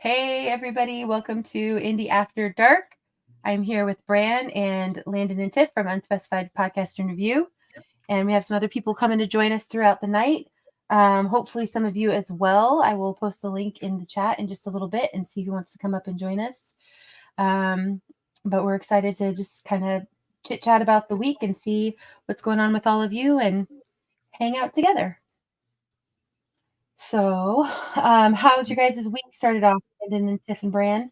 Hey, everybody. Welcome to Indy After Dark. I'm here with Bran and Landon and Tiff from Unspecified Podcast and Review. And we have some other people coming to join us throughout the night. Hopefully some of you as well. I will post the link in the chat in just a little bit and see who wants to come up and join us. But we're excited to just kind of chit chat about the week and see what's going on with all of you and hang out together. So, how's your guys' week started off, Landon and Tiff and Bran?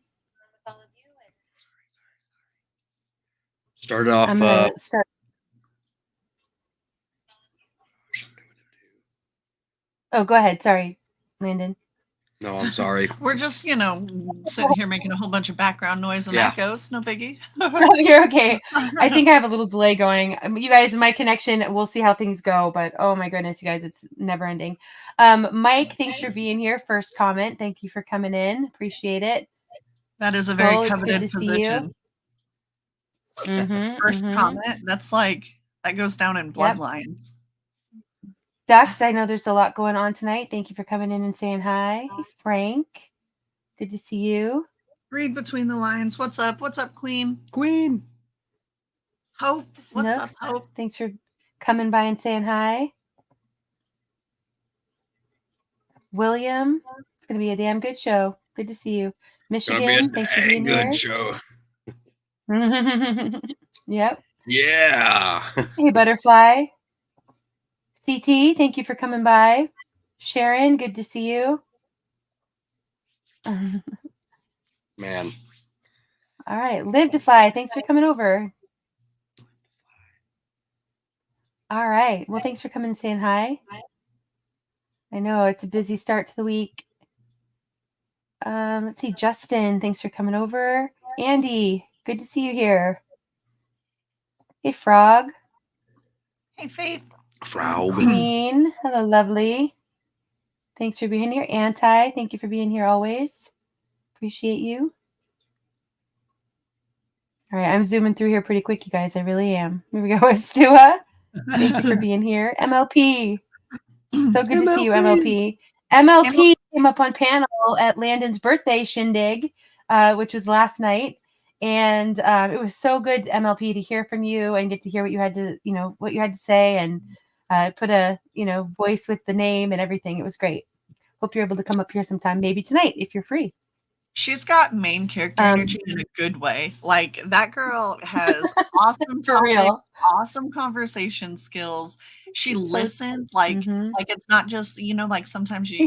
Started off. I'm gonna start. Oh, go ahead. Sorry, Landon. No, I'm sorry. We're just, sitting here making a whole bunch of background noise and echoes. No biggie. You're okay. I think I have a little delay going. You guys, my connection, we'll see how things go. But oh my goodness, you guys, it's never ending. Mike, thanks for being here. First comment. Thank you for coming in. Appreciate it. That is a very Skull, coveted it's good to position. See you. First comment. That's like, that goes down in bloodlines. Dux, I know there's a lot going on tonight. Thank you for coming in and saying hi. Frank, good to see you. Read between the lines. What's up? What's up, Queen? Hope. What's up, Hope? Thanks for coming by and saying hi. William, it's going to be a damn good show. Good to see you. Michigan, thanks for being here. Good show. Yep. Yeah. Hey, Butterfly. CT, thank you for coming by. Sharon, good to see you. Man. All right. Live to Fly, thanks for coming over. All right. Well, thanks for coming and saying hi. I know it's a busy start to the week. Let's see. Justin, thanks for coming over. Andy, good to see you here. Hey, Frog. Hey, Faith. Frau. Queen, hello, lovely. Thanks for being here. Anti, thank you for being here always. Appreciate you. All right, I'm zooming through here pretty quick, you guys. I really am. Here we go. Stua, thank you for being here. MLP, so good to see you, MLP. MLP came up on panel at Landon's birthday shindig, which was last night. And it was so good, MLP, to hear from you and get to hear what you had to, what you had to say and put a, voice with the name and everything. It was great. Hope you're able to come up here sometime, maybe tonight if you're free. She's got main character energy in a good way. Like, that girl has awesome topics, awesome conversation skills. She listens like it's not just, like sometimes you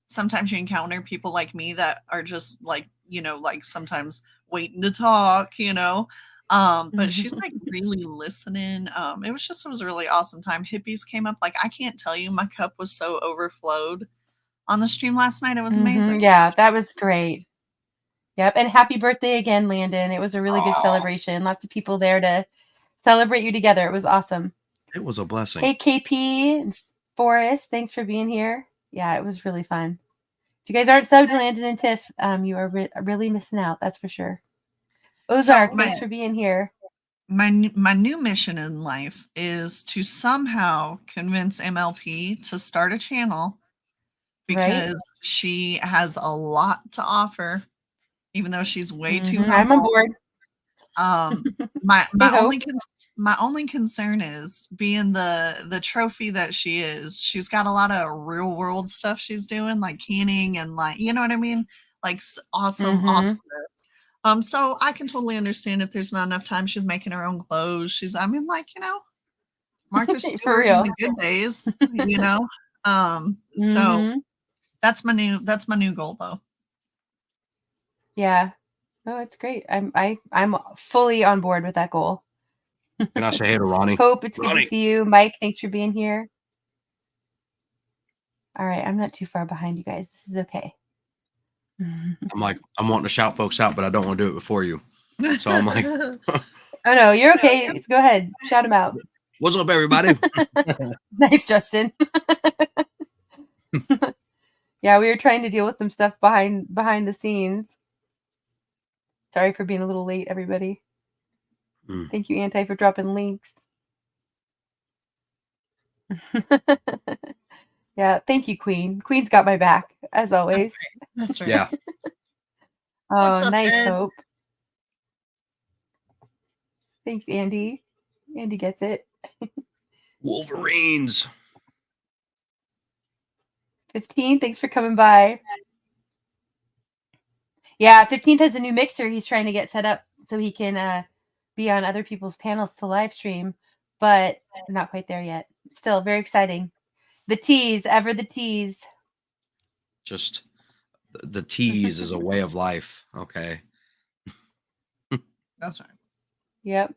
sometimes you encounter people like me that are just like, like sometimes waiting to talk, but she's like really listening. It was a really awesome time. Hippies came up. Like, I can't tell you, my cup was so overflowed on the stream last night. It was amazing. Yeah, that was great. Yep. And happy birthday again, Landon. It was a really good celebration. Lots of people there to celebrate you together. It was awesome. It was a blessing. Hey, KP and Forrest, thanks for being here. Yeah, it was really fun. If you guys aren't subbed to Landon and Tiff, you are really missing out. That's for sure. Ozark, thanks for being here. My new mission in life is to somehow convince MLP to start a channel because she has a lot to offer, even though she's way too humble. I'm on board. My only concern is, being the trophy that she is, she's got a lot of real world stuff she's doing, like canning and like, you know what I mean? Like awesome. So I can totally understand if there's not enough time. She's making her own clothes. Martha Stewart in the good days, So that's my new goal though. Yeah. Oh, that's great. I'm fully on board with that goal. Can I say hey to Ronnie? Hope, it's good to see you. Mike, thanks for being here. All right, I'm not too far behind you guys. This is okay. I'm wanting to shout folks out, but I don't want to do it before you. So I'm like, oh no, you're okay. Go ahead, shout them out. What's up, everybody? Nice, Justin. Yeah, we were trying to deal with some stuff behind the scenes. Sorry for being a little late, everybody. Thank you, Anti, for dropping links. Yeah, thank you, Queen. Queen's got my back, as always. That's right. Yeah. What's Oh, up, nice, Ed? Hope. Thanks, Andy. Andy gets it. Wolverines. 15, thanks for coming by. Yeah, 15th has a new mixer he's trying to get set up so he can be on other people's panels to live stream, but not quite there yet. Still very exciting. The tease, ever the tease. Just the tease is a way of life. Okay. That's right. Yep.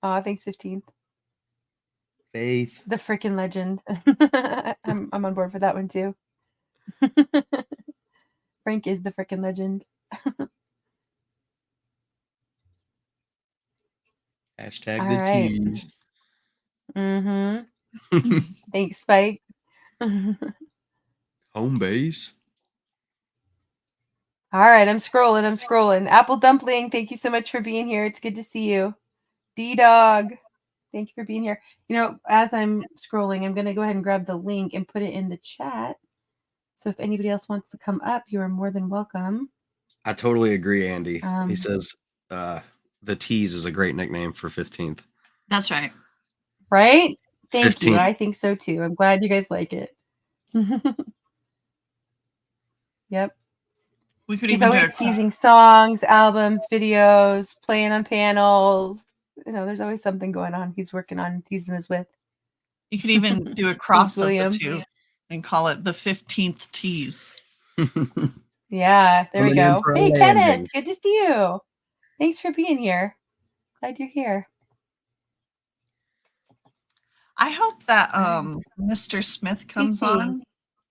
Oh, thanks, 15th. Faith. The freaking legend. I'm on board for that one too. Frank is the freaking legend. Hashtag All the right. tease. Mm-hmm. Thanks, Spike. Home base. All right, I'm scrolling. Apple Dumpling, thank you so much for being here. It's good to see you. D-Dog, thank you for being here. You know, as I'm scrolling, I'm going to go ahead and grab the link and put it in the chat. So if anybody else wants to come up, you are more than welcome. I totally agree, Andy. He says the tease is a great nickname for 15th. That's right. Right? Thank 15th. you. I think so too. I'm glad you guys like it. Yep. We could He's even always teasing songs, albums, videos, playing on panels. You know, there's always something going on. He's working on teasing us with. You could even do a cross of William. the two and call it the 15th tease. Yeah, there we Coming in go. for a Hey, landing. Kenneth, good to see you. Thanks for being here. Glad you're here. I hope that Mr. Smith comes on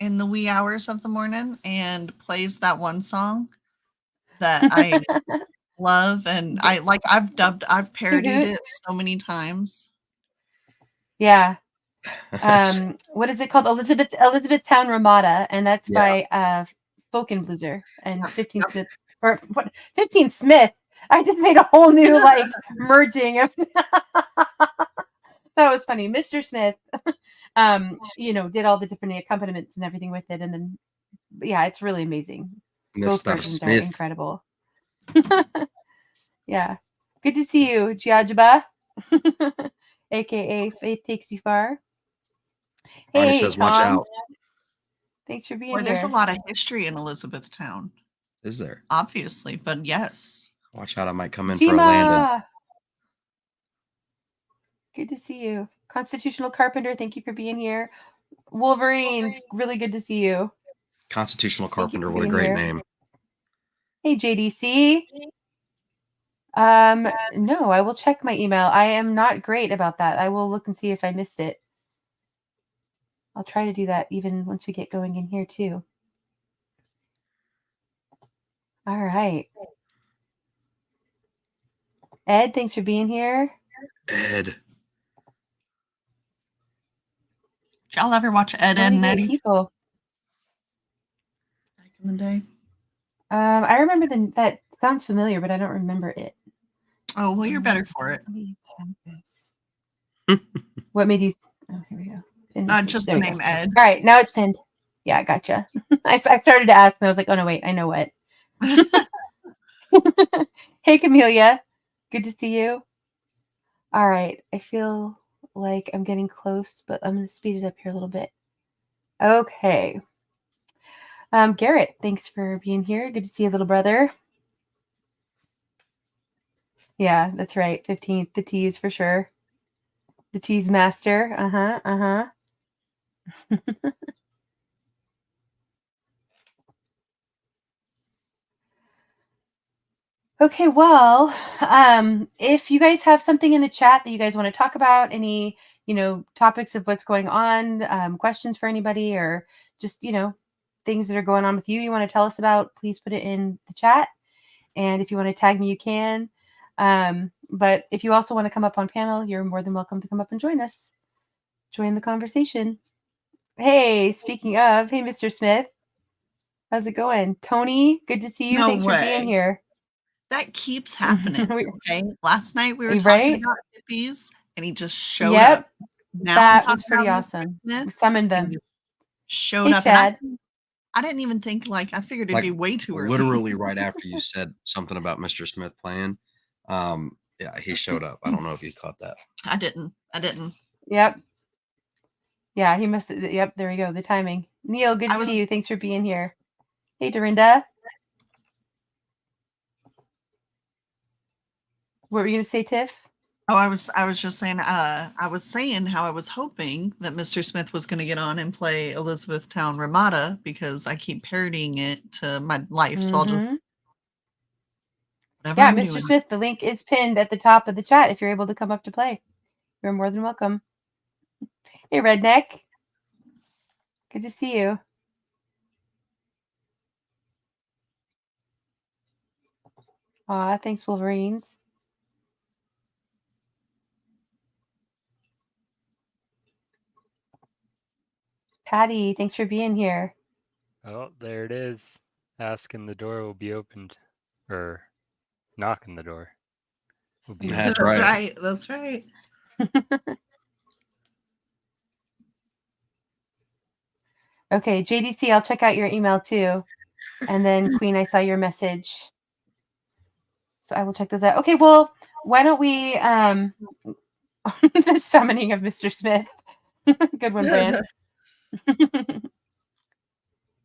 in the wee hours of the morning and plays that one song that I love, and I've parodied it so many times. Yeah. What is it called? Elizabethtown Ramada, and that's by Spoken Blueser and 15 Smith or what 15 Smith. I just made a whole new like merging of that was funny. Mr. Smith you know, did all the different accompaniments and everything with it, and then yeah, it's really amazing. Both Mr. versions Smith. are incredible. Yeah. Good to see you, Jiajaba. AKA Faith Takes You Far. Arnie Hey, says, Tom. watch out. Thanks for being Boy, here. there's a lot of history in Elizabethtown. Is there? Obviously, but yes. Watch out, I might come in for a landing. Good to see you. Constitutional Carpenter, thank you for being here. Wolverines, really good to see you. Constitutional Carpenter, what a great name. Hey, JDC. No, I will check my email. I am not great about that. I will look and see if I missed it. I'll try to do that even once we get going in here too. All right. Ed, thanks for being here. Ed. Did y'all ever watch Ed, Ed, and Eddie? People. Back in the day. I remember that sounds familiar, but I don't remember it. Oh, well, you're better for it. Let me check this. What made you? Oh, here we go. Just the name Ed. All right, now it's pinned. Yeah, gotcha. I started to ask, and I was like, oh no, wait, I know what. Hey, Camellia. Good to see you. All right, I feel like I'm getting close, but I'm going to speed it up here a little bit. Okay. Garrett, thanks for being here. Good to see you, little brother. Yeah, that's right. 15th, the tease for sure. The tease master. Okay, well, if you guys have something in the chat that you guys want to talk about, any, topics of what's going on, questions for anybody, or just, things that are going on with you want to tell us about, please put it in the chat. And if you want to tag me, you can. But if you also want to come up on panel, you're more than welcome to come up and join us. Join the conversation. Hey, speaking of, hey, Mr. Smith. How's it going? Tony, good to see you. No Thanks way. for being here. That keeps happening. Okay. Last night we were talking about hippies and he just showed up. Now that was pretty awesome. We summoned them. Showed up. Chad. I didn't even think, I figured it'd be way too early. Literally right after you said something about Mr. Smith playing, yeah, he showed up. I don't know if you caught that. I didn't. Yep. Yeah, he must. Yep, there we go. The timing. Neil, good to see you. Thanks for being here. Hey, Dorinda. What were you going to say, Tiff? Oh, I was just saying, I was saying how I was hoping that Mr. Smith was going to get on and play Elizabethtown Ramada because I keep parodying it to my life. So I'll just. Yeah, Mr. Smith, the link is pinned at the top of the chat if you're able to come up to play. You're more than welcome. Hey, Redneck. Good to see you. Aw, thanks, Wolverines. Patty, thanks for being here. Oh, there it is. Asking the door will be opened. Or knocking the door will be That's opened. right. That's right. Okay, JDC, I'll check out your email too. And then Queen, I saw your message. So I will check those out. Okay, well, why don't we the summoning of Mr. Smith. Good one, Brand.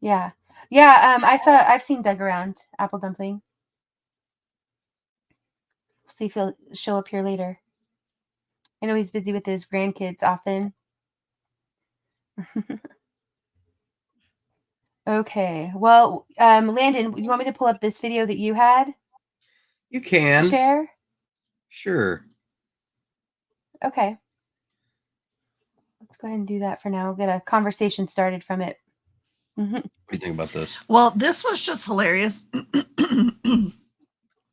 Yeah. Yeah, I've seen Doug around, Apple Dumpling. We'll see if he'll show up here later. I know he's busy with his grandkids often. Okay. Well, Landon, you want me to pull up this video that you had? You can. Share? Sure. Okay. Let's go ahead and do that for now. We'll get a conversation started from it. What do you think about this? Well, this was just hilarious.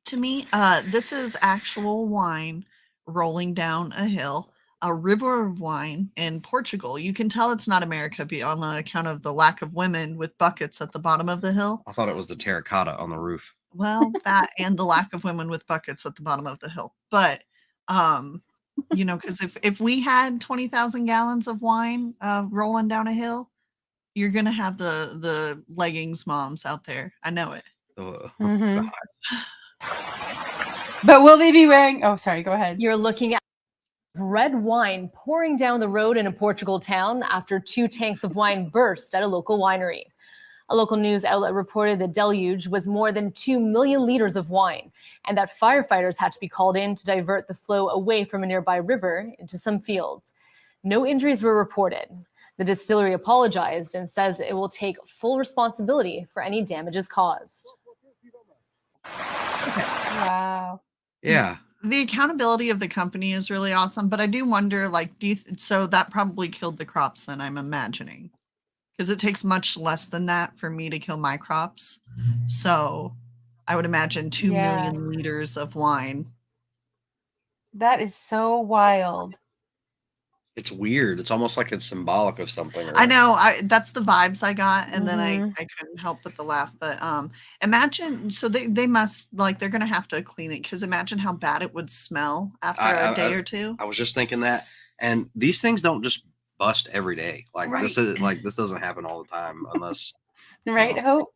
To me, this is actual wine rolling down a hill, a river of wine in Portugal. You can tell it's not America on account of the lack of women with buckets at the bottom of the hill. I thought it was the terracotta on the roof. Well, that and the lack of women with buckets at the bottom of the hill. But, because if we had 20,000 gallons of wine rolling down a hill, you're going to have the leggings moms out there. I know it. But will they be wearing... Oh, sorry. Go ahead. You're looking at red wine pouring down the road in a Portugal town after 2 tanks of wine burst at a local winery. A local news outlet reported the deluge was more than 2 million liters of wine and that firefighters had to be called in to divert the flow away from a nearby river into some fields. No injuries were reported. The distillery apologized and says it will take full responsibility for any damages caused. Wow. Yeah. The accountability of the company is really awesome, but I do wonder, so that probably killed the crops then, I'm imagining. Because it takes much less than that for me to kill my crops. So I would imagine 2 million liters of wine. That is so wild. It's weird. It's almost like it's symbolic of something. I know. That's the vibes I got, and then I couldn't help but the laugh. But imagine, so they must, they're going to have to clean it, because imagine how bad it would smell after a day or two. I was just thinking that. And these things don't just bust every day. This doesn't happen all the time unless... Right, Hope?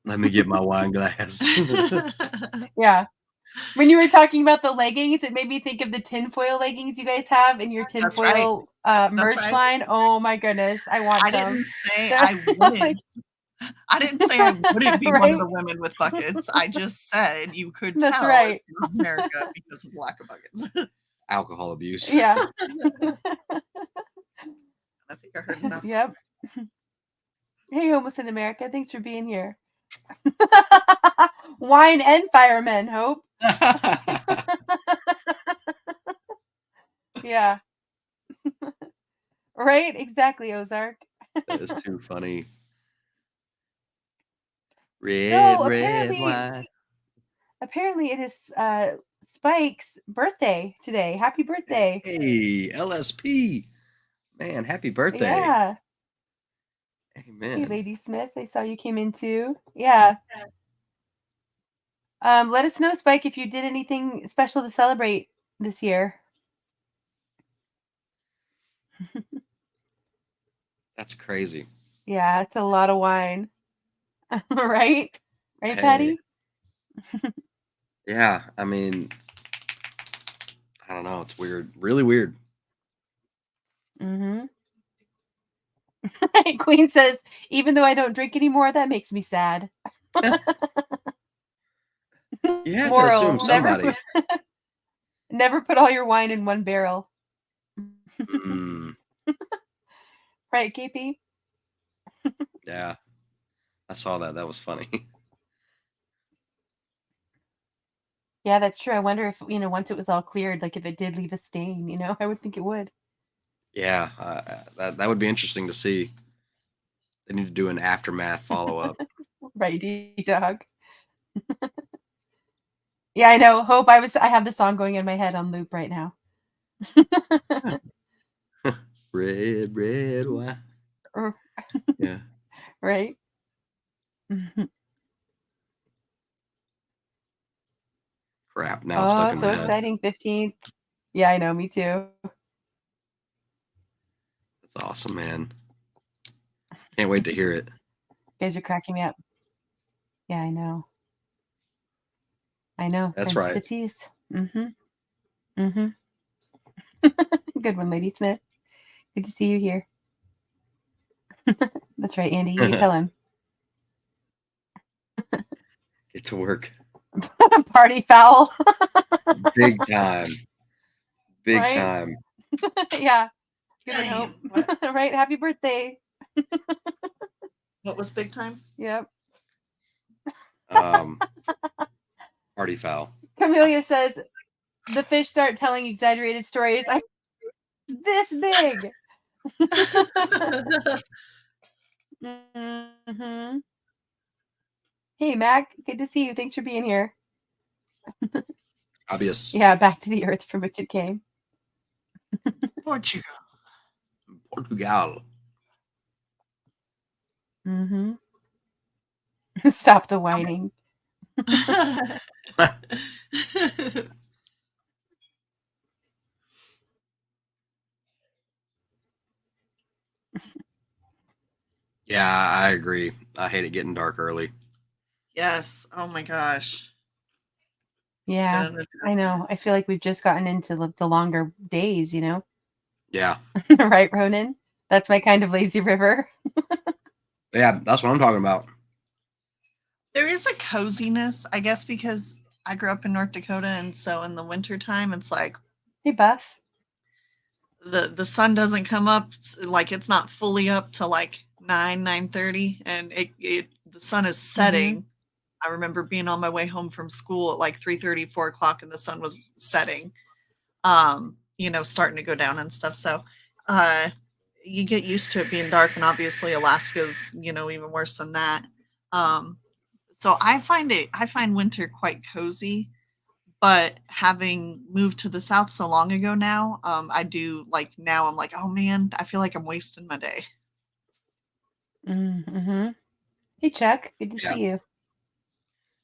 Let me get my wine glass. Yeah. When you were talking about the leggings, it made me think of the tinfoil leggings you guys have in your tinfoil merch line. Oh my goodness, I want some. Didn't say I wouldn't. I didn't say I wouldn't be one of the women with buckets. I just said you could tell it's not America because of the lack of buckets. Alcohol abuse. Yeah. I think I heard enough. Yep. Hey, Homeless in America. Thanks for being here. Wine and firemen, Hope. Yeah. Right? Exactly, Ozark. That is too funny. Red wine. Apparently it is Spike's birthday today. Happy birthday. Hey, LSP. Man, happy birthday. Yeah. Amen. Hey, Lady Smith. I saw you came in too. Yeah. Let us know, Spike, if you did anything special to celebrate this year. That's crazy. Yeah, it's a lot of wine. Right, Hey. Patty? Yeah, I mean, I don't know. It's weird, really weird. Mm-hmm. Queen says, even though I don't drink anymore, that makes me sad. You have to Moral: assume somebody. never put all your wine in one barrel. Mm, Right, KP? yeah, I saw that. That was funny. Yeah, that's true. I wonder if, once it was all cleared, like if it did leave a stain, I would think it would. Yeah, that would be interesting to see. They need to do an aftermath follow up. Right, D-Dog. Yeah, I know. Hope I have the song going in my head on loop right now. Red, red wine. Yeah. Right? Crap. Now it's stuck in so my head. exciting. 15th. Yeah, I know. Me too. That's awesome, man. Can't wait to hear it. You guys are cracking me up. Yeah, I know. That's Prince right. the tease. Mm-hmm. Mm-hmm. Good one, Lady Smith. Good to see you here. That's right, Andy. You tell him. Get to work. Party foul. Big time. Big Right? time. Yeah. Good one, Hope. What? Right? Happy birthday. What was big time? Yep. Party foul. Camellia says the fish start telling exaggerated stories. I'm this big. Mm-hmm. Hey, Mac. Good to see you. Thanks for being here. Obvious. Yeah, back to the earth from which it came. Portugal. Portugal. Mm-hmm. Stop the whining. Yeah, I agree. I hate it getting dark early. Yes. Oh my gosh. Yeah, I know. I feel like we've just gotten into the longer days, Yeah. Right, Ronan? That's my kind of lazy river. Yeah, that's what I'm talking about. There is a coziness, I guess, because I grew up in North Dakota, and so in the wintertime, it's like Hey, Buff. the sun doesn't come up, like it's not fully up till like 9:30, and the sun is setting. I remember being on my way home from school at like 3:30, 4 o'clock, and the sun was setting. Starting to go down and stuff. So you get used to it being dark, and obviously Alaska's, even worse than that. So I find winter quite cozy, but having moved to the South so long ago now, I do like now I'm like, oh man, I feel like I'm wasting my day. Mm-hmm. Hey, Chuck. Good to see you.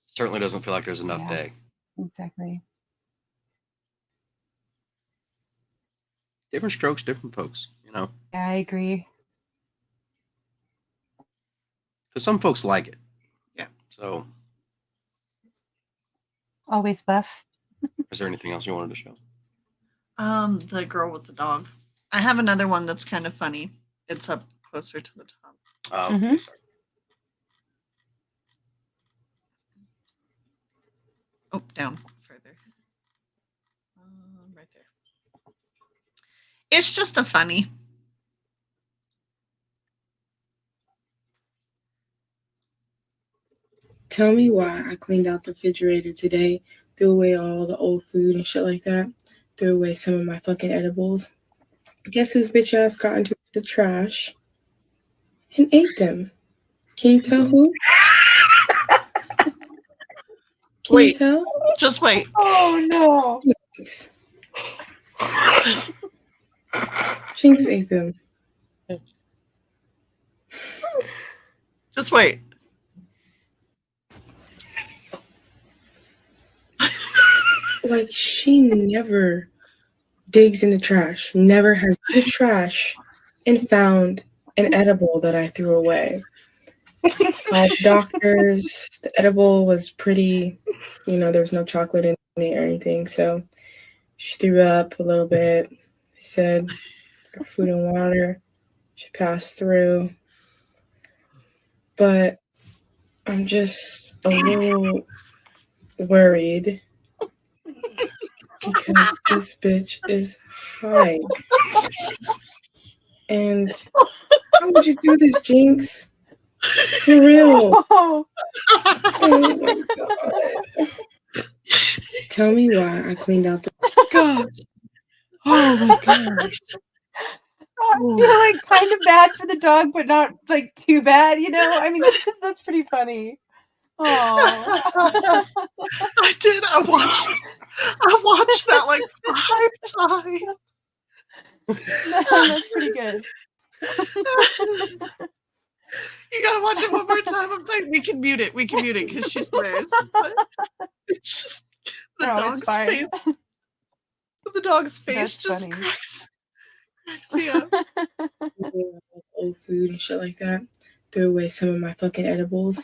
Certainly doesn't feel like there's enough day. Exactly. Different strokes, different folks, Yeah, I agree. Because some folks like it. Yeah. So. Always, Buff. Is there anything else you wanted to show? The girl with the dog. I have another one that's kind of funny. It's up closer to the top. Oh, okay, sorry. Oh, down further. Right there. It's just a funny. Tell me why I cleaned out the refrigerator today, threw away all the old food and shit like that, threw away some of my fucking edibles. Guess whose bitch ass got into the trash and ate them? Can you tell who? Can you tell? Just wait. Oh no. Jinx ate them. Just wait. Like, she never digs in the trash, never has the trash and found an edible that I threw away. Called doctors. The edible was pretty, there was no chocolate in it or anything. So she threw up a little bit. They said her food and water. She passed through. But I'm just a little worried because this bitch is high. And how would you do this, Jinx? For real. Oh, Oh my god. Tell me why I cleaned out the God. Oh my gosh. I feel like kind of bad for the dog, but not like too bad, I mean, that's pretty funny. Oh, I did. I watched that like 5 times. that's pretty good. You gotta watch it one more time. I'm sorry. We can mute it because she swears. It's just the No, it's dog's fine. face. The dog's face That's just funny. cracks me up. old food and shit like that. Threw away some of my fucking edibles.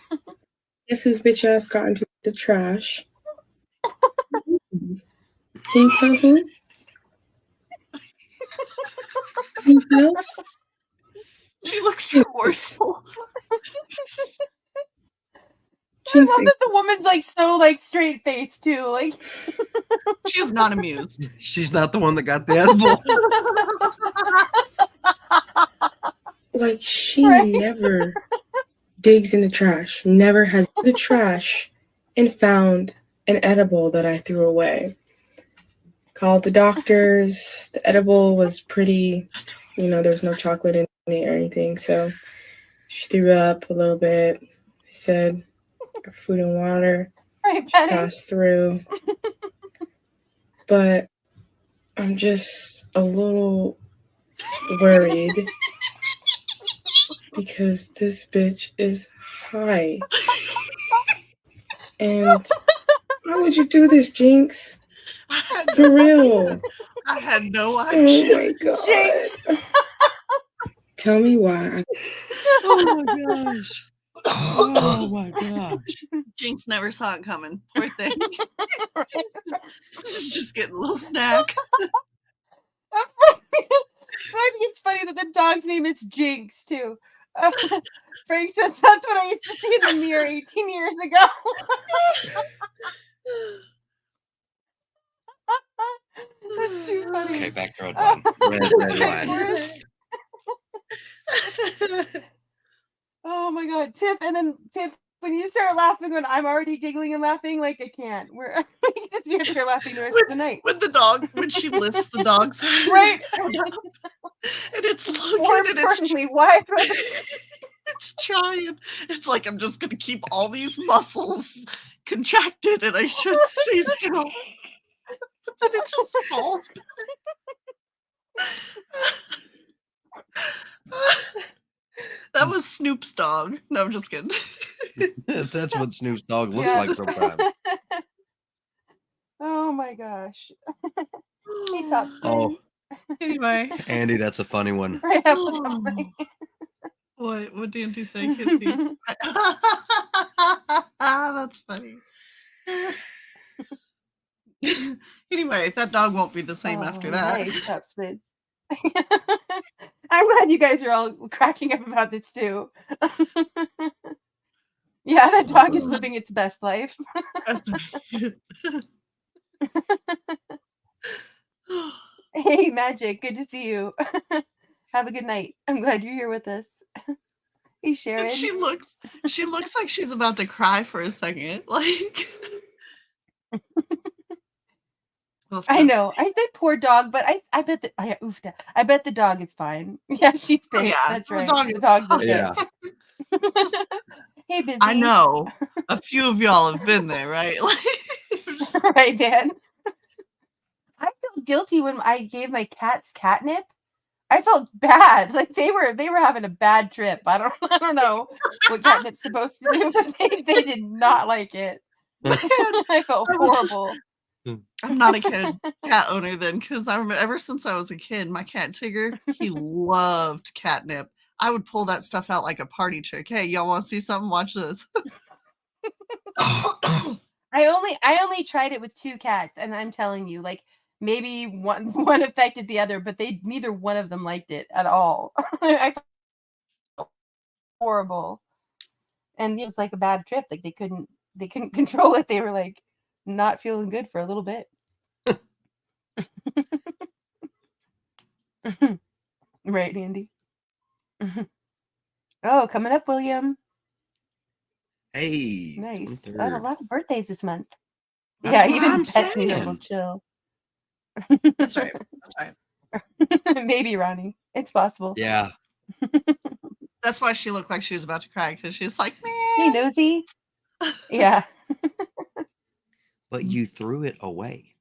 Guess whose bitch ass got into the trash? Can you tell who? Can you tell? She looks remorseful. I love that the woman's like so like straight faced too. Like She is not amused. She's not the one that got the edible. Like she Right. never digs in the trash, never has the trash and found an edible that I threw away. Called the doctors. The edible was pretty, there was no chocolate in it or anything. So she threw up a little bit. They said her food and water. right, She Betty. passed through. But I'm just a little worried because this bitch is high. And how would you do this, Jinx? For real. I had no Oh idea. my god. Jinx. Tell me why. Oh my gosh. Oh my gosh. Jinx never saw it coming. Poor thing. She's just getting a little snack. I think it's funny that the dog's name is Jinx too. Frank says that's what I used to see in the mirror 18 years ago. That's too funny. Okay, back to red wine. Red wine. Oh my god, Tiff, and then Tiff, when you start laughing when I'm already giggling and laughing, like I can't. You have to start laughing the rest of the night. When the dog, when she lifts the dog's head Right. and it's More looking and importantly, why throw it's trying. It's like I'm just gonna keep all these muscles contracted and I should stay still. But then it just falls back. That was Snoop's dog. No, I'm just kidding. That's what Snoop's dog looks like sometimes. Oh my gosh. Hey, Top Spin. Oh, Anyway. Andy, that's a funny one. Right up with something. What did Auntie say, Kissy? That's funny. Anyway, that dog won't be the same after that. Nice, Top Spin. I'm glad you guys are all cracking up about this too. Yeah, that dog is living its best life. That's right. Hey, Magic, good to see you. Have a good night. I'm glad you're here with us. Hey, Sharon. And she looks like she's about to cry for a second. Like I know. I said poor dog, but I bet that I bet the dog is fine. Yeah, she's big. yeah, That's the right. dog The is dog's fine. okay. Yeah. Hey, Busy. I know. A few of y'all have been there, right? Like, just, Right, Dan. I felt guilty when I gave my cats catnip. I felt bad. Like they were having a bad trip. I don't know what catnip's supposed to do, but they did not like it. I felt horrible. I'm not a cat owner then, because I remember ever since I was a kid, my cat Tigger, he loved catnip. I would pull that stuff out like a party trick. Hey, y'all want to see something? Watch this. I only tried it with 2 cats, and I'm telling you, like maybe one affected the other, but neither one of them liked it at all. I felt horrible, and it was like a bad trip. Like they couldn't control it. They were like not feeling good for a little bit. Right, Andy. Oh, coming up, William. Hey, Nice. 23rd. Oh, a lot of birthdays this month. That's yeah, what even I'm pets need a little saying. chill. That's right. That's right. Maybe Ronnie. It's possible. Yeah. That's why she looked like she was about to cry, because she's like, Hey, man. nosy. Yeah. But you threw it away.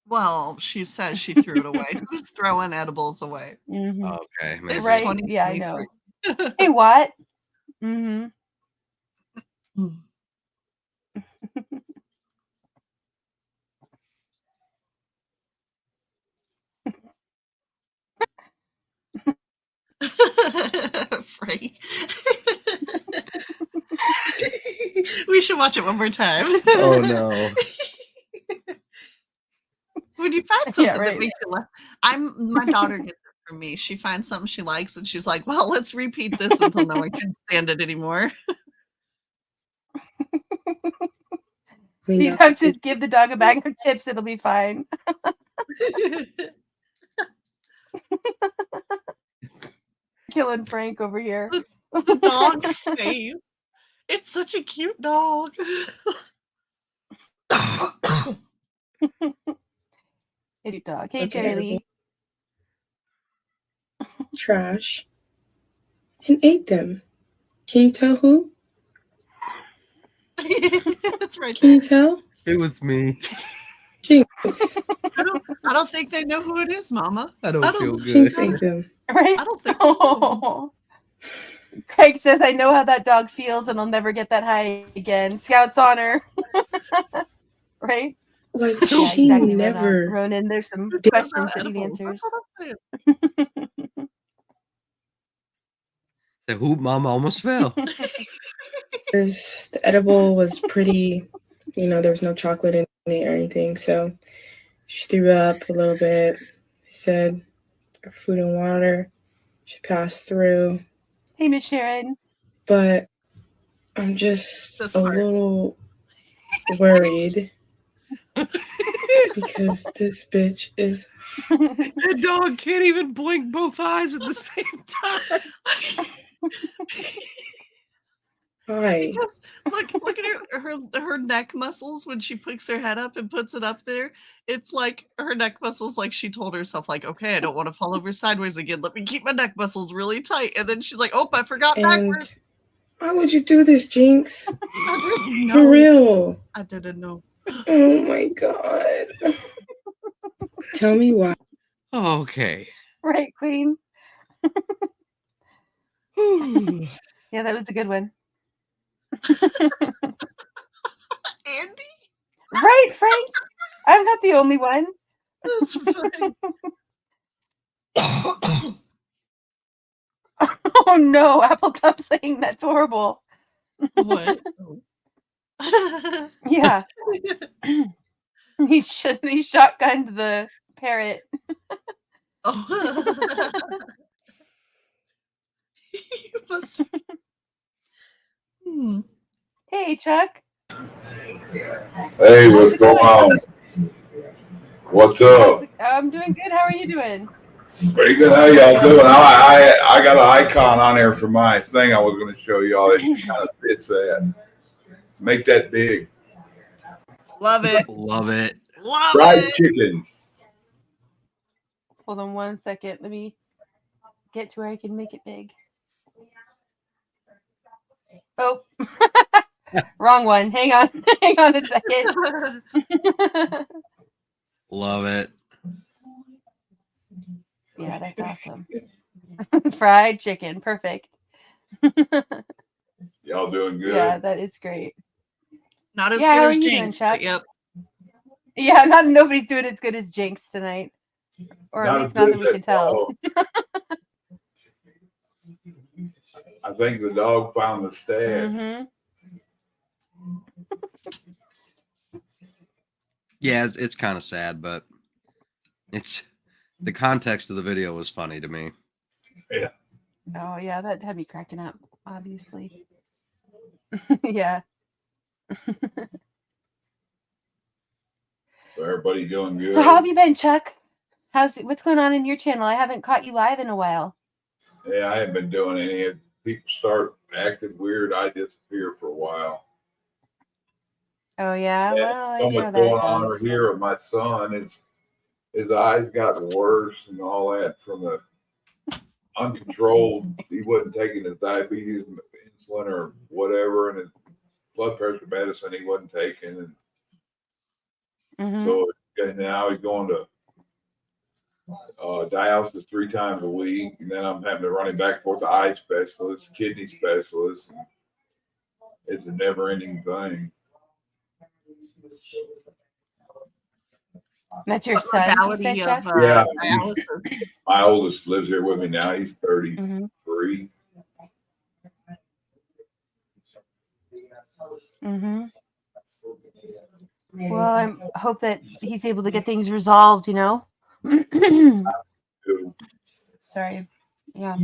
Well, she says she threw it away. Who's throwing edibles away? Mhm. Okay, maybe. It's Right? Yeah, I know. 2023. Hey, what? Mm-hmm. Frank. We should watch it one more time. Oh no. When you find something Yeah, that right. makes you laugh, my daughter gets it from me. She finds something she likes and she's like, well, let's repeat this until no one can stand it anymore. You have to give the dog a bag of chips, it'll be fine. Killing Frank over here. The dog's face. It's such a cute dog. Hey, dog. Hey, Jerry Lee. Trash. And ate them. Can you tell who? That's right. Can you tell? It was me. Jinx. I don't think they know who it is, Mama. I don't feel good. Jinx ate them. Right? I don't think. Oh. Craig says, I know how that dog feels and I'll never get that high again. Scout's honor. Like, Right? Yeah, she exactly. never. Ronan, there's some It's questions about that need edibles. answers. That's what I'm saying. The hoop mama almost fell. The edible was pretty, there was no chocolate in it or anything. So she threw up a little bit. They said food and water. She passed through. Hey, Miss Sharon. But I'm just a little worried because this bitch is. The dog can't even blink both eyes at the same time. Why? Because look at her neck muscles when she picks her head up and puts it up there. It's like her neck muscles, like she told herself, like, okay, I don't want to fall over sideways again. Let me keep my neck muscles really tight. And then she's like, oh, I forgot backwards. Why would you do this, Jinx? I didn't know. For real. I didn't know. Oh my god. Tell me why. Okay. Right, Queen. Yeah, that was a good one. Andy? Right, Frank? I'm not the only one. That's funny. Oh no, apple dumpling. That's horrible. What? Yeah. He shotgunned the parrot. Oh. You must. Hey, Chuck. Hey, what's going on? What's up? I'm doing good. How are you doing? Pretty good. How y'all doing? I got an icon on there for my thing I was going to show y'all. It kind of fits that. Make that big. Love it. Love it. Love Fried it. chicken. Hold on 1 second. Let me get to where I can make it big. Oh, wrong one. Hang on. Hang on a second. Love it. Yeah, that's awesome. Fried chicken. Perfect. Y'all doing good? Yeah, that is great. Not as Yeah, how good are as you Jinx, doing, Chuck? but yep. Yeah, nobody's doing as good as Jinx tonight. Or at Not least as not good that we as can tell. I think the dog found the stash. Mm-hmm. Yeah, it's kind of sad, but it's the context of the video was funny to me. Yeah. Oh yeah, that had me cracking up. Obviously. Yeah. So everybody doing good. So how have you been, Chuck? What's going on in your channel? I haven't caught you live in a while. Yeah, I haven't been doing any. People start acting weird, I disappear for a while. Oh yeah, And well, I so know much that it going on goes. here with my son. His eyes got worse and all that from the uncontrolled. He wasn't taking his diabetes insulin or whatever, and his blood pressure medicine he wasn't taking. And Mm-hmm. so and now he's going to dialysis 3 times a week, and then I'm having to run him back and forth to eye specialist, kidney specialist. And it's a never-ending thing. That's your What son, you modality said, of Chuck? Yeah, dialysis? my oldest lives here with me now. He's 33. Mm-hmm. Well, I hope that he's able to get things resolved, you know? Sorry. Yeah.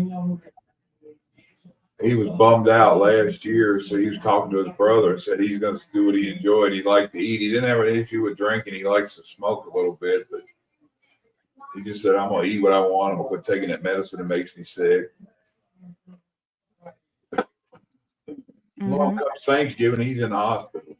He was bummed out last year, so he was talking to his brother and said he's going to do what he enjoyed. He liked to eat. He didn't have an issue with drinking. He likes to smoke a little bit, but he just said, I'm going to eat what I want. I'm going to quit taking that medicine that makes me sick. Well, come Thanksgiving, he's in the hospital.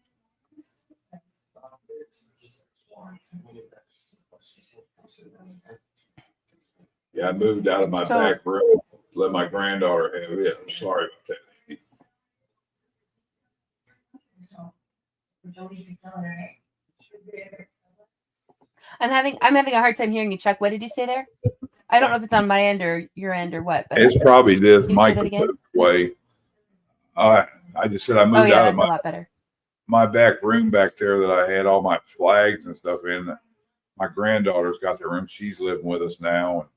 Yeah, I moved out of my back room, let my granddaughter have it. I'm sorry about that. I'm having a hard time hearing you, Chuck. What did you say there? I don't know if it's on my end or your end or what. But it's probably this microphone way. I just said I moved out of a lot better. My back room back there that I had all my flags and stuff in. My granddaughter's got the room. She's living with us now. And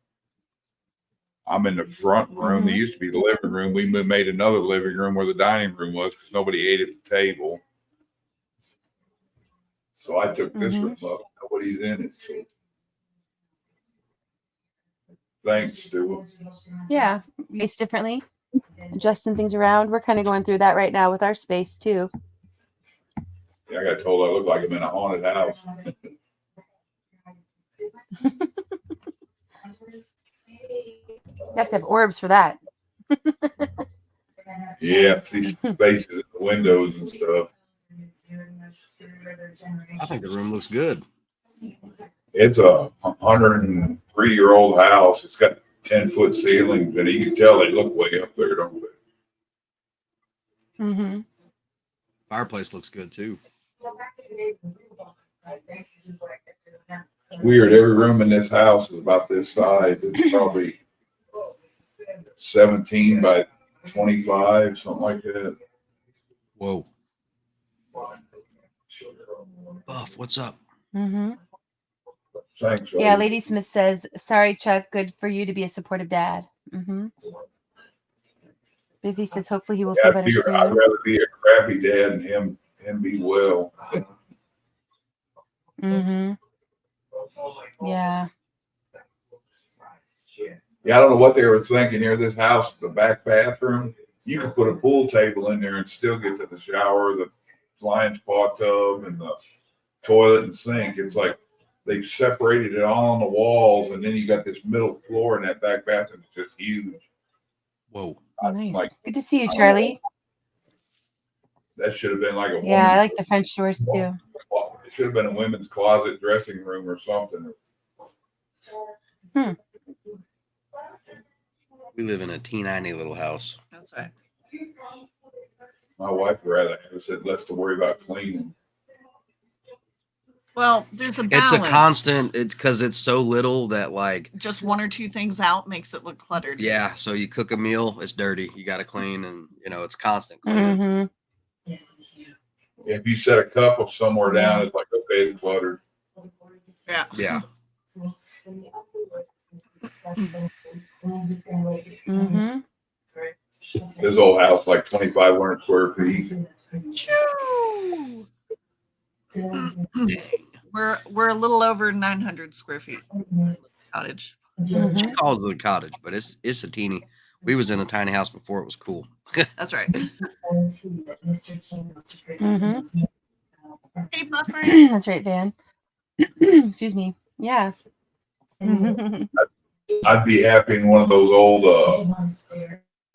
I'm in the front room. There used to be the living room. We made another living room where the dining room was because nobody ate at the table. So I took this room up. Nobody's in it. So. Thanks, Stu. Yeah, space differently, adjusting things around. We're kind of going through that right now with our space too. Yeah, I got told I look like I'm in a haunted house. You have to have orbs for that. Yeah, see spaces in the windows and stuff. I think the room looks good. It's a 103-year-old house. It's got 10-foot ceilings, and you can tell they look way up there, don't they? Fireplace looks good too. Weird. Every room in this house is about this size. It's probably 17 by 25, something like that. Whoa. Buff, what's up? Thanks. Yeah, Lady Smith says, "Sorry, Chuck. Good for you to be a supportive dad." Busy says, "Hopefully he will feel better soon." I'd rather be a crappy dad and him be well. Yeah. Yeah, I don't know what they were thinking here. This house, the back bathroom, you could put a pool table in there and still get to the shower, the flying spa tub, and the toilet and sink. It's like they've separated it all on the walls, and then you got this middle floor in that back bathroom. It's just huge. Whoa. Nice. Good to see you, Charlie. That should have been like a I like the French doors too. It should have been a women's closet, dressing room, or something. We live in a teeny little house. That's right. My wife would rather have said less to worry about cleaning. Well, there's a balance. It's a constant. It's because it's so little that like just 1 or 2 things out makes it look cluttered. Yeah, so you cook a meal, it's dirty. You got to clean, and it's constant cleaning. If you set a cup of somewhere down, it's like, okay, it's cluttered. Yeah. Yeah. This old house, like 2,500 square feet. Choo! We're a little over 900 square feet cottage. She calls it a cottage, but it's a teeny. We was in a tiny house before it was cool. That's right. Hey, Buffer. That's right, Van. Excuse me. Yeah. I'd be happy in one of those old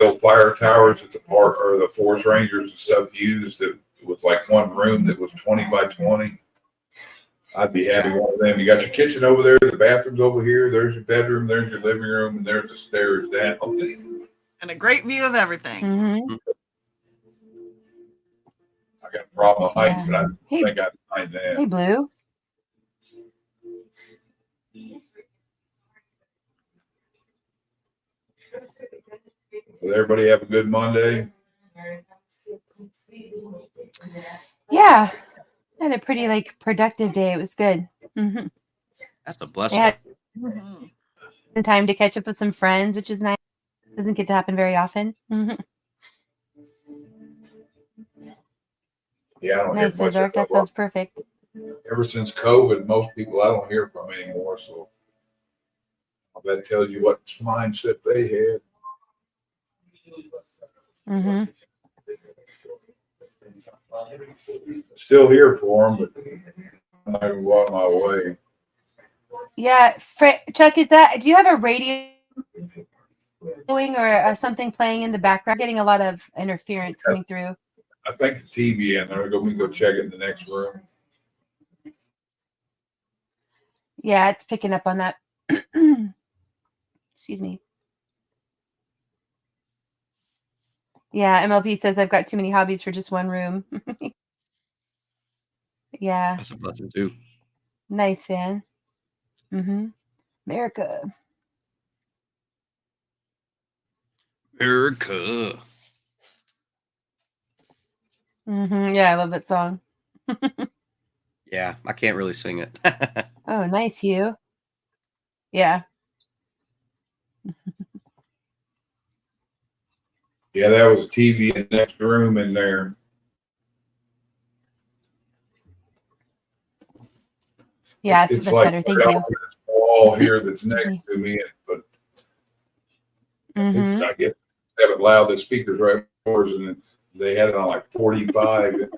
those fire towers that the park or the forest rangers and stuff used. That was like one room that was 20 by 20. I'd be happy one of them. You got your kitchen over there, the bathroom's over here. There's your bedroom, there's your living room, and there's the stairs down. And a great view of everything. I got a problem with heights, but I think I'd find that. Hey, Blue. Did everybody have a good Monday? Yeah. I had a pretty productive day. It was good. That's a blessing. I had time to catch up with some friends, which is nice. Doesn't get to happen very often. Yeah, I don't Nice, hear much. Ozark. That sounds perfect. Ever since COVID, most people I don't hear from anymore. So that tells you what mindset they had. Still here for them, but I'm not going to go out of my way. Yeah, Chuck, do you have a radio going or something playing in the background? Getting a lot of interference coming through. I think the TV in there. We can go check it in the next room. Yeah, it's picking up on that. Excuse me. Yeah, MLP says I've got too many hobbies for just one room. Yeah. That's a blessing too. Nice, Van. America. America. Yeah, I love that song. Yeah, I can't really sing it. Oh, nice, you. Yeah. Yeah, that was a TV in the next room in there. Yeah, that's like better. Thank you. Wall here that's next to me, but I guess have it loud. The speakers right before us, and they had it on like 45,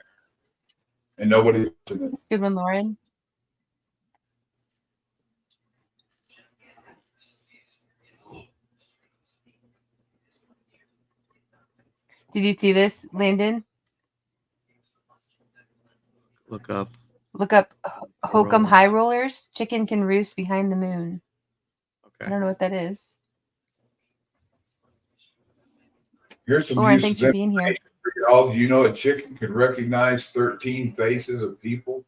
and nobody. Good one, Lauren. Did you see this, Landon? Look up Hokum High Rollers. Chicken can roost behind the moon. Okay. I don't know what that is. Here's some Lauren, thanks for being here. Y'all, do you know a chicken can recognize 13 faces of people?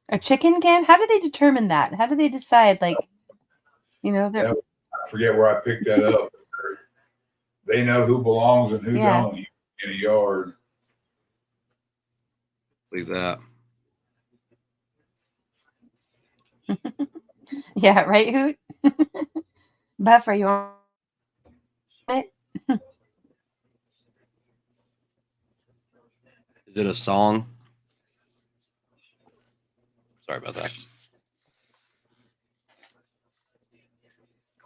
A chicken can? How do they determine that? How do they decide? I forget where I picked that up. They know who belongs and who don't in a yard. Leave that. Yeah, right, Hoot? Buff, are you on it? Is it a song? Sorry about that.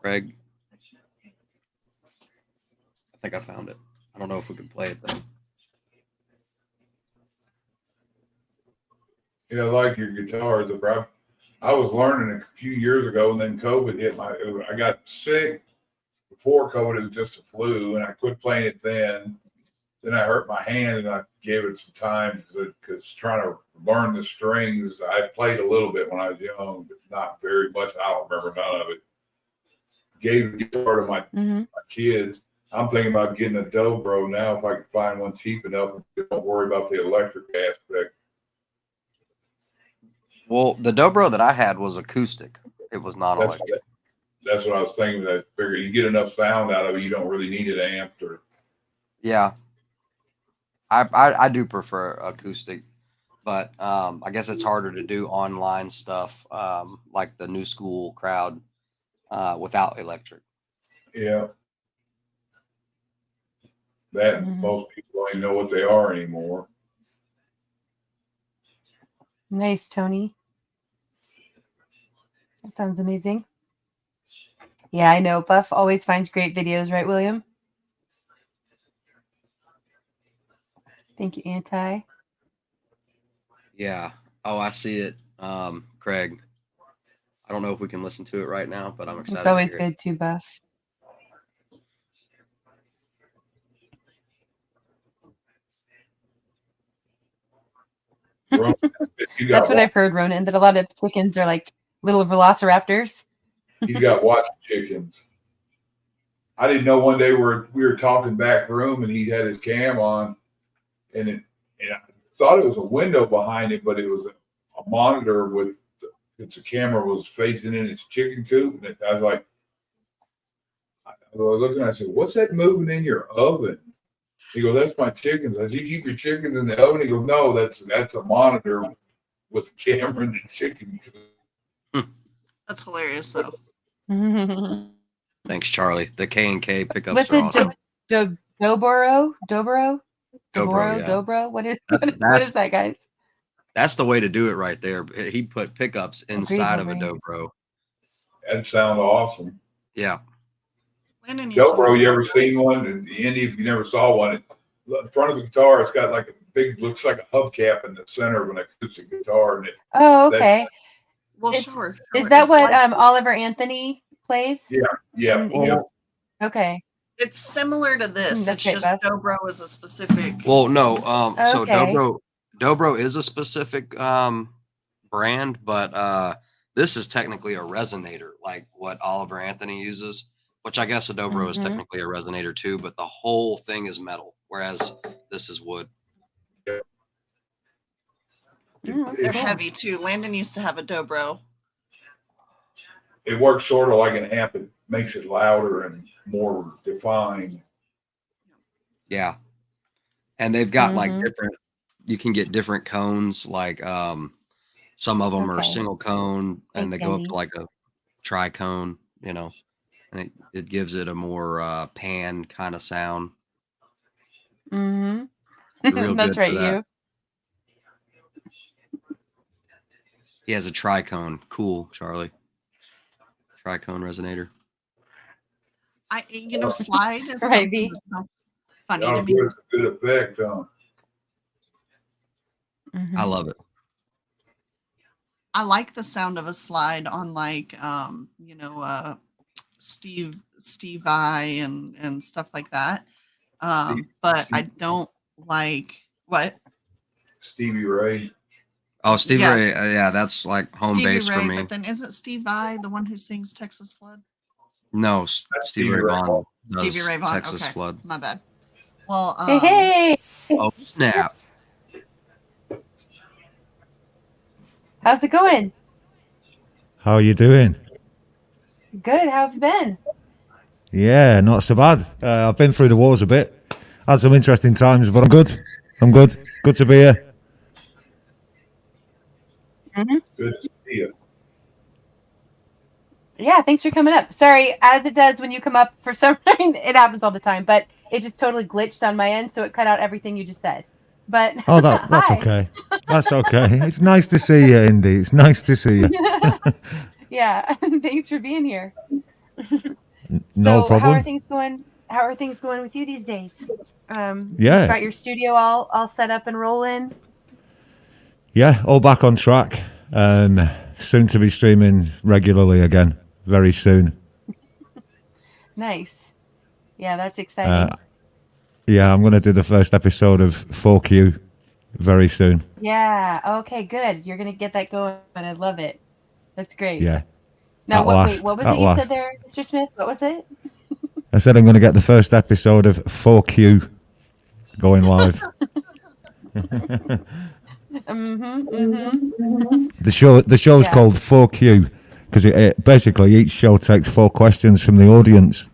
Craig. I think I found it. I don't know if we can play it though. Yeah, I like your guitars. I was learning a few years ago, and then COVID hit. I got sick before COVID. It was just a flu, and I quit playing it then. Then I hurt my hand, and I gave it some time because trying to learn the strings. I played a little bit when I was young, but not very much. I don't remember none of it. Gave the guitar to my kids. I'm thinking about getting a dobro now if I can find one cheap enough. Don't worry about the electric aspect. Well, the dobro that I had was acoustic. It was not electric. That's what I was thinking. I figure you get enough sound out of it, you don't really need it amped or. Yeah, I do prefer acoustic, but I guess it's harder to do online stuff like the new school crowd without electric. Yeah. That most people don't even know what they are anymore. Nice, Tony. That sounds amazing. Yeah, I know. Buff always finds great videos, right, William? Thank you, Anti. Yeah. Oh, I see it. Craig. I don't know if we can listen to it right now, but I'm excited. It's always to hear good too, Buff. That's what I've heard, Ronan, that a lot of chickens are like little velociraptors. He's got watch chickens. I didn't know one day we were talking back room and he had his cam on and I thought it was a window behind it, but it was a monitor with the camera was facing in its chicken coop. And I was like, I was looking, I said, what's that moving in your oven? He goes, that's my chickens. I said, you keep your chickens in the oven? He goes, no, that's a monitor with a camera in the chicken coop. That's hilarious, though. Thanks, Charlie. The K&K pickups What's are it? awesome. Dobro? Yeah. Dobro? What is that, guys? That's the way to do it right there. He put pickups inside of a dobro. That sounds awesome. Yeah. Dobro, you ever seen one? In Indy, if you never saw one, in front of the guitar, it's got like a big, looks like a hubcap in the center of an acoustic guitar. And okay. Well, sure. Is that what Oliver Anthony plays? Yeah. Okay. It's similar to this. It's just dobro is a specific. Well, no. So dobro is a specific brand, but this is technically a resonator, like what Oliver Anthony uses, which I guess a dobro is technically a resonator too, but the whole thing is metal, whereas this is wood. They're heavy too. Landon used to have a dobro. It works sort of like an amp. It makes it louder and more defined. Yeah. And they've got like different, you can get different cones, like some of them are single cone and they go up to like a tri-cone, you know, and it gives it a more pan kind of sound. That's right, you. He has a tri-cone. Cool, Charlie. Tri-cone resonator. Slide is something that's funny to me. It's a good effect. I love it. I like the sound of a slide on like Steve I and stuff like that. But I don't like what? Stevie Ray. Oh, Stevie Ray. Yeah, that's like home Stevie base Ray, for me. But then isn't Steve I the one who sings Texas Flood? No, Stevie Ray Vaughan. Stevie Ray Vaughan. Texas Flood. My bad. Well, hey. Oh, snap. How's it going? How are you doing? Good. How have you been? Yeah, not so bad. I've been through the wars a bit. Had some interesting times, but I'm good. Good to be here. Good to see you. Yeah, thanks for coming up. Sorry, as it does when you come up, for some reason, it happens all the time, but it just totally glitched on my end, so it cut out everything you just said. But that's okay. That's okay. It's nice to see you, Indy. It's nice to see you. Yeah, thanks for being here. No problem. How are things going? How are things going with you these days? Yeah. You've got your studio all set up and rolling. Yeah, all back on track. Soon to be streaming regularly again. Very soon. Nice. Yeah, that's exciting. Yeah, I'm going to do the first episode of 4Q very soon. Yeah. Okay, good. You're going to get that going. I love it. That's great. Yeah. Now, what was it you said there, Mr. Smith? What was it? I said I'm going to get the first episode of 4Q going live. The show's called 4Q because it basically each show takes 4 questions from the audience,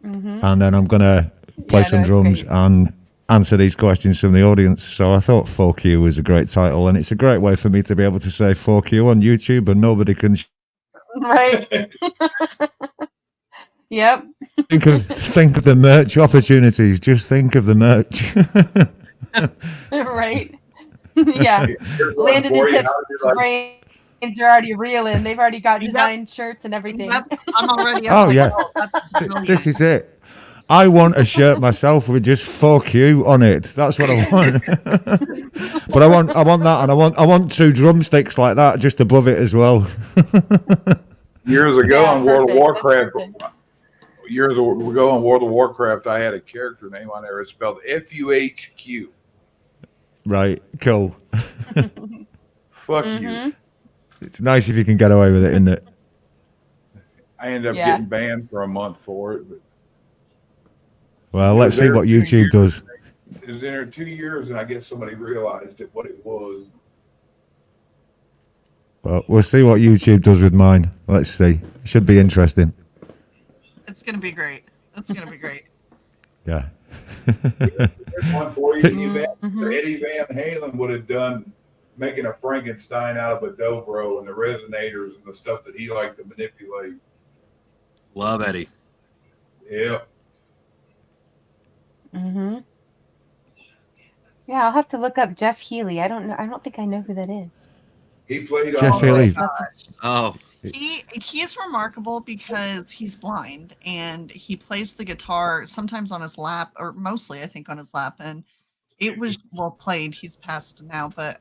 and then I'm gonna play some drums and answer these questions from the audience. So I thought 4Q was a great title, and it's a great way for me to be able to say 4Q on YouTube, and nobody can. Right. Yep. think of the merch opportunities. Just think of the merch. Right. Yeah. Landon and Tip's brains are already reeling. They've already got design shirts and everything. I'm already up. Oh, yeah. This is it. I want a shirt myself with just "fuck you" on it. That's what I want. But I want that, and I want 2 drumsticks like that just above it as well. Years ago on World of Warcraft, I had a character name on there. It's spelled FUHQ. Right, cool. Fuck you. It's nice if you can get away with it, isn't it? I ended up getting banned for a month for it. But well, let's see what YouTube does. It was in there 2 years, and I guess somebody realized what it was. Well, we'll see what YouTube does with mine. Let's see. It should be interesting. It's going to be great. It's going to be great. Yeah. There's one for you. Eddie Van Halen would have done making a Frankenstein out of a dobro and the resonators and the stuff that he liked to manipulate. Love Eddie. Yeah. Yeah, I'll have to look up Jeff Healy. I don't know. I don't think I know who that is. He played Jeff Healy. Oh. He is remarkable because he's blind and he plays the guitar sometimes on his lap, or mostly I think on his lap, and it was well played. He's passed now, but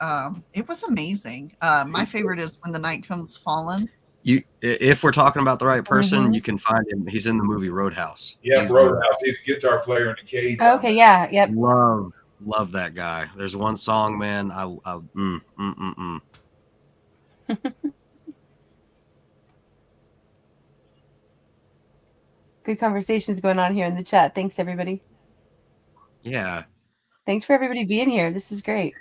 it was amazing. My favorite is When the Night Comes Fallen. If we're talking about the right person, you can find him. He's in the movie Roadhouse. Yeah, Roadhouse. He's a guitar player in the cage. Okay, yeah, yep. Love that guy. There's one song, man. Good conversations going on here in the chat. Thanks, everybody. Yeah. Thanks for everybody being here. This is great.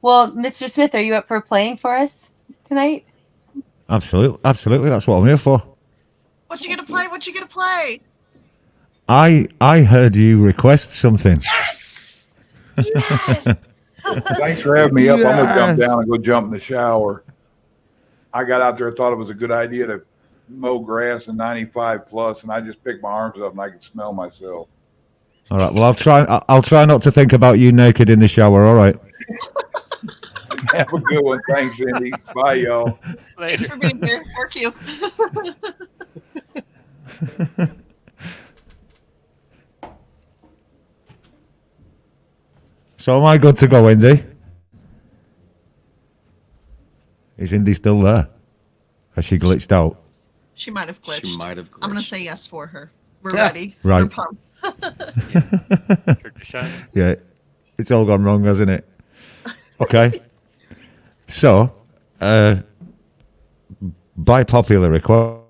Well, Mr. Smith, are you up for playing for us tonight? Absolutely. That's what I'm here for. What you gonna play? What you gonna play? I heard you request something. Yes. Thanks for having me up. I'm gonna jump down and go jump in the shower. I got out there and thought it was a good idea to mow grass in 95 plus, and I just picked my arms up and I could smell myself. All right. Well, I'll try not to think about you naked in the shower. All right. Have a good one. Thanks, Indy. Bye, y'all. Thanks for being here. Work you. So am I good to go, Indy? Is Indy still there? Has she glitched out? She might have glitched. I'm going to say yes for her. We're Yeah. ready. Right. We're pumped. Yeah, it's all gone wrong, hasn't it? Okay. So, by popular request,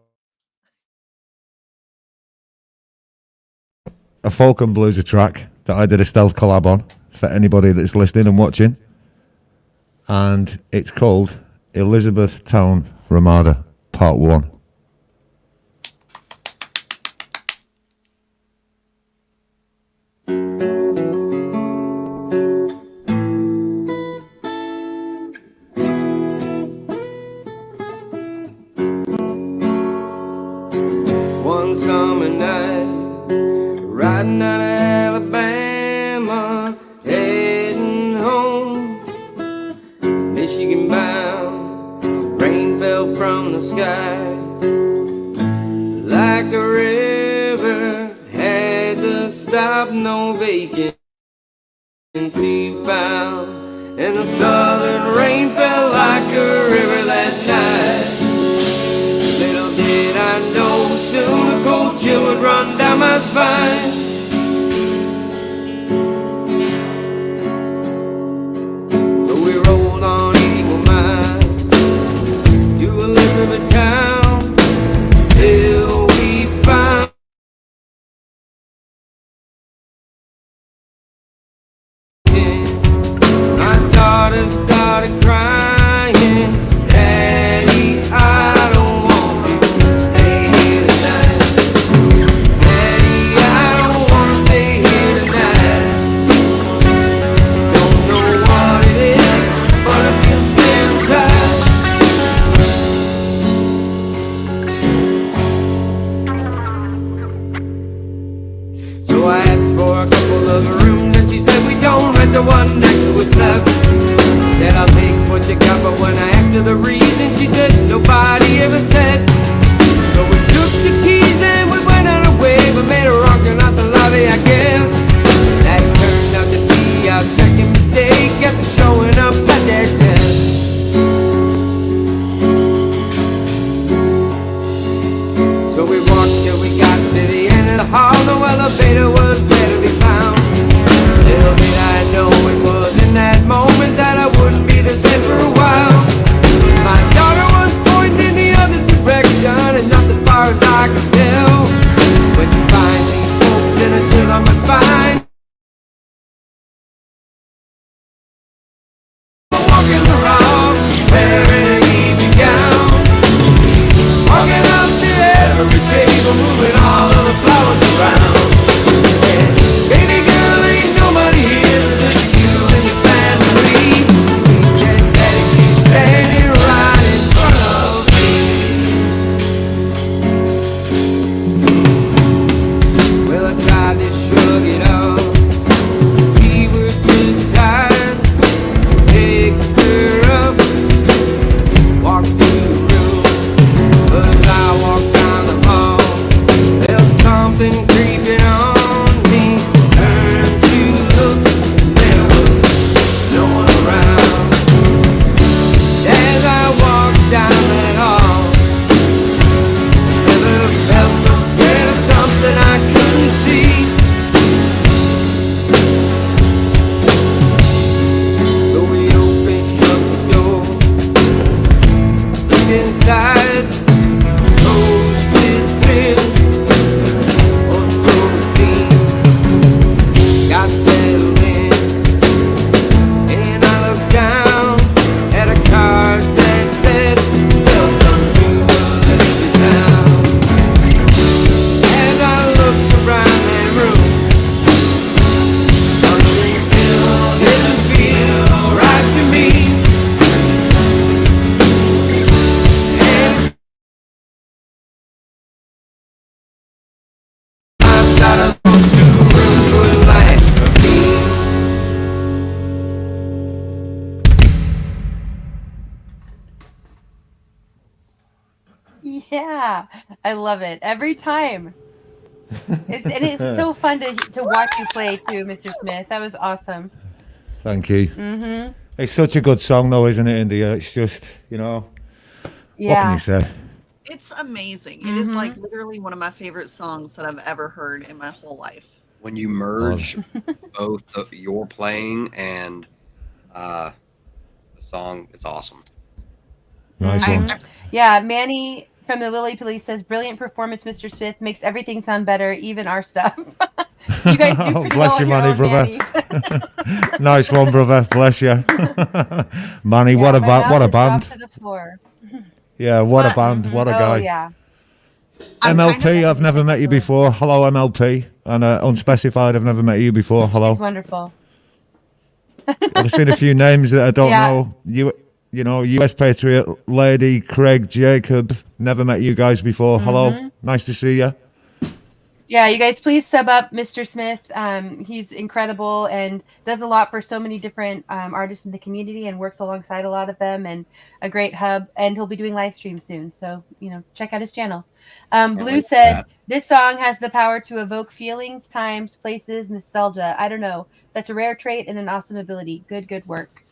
a folk and blues track that I did a stealth collab on for anybody that's listening and watching, and it's called Elizabethtown Ramada Part 1. One summer night, riding out of Alabama, heading home, Michigan bound. Rain fell from the sky like a river, had to stop, no vacancy found, and the southern rain fell like a river that night. Little did I know, soon a cold chill would run down my spine. So we rolled on Eagle Mine to Elizabethtown till we found my daughter started crying, Daddy, I don't want to stay here tonight. Daddy, I don't So I asked for a couple of rooms and she said we don't rent the one next to us left. Said I'll take what you got, but when I asked her the reason, she said nobody ever said. So we took the keys and we went on our way, but made a wrong turn out the lobby, I guess. That turned out to be our second mistake after showing up at that desk. So we walked till we got to the end of the hall. No elevator was there to be found. Little did I know it was in that moment that I wouldn't be the same for a while. My daughter was pointing in the other direction, and not as far as I could tell. When she finally spoke, and a chill on my spine. Walking around, wearing an evening gown. Walking up to every table, moving all of the flowers around. Yeah, baby girl, ain't nobody here but you and your family. Yeah, daddy keeps standing right in front of me. Well, I tried to shrug it off. We were just tired. Pick her up, walk to the room. But as I walked down the hall, felt something creeping on me. Turned to look, there was no one around. As I walked down that hall, never felt so scared of something I couldn't see. So we opened up the door, looked inside. Coast is clear, or so it seemed. Got settled in, and I looked down at a card that said, "Welcome to a little town." As I looked around that room, something still didn't feel right to me. And I thought those two rooms were like for me. Yeah, I love it every time. It's so fun to watch you play too, Mr. Smith. That was awesome. Thank you. Mm-hmm. It's such a good song, though, isn't it, Indy? It's just, what can Yeah. you say? It's amazing. It is like literally one of my favorite songs that I've ever heard in my whole life. When you merge both your playing and the song, it's awesome. Nice one. Yeah, Manny from the Lily Police says, "Brilliant performance, Mr. Smith. Makes everything sound better, even our stuff." You guys do pretty Bless well you, on your Manny, own, brother. Manny. Nice one, brother. Bless you. Manny, Yeah, what a my band. mouth What a is band. dropped to the floor. Yeah, what a band. What a guy. Oh yeah. I'm kind MLP, of- I've never met you before. Hello, MLP. And Unspecified, I've never met you before. Hello. She's wonderful. I've seen a few names that I don't Yeah. know. US Patriot, Lady, Craig, Jacob. Never met you guys before. Hello. Nice to see you. Yeah, you guys please sub up Mr. Smith. He's incredible and does a lot for so many different artists in the community and works alongside a lot of them, and a great hub. And he'll be doing live streams soon, so check out his channel. Blue said this song has the power to evoke feelings, times, places, nostalgia. I don't know. That's a rare trait and an awesome ability. Good work.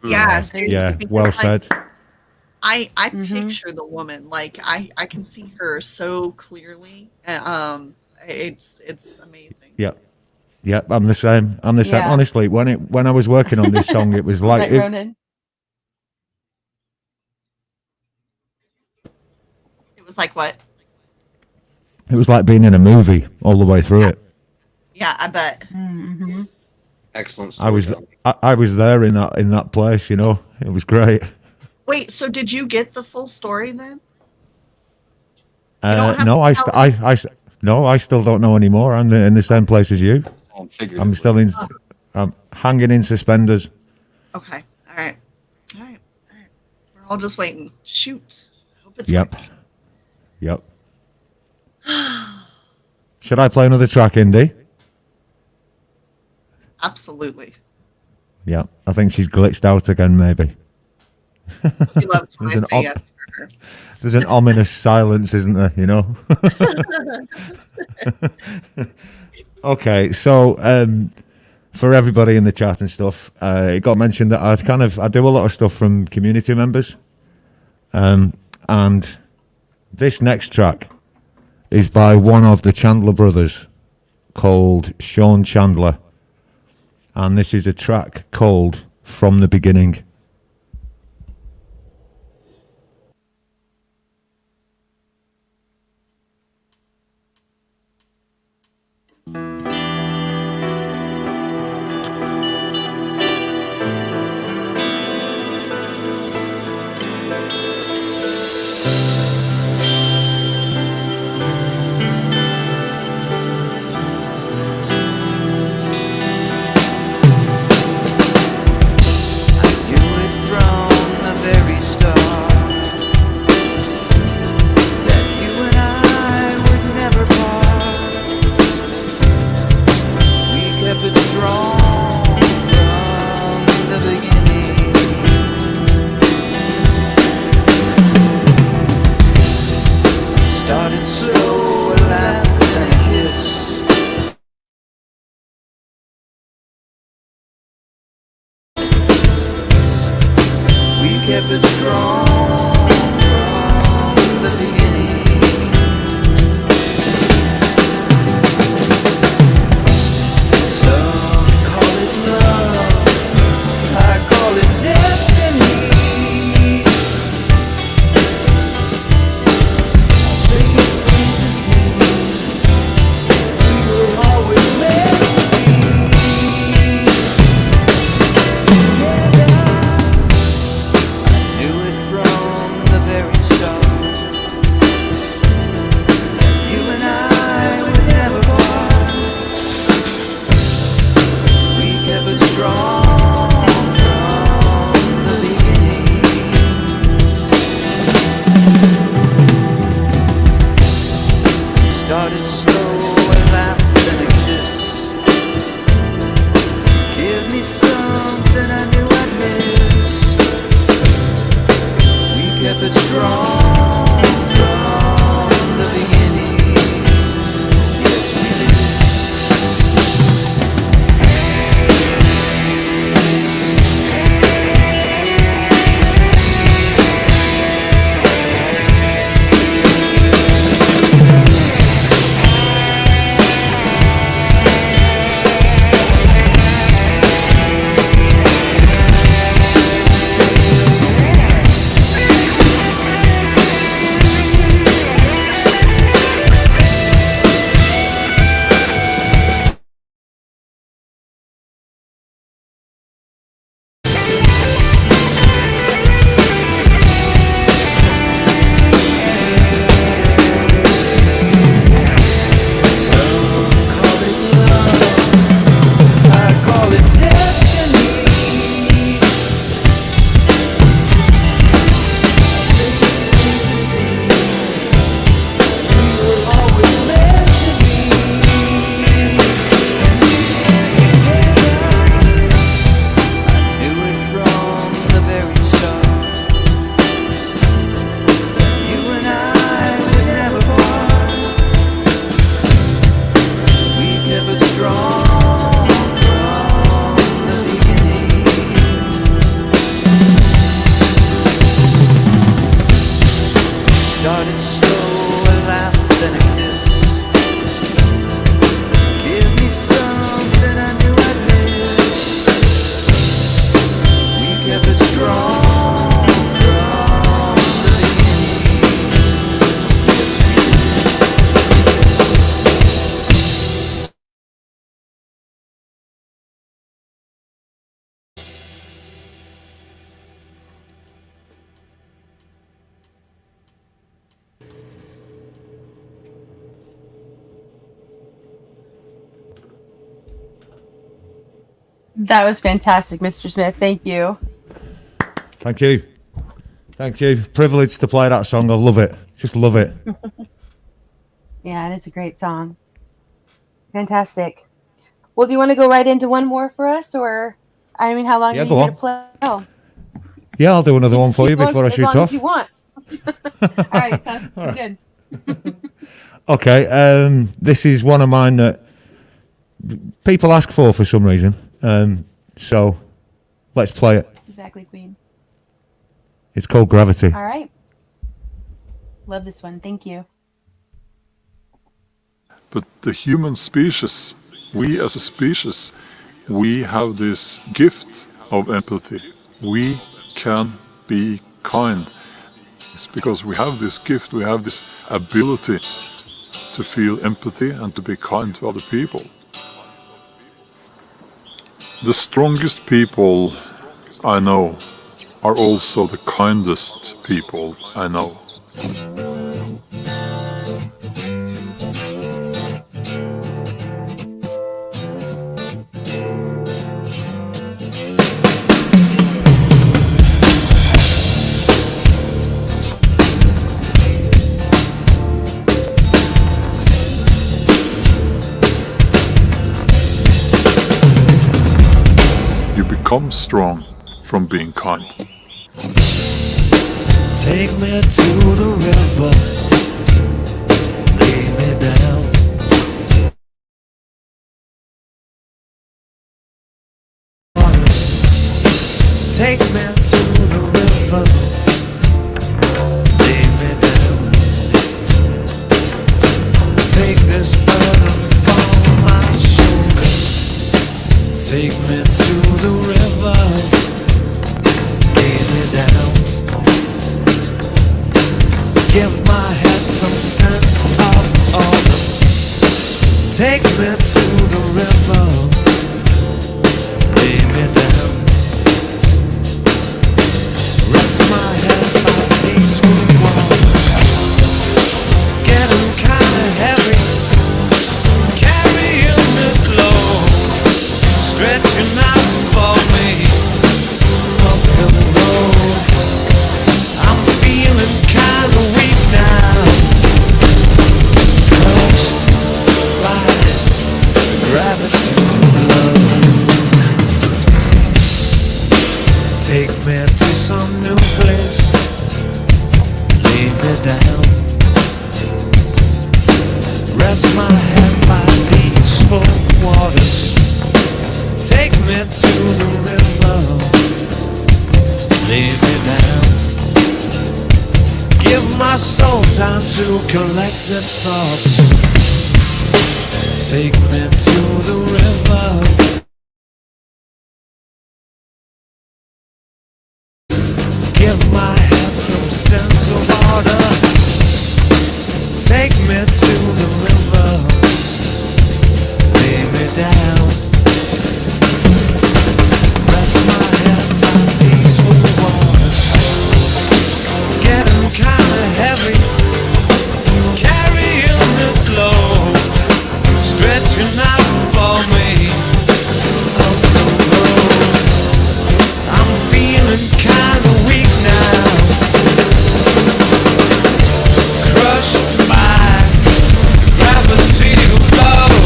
Yeah, Yeah, well said. I picture the woman, like I can see her so clearly. It's amazing. Yep, I'm the same. Yeah. Honestly, when I was working on this song, it was like Ronan? It was like what? it was like being in a movie all the way through it. Yeah, I bet. Mm-hmm. Excellent I was storytelling. I was there in that place. It was great. Wait, so did you get the full story then? No, I still don't know anymore. I'm in the same place as you. I'm still I'm hanging in suspenders. Okay. All right. We're all just waiting. Shoot. Hope it's Yep. right. Yep. Should I play another track, Indy? Absolutely. Yeah, I think she's glitched out again, maybe. She loves when I say yes for her. There's an ominous silence, isn't there, you know? Okay, so for everybody in the chat and stuff, it got mentioned that I do a lot of stuff from community members. And this next track is by one of the Chandler brothers called Sean Chandler. And this is a track called From the Beginning. kept it strong from the beginning. Some call it love, I call it destiny. I think it's plain to see we were always meant to be together. I knew it from the very start. You and I would never part. We kept it strong from the beginning. Started slow and laughed and a kiss. Give me something I knew I'd miss. We kept it strong from the beginning. Yes, we did. I call it destiny. We were always meant to be. I knew it from the very start. You and I would never part. We kept it strong from the beginning. Started slow and laughed and a kiss. Give me something I knew I'd miss. We kept it strong from the beginning. That was fantastic, Mr. Smith. Thank you. Thank you. Thank you. Privileged to play that song. I love it. Just love it. Yeah, it is a great song. Fantastic. Well, do you want to go right into one more for us, or I mean, how long are you going to play? Oh. Yeah, I'll do another one for you before I shoot off. If you want. All right, sounds good. Okay, this is one of mine that people ask for some reason. So let's play it. Exactly, Queen. It's called Gravity. All right. Love this one. Thank you. But the human species, we as a species, we have this gift of empathy. We can be kind. It's because we have this gift, we have this ability to feel empathy and to be kind to other people. The strongest people I know are also the kindest people I know. You become strong from being kind. Take me to the river, lay me down. Take me to the river, lay me down. Take this burden from my shoulders. Take me to the river, lay me down. Give my head some sense of order. Take me to the river, lay me down. Rest my head by peaceful water. Getting kinda heavy, carrying this load, stretching out for me up the road. I'm feeling kinda weak now, crushed by gravity love. Take me to some new place, lay me down. Rest my head by peaceful waters. Take me to the river, lay me down. Give my soul time to collect its thoughts. Take me to the river. Give my head some sense of order. Take me to the river, lay me down. Rest my head by peaceful waters. Getting kinda heavy, carrying this load, stretching out for me up the road. I'm feeling kinda weak now, crushed by gravity love.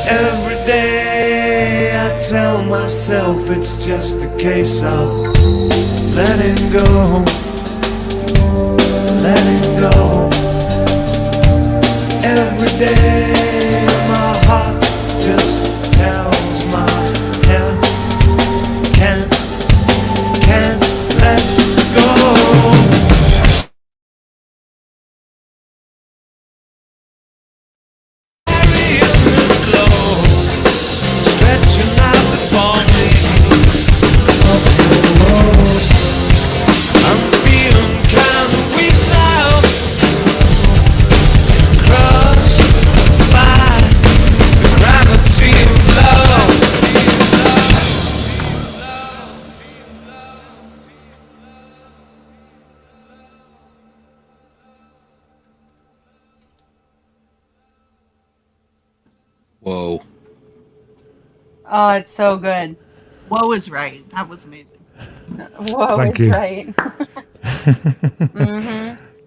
Every day I tell myself it's just a case of letting go, letting go. Every day my heart just tells my hand can't let go. Stretching out for me up the road. I'm feeling kinda weak now, crushed by Whoa. Oh, it's so good. Whoa is right. That was amazing. Whoa Thank is you. right.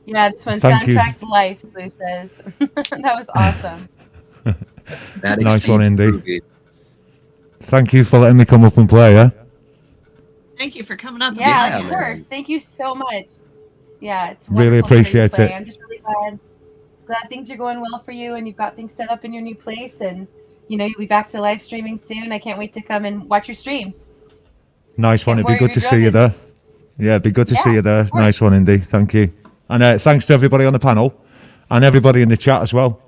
Yeah, this one Thank you. soundtracks life, Blue says. That was awesome. That Nice one, exceeds Indy. groovy. Thank you for letting me come up and play, yeah? Thank you for coming up. Yeah, Yeah, of man. course. Thank you so much. Yeah, it's Really wonderful to hear you appreciate play. it. I'm just really glad things are going well for you and you've got things set up in your new place, and you'll be back to live streaming soon. I can't wait to come and watch your streams. Nice one. Can't It'd be good to see you there. Yeah, it'd be good to see you there. Nice one, Indy. Thank you. And thanks to everybody on the panel and everybody in the chat as well.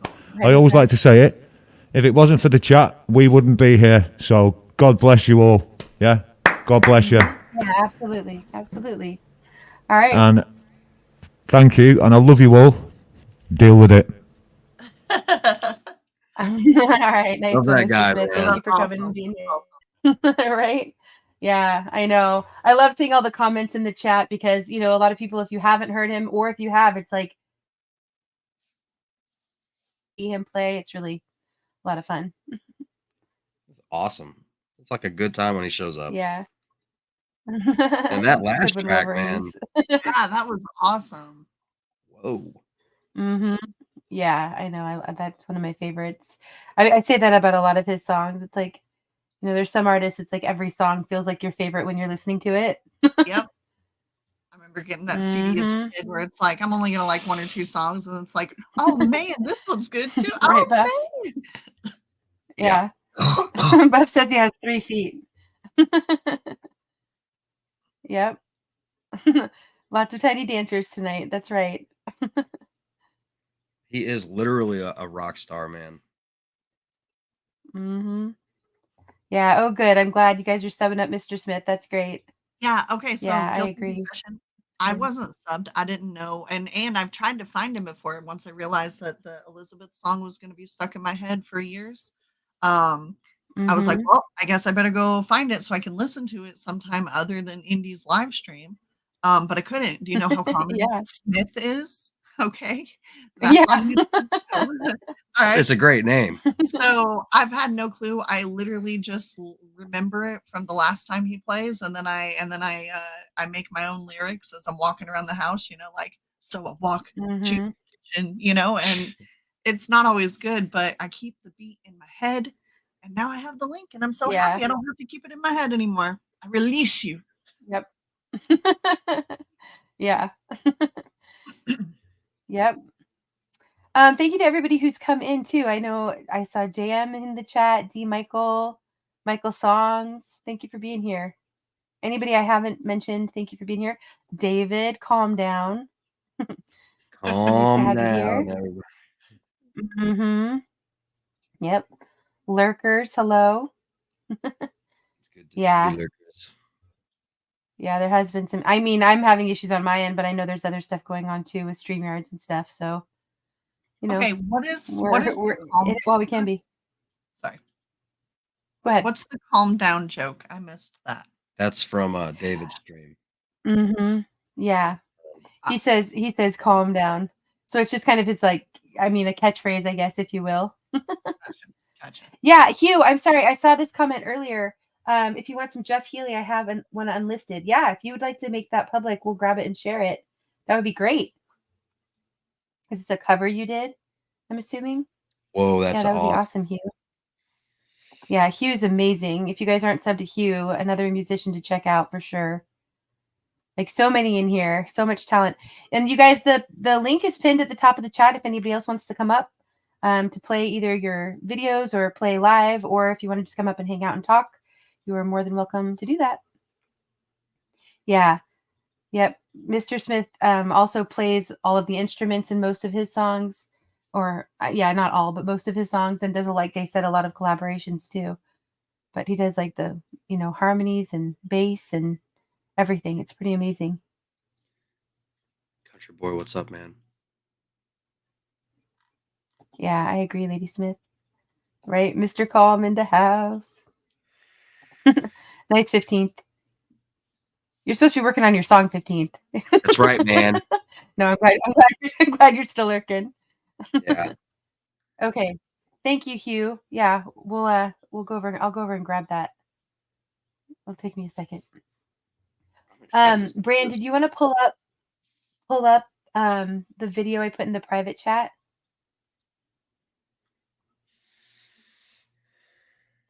I always like to say it. If it wasn't for the chat, we wouldn't be here. So God bless you all. Yeah? God bless you. Yeah, absolutely. Absolutely. All right. And thank you. And I love you all. Deal with it. All right. Nice Love one, that Mr. guy, Smith. man. Thank you for coming and being here. Right? Yeah, I know. I love seeing all the comments in the chat because, a lot of people, if you haven't heard him or if you have, it's like see him play. It's really a lot of fun. It's awesome. It's like a good time when he shows up. Yeah. And that last Good track, man. Wolverines. Yeah, that was awesome. Whoa. Yeah, I know. That's one of my favorites. I say that about a lot of his songs. It's like, there's some artists, it's like every song feels like your favorite when you're listening to it. Yep. I remember getting that CD as a kid where it's like, I'm only going to like one or two songs. And it's like, oh man, this one's good too. Right, Oh Buff? man. Yeah. Buff says he has 3 feet. Yep. Lots of tiny dancers tonight. That's right. He is literally a rock star, man. Yeah. Oh, good. I'm glad you guys are subbing up Mr. Smith. That's great. Yeah. Okay. So Yeah, I guilty agree. confession, I wasn't subbed. I didn't know. And I've tried to find him before once I realized that the Elizabeth song was going to be stuck in my head for years. I was like, well, I guess I better go find it so I can listen to it sometime other than Indy's live stream. But I couldn't. Do you know how common Smith is? Okay. Yeah. All right. It's a great name. So I've had no clue. I literally just remember it from the last time he plays, and then I I make my own lyrics as I'm walking around the house. Like, so I walk to the kitchen, and it's not always good, but I keep the beat in my head, and now I have the link, and I'm so happy I don't have to keep it in my head anymore. I release you. Yep. Yeah. Yep. Thank you to everybody who's come in too. I know I saw JM in the chat, D Michael Songs. Thank you for being here. Anybody I haven't mentioned, thank you for being here. David, calm down. Calm nice to have down. you here. Yep. Lurkers, hello. It's good to see Yeah. you, lurkers. Yeah, there has been some. I mean, I'm having issues on my end, but I know there's other stuff going on too with StreamYards and stuff. So, Okay, what is we're in it while we can be. Sorry. Go ahead. What's the calm down joke? I missed that. That's from David's stream. Yeah. He says calm down. So it's just kind of his a catchphrase, I guess, if you will. Gotcha. Yeah, Hugh, I'm sorry. I saw this comment earlier. If you want some Jeff Healey, I have one unlisted. Yeah, if you would like to make that public, we'll grab it and share it. That would be great. Is this a cover you did? I'm assuming. Whoa, that's that would be awesome, Hugh. Yeah, Hugh's amazing. If you guys aren't subbed to Hugh, another musician to check out for sure. Like so many in here, so much talent. And you guys, the link is pinned at the top of the chat if anybody else wants to come up to play either your videos or play live, or if you want to just come up and hang out and talk, you are more than welcome to do that. Yeah. Yep. Mr. Smith also plays all of the instruments in most of his songs, or not all, but most of his songs, and does, like I said, a lot of collaborations too. But he does like the, harmonies and bass and everything. It's pretty amazing. Country boy, what's up, man? Yeah, I agree, Lady Smith. Right, Mr. Calm in the house. Night's 15th. You're supposed to be working on your song 15th. That's right, man. No, I'm glad you're still lurking. Yeah. Okay. Thank you, Hugh. Yeah, we'll go over. I'll go over and grab that. It'll take me a second. Bran, did you want to pull up the video I put in the private chat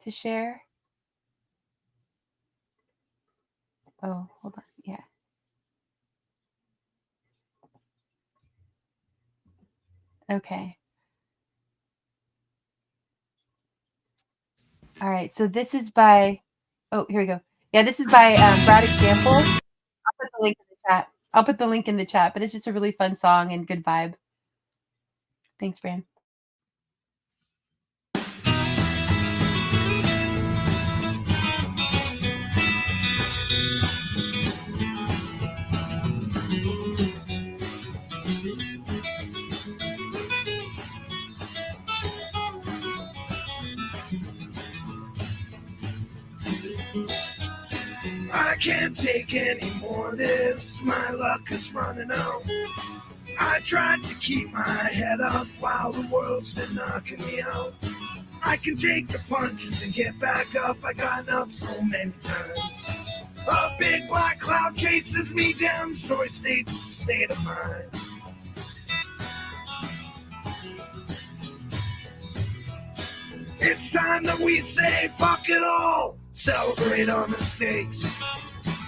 to share? Oh, hold on. Yeah. Okay. All right. So this is by. Oh, here we go. Yeah, this is by Brad Example. I'll put the link in the chat. But it's just a really fun song and good vibe. Thanks, Bran. I can't take any more of this, my luck is running out. I tried to keep my head up while the world's been knocking me out. I can take the punches and get back up, I got up so many times. A big black cloud chases me down, story states the state of mind. It's time that we say fuck it all, celebrate our mistakes.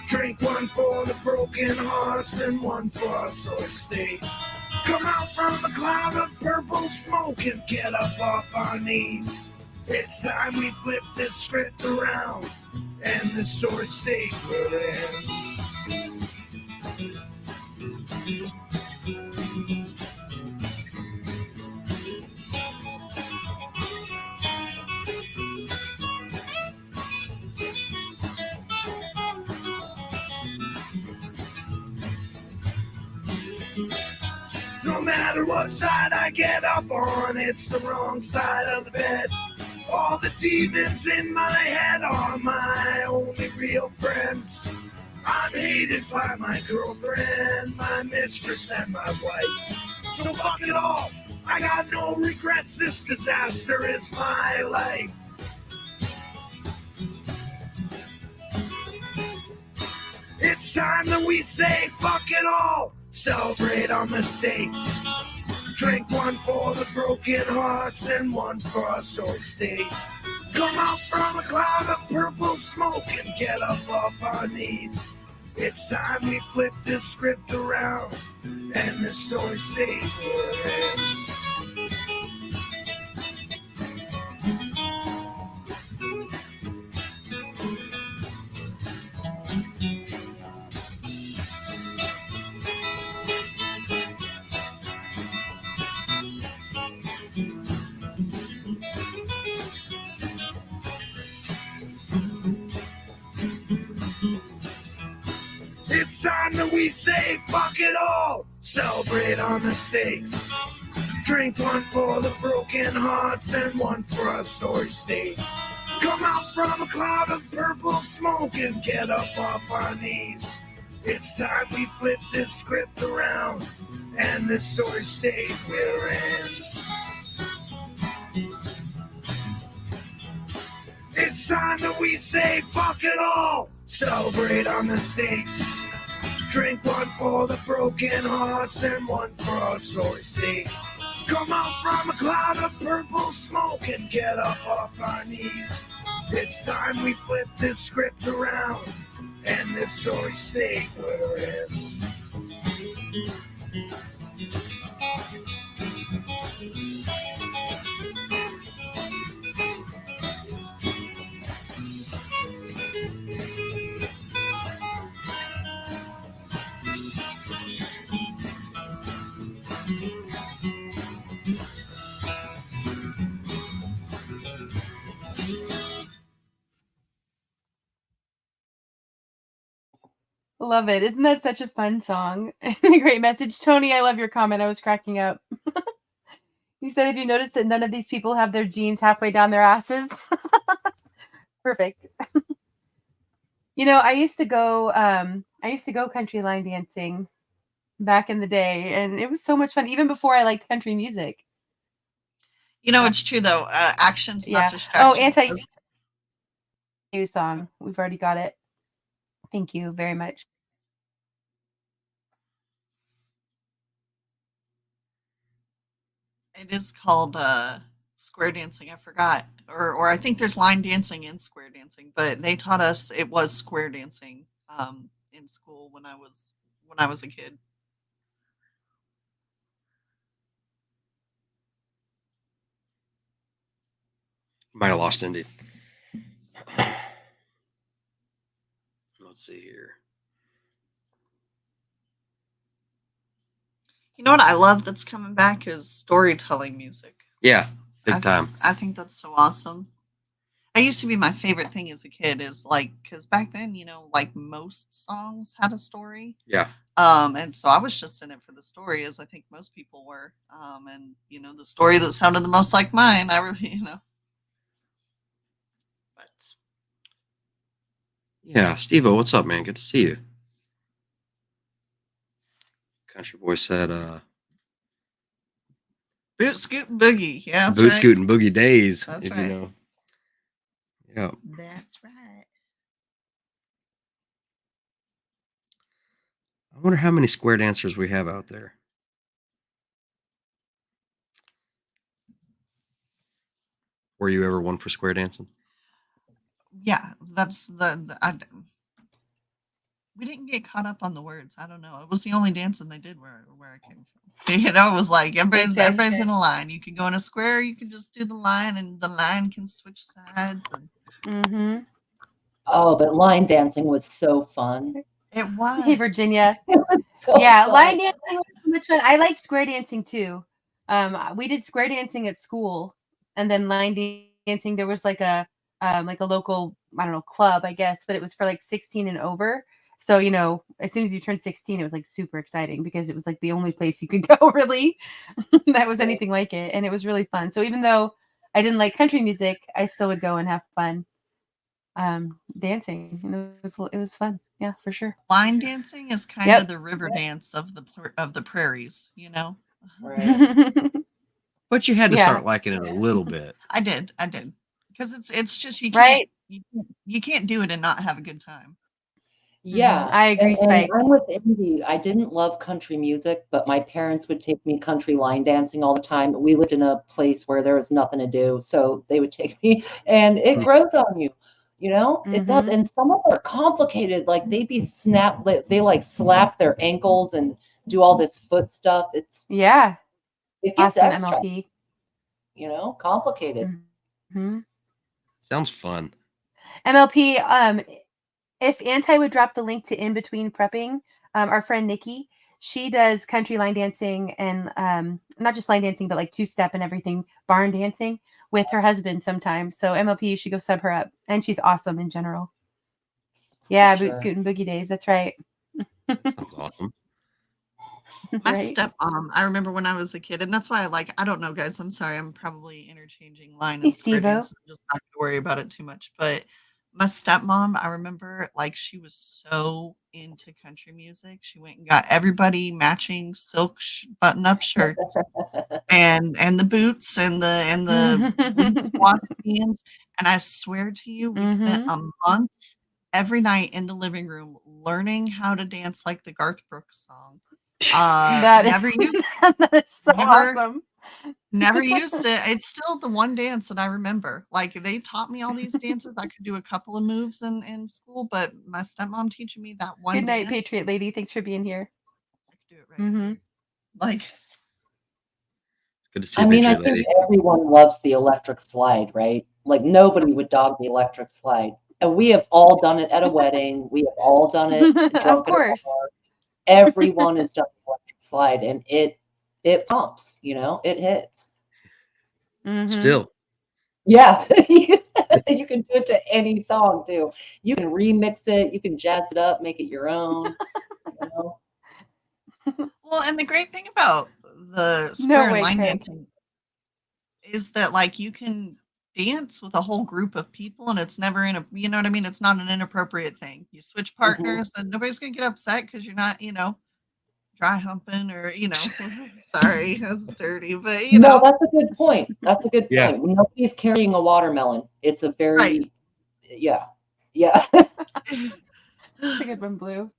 Drink one for the broken hearts and one for our sorry state. Come out from the cloud of purple smoke and get up off our knees. It's time we flip this script around and the sorry state we're in. No matter what side I get up on, it's the wrong side of the bed. All the demons in my head are my only real friends. I'm hated by my girlfriend, my mistress, and my wife. So fuck it all, I got no regrets, this disaster is my life. It's time that we say fuck it all, celebrate our mistakes. Drink one for the broken hearts and one for our sorry state. Come out from a cloud of purple smoke and get up off our knees. It's time we flip this script around and the sorry state we're in. It's time that we say fuck it all, celebrate our mistakes. Drink one for the broken hearts and one for our sorry state. Come out from a cloud of purple smoke and get up off our knees. It's time we flip this script around and the sorry state we're in. It's time that we say fuck it all, celebrate our mistakes. Drink one for the broken hearts and one for our sorry state. Come out from a cloud of purple smoke and get up off our knees. It's time we flip this script around and this sorry state we're in. Love it. Isn't that such a fun song? Great message. Tony, I love your comment. I was cracking up. You said, have you noticed that none of these people have their jeans halfway down their asses? Perfect. You know, I used to go country line dancing back in the day, and it was so much fun, even before I liked country music. You know, it's true though. Action's not Yeah. distraction. Oh, anti new song. We've already got it. Thank you very much. It is called square dancing. I forgot, or I think there's line dancing and square dancing, but they taught us it was square dancing in school when I was a kid. Might have lost Indy. Let's see here. You know what I love that's coming back is storytelling music. Yeah, big time. I think that's so awesome. That used to be my favorite thing as a kid is like, because back then, you know, like most songs had a story. Yeah. And so I was just in it for the story, as I think most people were. And you know, the story that sounded the most like mine, I really, you know. But yeah, Steve-O, what's up, man? Good to see you. Country Boy said, Boot Scoot and Boogie. Yeah, that's Boot right. Scoot and Boogie Days, That's if right. you know. Yeah. That's right. I wonder how many square dancers we have out there. Were you ever one for square dancing? Yeah, that's we didn't get caught up on the words. I don't know. It was the only dancing they did where I came from. You know, it was like everybody's in a line. You can go in a square, you can just do the line, and the line can switch sides. And Oh, but line dancing was so fun. It was. Hey, Virginia. It was so Yeah, fun. line dancing was so much fun. I like square dancing too. We did square dancing at school, and then line dancing. There was like a local, I don't know, club, I guess, but it was for like 16 and over. So, you know, as soon as you turned 16, it was like super exciting because it was like the only place you could go really that was anything like it, and it was really fun. So even though I didn't like country music, I still would go and have fun dancing. And it was fun. Yeah, for sure. Line dancing is kind of the river dance of the prairies, you know. Right. But you had to start liking it a little bit. I did, because it's just you Right. can't you can't do it and not have a good time. Yeah, I agree, and Spike. I'm with Indy. I didn't love country music, but my parents would take me country line dancing all the time. We lived in a place where there was nothing to do, so they would take me, and it grows on you, you know? It does, and some of them are complicated. Like they'd be they like slap their ankles and do all this foot stuff. It gets awesome extra, MLP. you know, complicated. Sounds fun. MLP, if Anti would drop the link to In Between Prepping, our friend Nikki, she does country line dancing and not just line dancing, but like two-step and everything, barn dancing with her husband sometimes. So MLP, you should go sub her up. And she's awesome in general. Yeah, Boot Scoot and Boogie Days. That's right. Sounds awesome. My stepmom, I remember when I was a kid, and that's why I don't know, guys. I'm sorry, I'm probably interchanging line and square dance. I'm just not gonna worry about it too much. But my stepmom, I remember like she was so into country music. She went and got everybody matching silk button-up shirts and the boots and the watch bands. And I swear to you, we spent a month every night in the living room learning how to dance like the Garth Brooks song. Never used that is so awesome. Never used it. It's still the one dance that I remember. Like they taught me all these dances. I could do a couple of moves in school, but my stepmom teaching me that one. Good night, dance, Patriot Lady. Thanks for being here. I could do it right here. Like, good to see I mean, I Patriot think Lady. everyone loves the electric slide, right? Like nobody would dog the electric slide. And we have all done it at a wedding. We have all done it drunk at a bar. Everyone has done the electric slide, and it pumps, you know, it hits. Still. Yeah. You can do it to any song too. You can remix it, you can jazz it up, make it your own. You know? Well, and the great thing about the square and line dancing is that like you can dance with a whole group of people and it's never you know what I mean? It's not an inappropriate thing. You switch partners and nobody's gonna get upset because you're not, you know, dry humping or, sorry, that's dirty, but No, that's a good point. That's a good Yeah. point. Nobody's carrying a watermelon. It's a very, Right. yeah. That's a good one, Blue.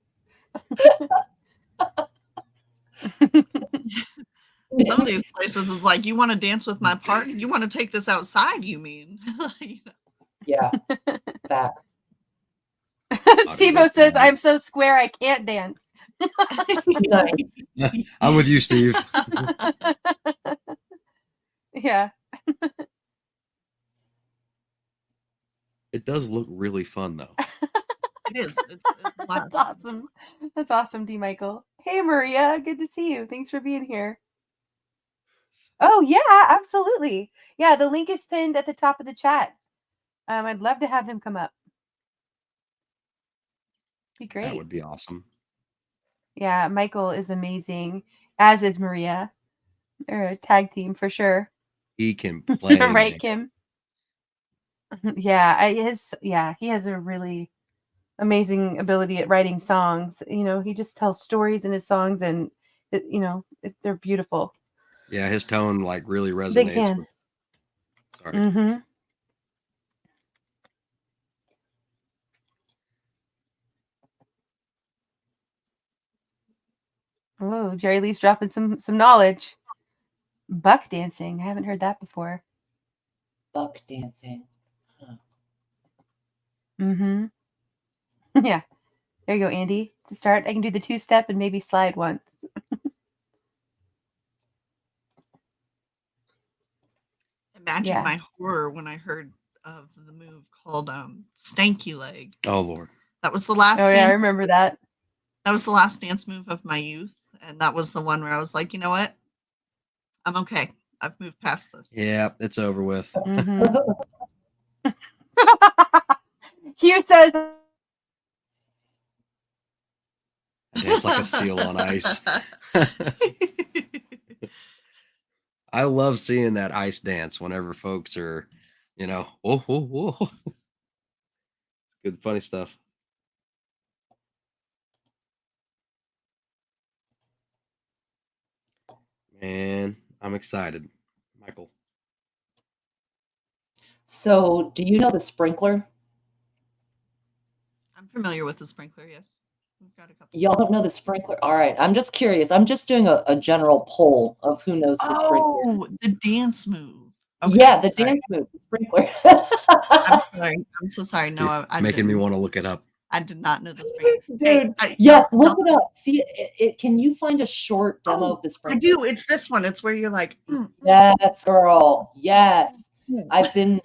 Some of these places is like, you want to dance with my partner? You want to take this outside, you mean? Yeah. Facts. Steve-O says, I'm so square I can't dance. Nice. I'm with you, Steve. Yeah. It does look really fun, though. It is. It's That's awesome. That's awesome, D. Michael. Hey, Maria. Good to see you. Thanks for being here. Oh, yeah, absolutely. Yeah, the link is pinned at the top of the chat. I'd love to have him come up. Be great. That would be awesome. Yeah, Michael is amazing, as is Maria. They're a tag team for sure. He can play. Right, Kim? Yeah, he has a really amazing ability at writing songs. He just tells stories in his songs, and they're beautiful. Yeah, his tone really resonates. Big fan. With... Sorry. Mm-hmm. Oh, Jerry Lee's dropping some knowledge. Buck dancing. I haven't heard that before. Buck dancing. Huh. Mm-hmm. Yeah. There you go, Andy. To start, I can do the 2-step and maybe slide once. Imagine my horror when I heard of the move called Stanky Leg. Oh, Lord. That was the last dance. Yeah, I remember that. That was the last dance move of my youth. And that was the one where I was like, you know what? I'm okay. I've moved past this. Yeah, it's over with. Mm-hmm. Hugh says, I dance like a seal on ice. I love seeing that ice dance whenever folks are, whoa. It's good, funny stuff. Man, I'm excited. Michael. So, do you know the sprinkler? I'm familiar with the sprinkler, yes. We've got a couple. Y'all don't know the sprinkler? All right. I'm just curious. I'm just doing a general poll of who knows the sprinkler. Oh, the dance move. Okay, yeah, the dance move, the sprinkler. I'm sorry. I'm so sorry. No, I making me want to look it up. I did not know the sprinkler. Dude, yes, look it up. See, can you find a short demo of the sprinkler? I do. It's this one. It's where you're like, yes, girl. Yes. I've been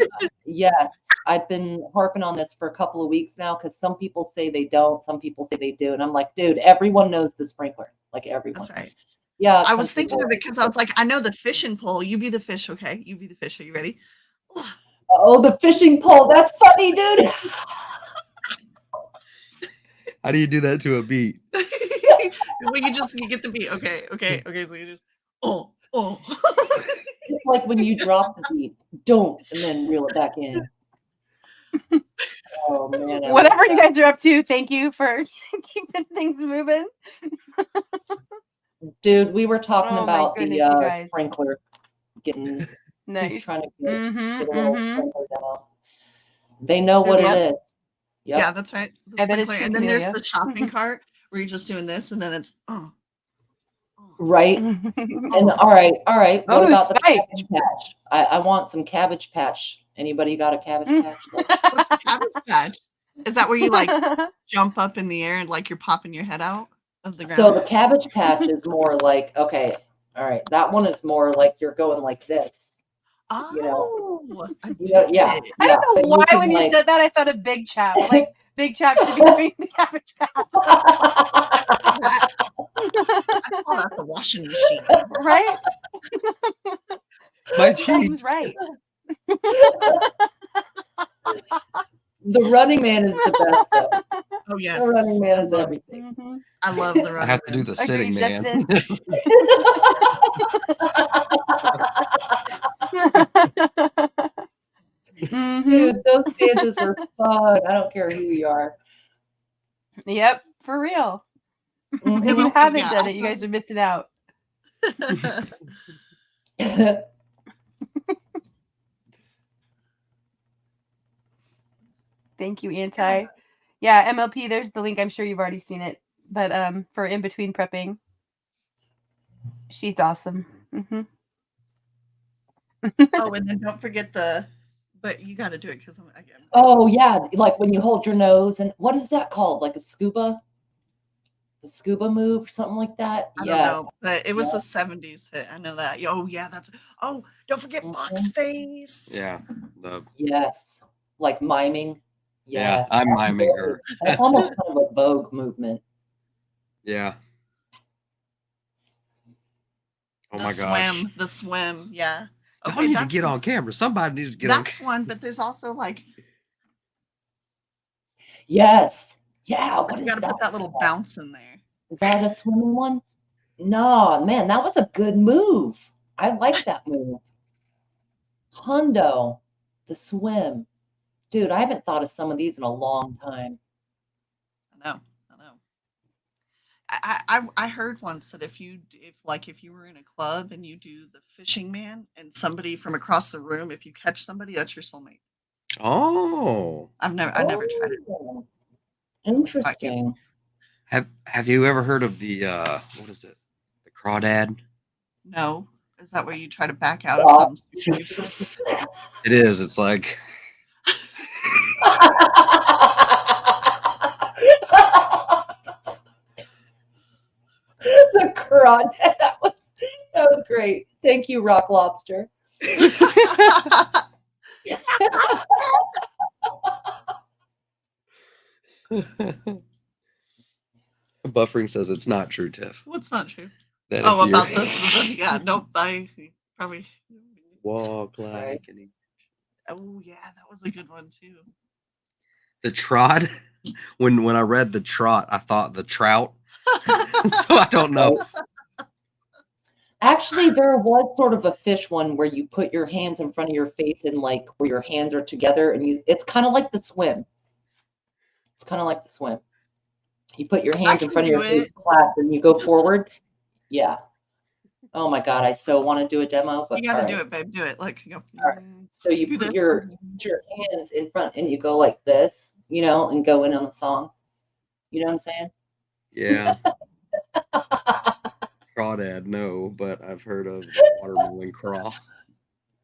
harping on this for a couple of weeks now because some people say they don't, some people say they do, and I'm like, dude, everyone knows the sprinkler, like everyone. That's right. Yeah, I was thinking of it because I was like, I know the fishing pole. You be the fish, okay? You be the fish. Are you ready? Oh, the fishing pole. That's funny, dude. How do you do that to a beat? When you get the beat. Okay. So you just oh. It's like when you drop the beat, don't, and then reel it back in. Oh man! Whatever you guys are up to, thank you for keeping things moving. Dude, we were talking about the sprinkler getting nice. Trying to get a little sprinkler demo. They know what it is. Yep. Yeah, that's right. The sprinkler. And then there's the shopping cart where you're just doing this, and then it's right. And all right. What about the Cabbage Patch? I want some Cabbage Patch. Anybody got a Cabbage Patch? What's a Cabbage Patch? Is that where you jump up in the air and you're popping your head out of the ground? So the Cabbage Patch is more like, okay, all right. That one is more like you're going like this. Oh, yeah. I don't know why when you said that I thought of Big Chap. Like Big Chap should be doing the Cabbage Patch. I call that the washing machine, right? My cheeks. Right. The Running Man is the best, though. Oh yes, the Running Man is everything. Mm-hmm. I love the Running Man. I have to do the sitting man. Dude, those dances were fun. I don't care who you are. Yep, for real. If you haven't done it, you guys are missing out. Thank you, Anti. Yeah, MLP, there's the link. I'm sure you've already seen it. But for in between prepping, she's awesome. Mm-hmm. Oh, and then don't forget but you got to do it because I'm again. Oh yeah, like when you hold your nose and what is that called? Like a scuba move, something like that. I Yes. don't know, but it was a 70s hit. I know that. Oh yeah, don't forget box face. Yeah. Yes. Like miming. Yes. Yeah, I'm miming her. That's almost kind of a Vogue movement. Yeah. Oh my gosh. The swim, yeah. Y'all need to get on camera. Somebody needs to get on. That's one, but there's also like. Yes. Yeah. You got to put that little bounce in there. Is that a swimming one? No, man, that was a good move. I like that move. Hundo, the swim. Dude, I haven't thought of some of these in a long time. I know. I heard once that if you were in a club and you do the fishing man and somebody from across the room, if you catch somebody, that's your soulmate. Oh. I never tried it. Interesting. Have you ever heard of the what is it? The crawdad? No. Is that where you try to back out of something? It is. It's like the crawdad. That was great. Thank you, Rock Lobster. Buffering says it's not true, Tiff. What's not true? That about this? Yeah, nope. I probably walk like an. Oh yeah, that was a good one too. The trot. When I read the trot, I thought the trout. So I don't know. Actually, there was sort of a fish one where you put your hands in front of your face and like where your hands are together, and it's kind of like the swim. It's kind of like the swim. You put your hands in front of your face, clasped, and you go forward. Yeah. Oh my God, I so want to do a demo. But you got to do it, babe. Do it. Like, you know. All right. So you put your hands in front and you go like this, and go in on the song. You know what I'm saying? Yeah. Crawdad, no, but I've heard of watermelon craw.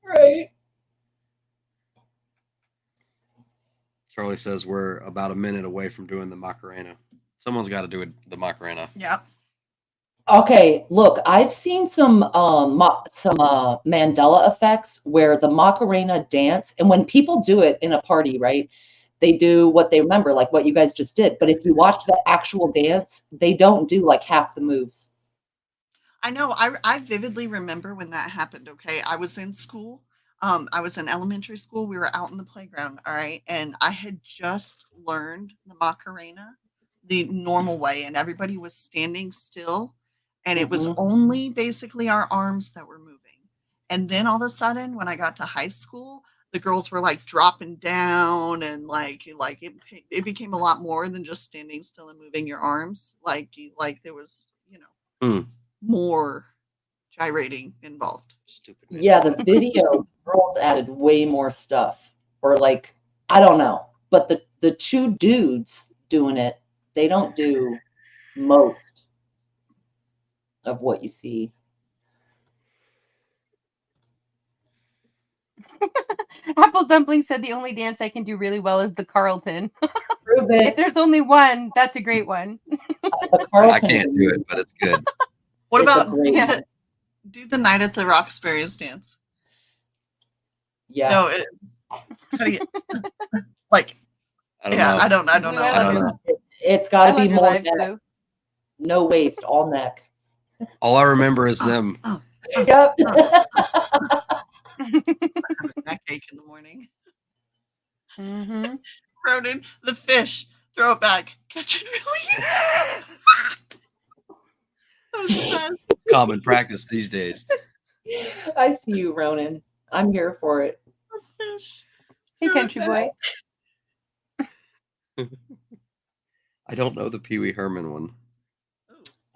Right. Charlie says we're about a minute away from doing the Macarena. Someone's got to do the Macarena. Yeah. Okay, look, I've seen some Mandela effects where the Macarena dance, and when people do it in a party, right, they do what they remember, like what you guys just did. But if you watch the actual dance, they don't do like half the moves. I know. I vividly remember when that happened. Okay, I was in school. I was in elementary school. We were out in the playground. All right, and I had just learned the Macarena the normal way, and everybody was standing still. And it was only basically our arms that were moving. And then all of a sudden, when I got to high school, the girls were like dropping down, and like it became a lot more than just standing still and moving your arms. Like there was, more gyrating involved. Stupid. Yeah, the video girls added way more stuff, or like I don't know, but the two dudes doing it, they don't do most of what you see. Apple Dumpling said the only dance I can do really well is the Carlton. Prove it. If there's only one, that's a great one. I can't do it, but it's good. What about do the Night at the Roxbury's dance? Yeah. No, like I don't know. I don't know. It's got to be more neck. No waist, all neck. All I remember is them. Yep. Backache in the morning. Mm-hmm. Ronan, the fish, throw it back, catch it really. It's common practice these days. I see you, Ronan. I'm here for it. Fish. Hey, country boy. I don't know the Pee Wee Herman one.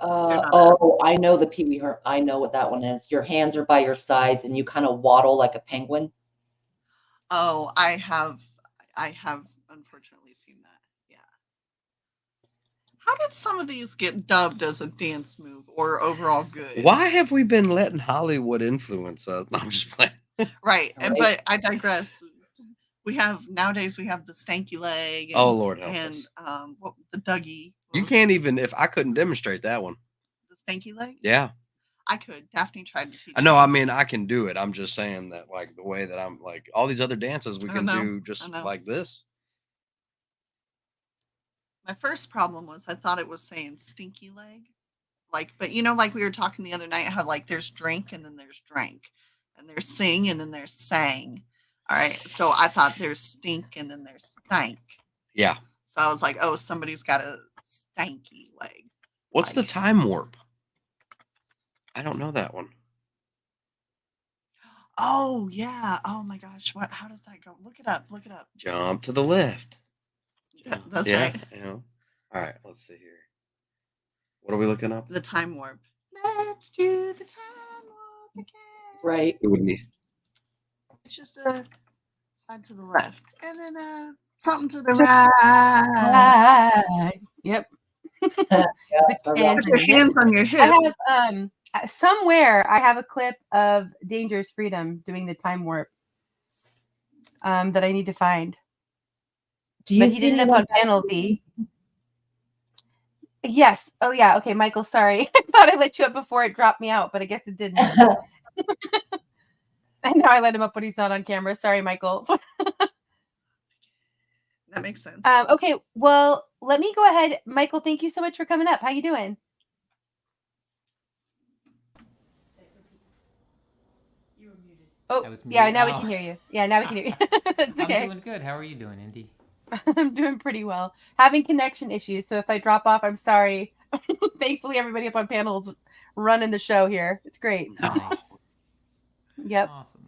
Oh, I know the Pee Wee Herman. I know what that one is. Your hands are by your sides and you kind of waddle like a penguin. Oh, I have unfortunately seen that. Yeah. How did some of these get dubbed as a dance move or overall good? Why have we been letting Hollywood influence us? No, I'm just playing. Right. But I digress. Nowadays we have the stanky leg. Oh, Lord help us. The Dougie. You can't even, if I couldn't demonstrate that one. The stanky leg? Yeah. I could. Daphne tried to teach I know. me. I mean, I can do it. I'm just saying that, like, the way that I'm, like, all these other dances we can do just like this. My first problem was I thought it was saying stinky leg. Like, but you know, like we were talking the other night, how like there's drink and then there's drank, and there's sing and then there's sang. All right. So I thought there's stink and then there's stank. Yeah. So I was like, oh, somebody's got a stanky leg. What's the time warp? I don't know that one. Oh, yeah. Oh my gosh. How does that go? Look it up. Look it up. Jump to the left. That's right. You know. All right. Let's see here. What are we looking up? The time warp. Let's do the time warp again. Right. It would be. It's just a side to the left, and then something to the right. Yep. Put your hands on your hip. I have somewhere I have a clip of Dangerous Freedom doing the time warp that I need to find. But he didn't up on panel V. Yes. Oh yeah. Okay, Michael. Sorry, I thought I let you up before it dropped me out, but I guess it didn't. And now I let him up when he's not on camera. Sorry, Michael. That makes sense. Okay. Well, let me go ahead. Michael, thank you so much for coming up. How you doing? Oh, yeah. Now we can hear you. Yeah, now we can hear you. It's okay. I'm doing good. How are you doing, Indy? I'm doing pretty well. Having connection issues, so if I drop off, I'm sorry. Thankfully, everybody up on panel's running the show here. It's great. Nice. Yep. Awesome.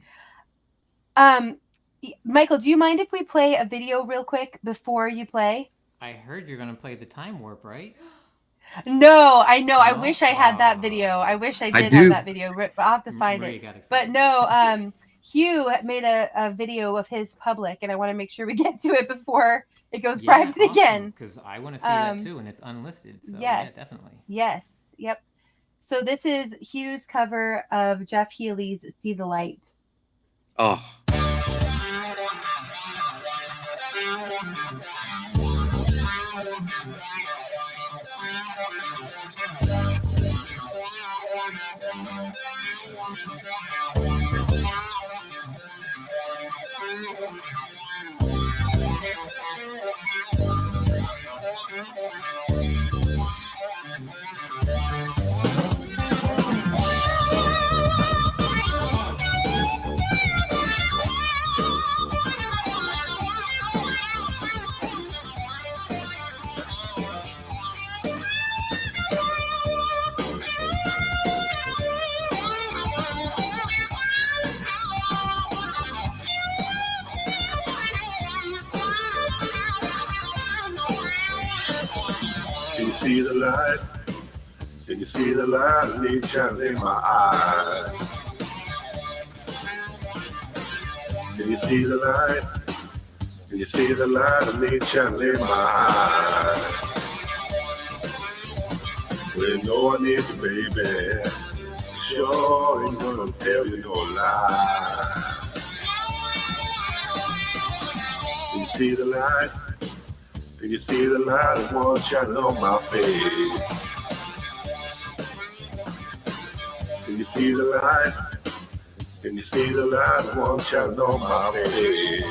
Michael, do you mind if we play a video real quick before you play? I heard you're gonna play the time warp, right? No, I know. I wish I had that video. I wish I did have that video. But I'll have to find it. But no, Hugh made a video of his public, and I want to make sure we get to it before it goes private again. Because I want to see that too, and it's unlisted. So yes, yeah, definitely. Yes. Yep. So this is Hugh's cover of Jeff Healey's "See the Light." Oh. Can you see the light? Can you see the light of me shining in my eyes? Can you see the light? Can you see the light of me shining in my eyes? Well, you know I need you, baby. Sure ain't gonna tell you no lie. Can you see the light? Can you see the light of one shining on my face? Can you see the light? Can you see the light of one shining on my face?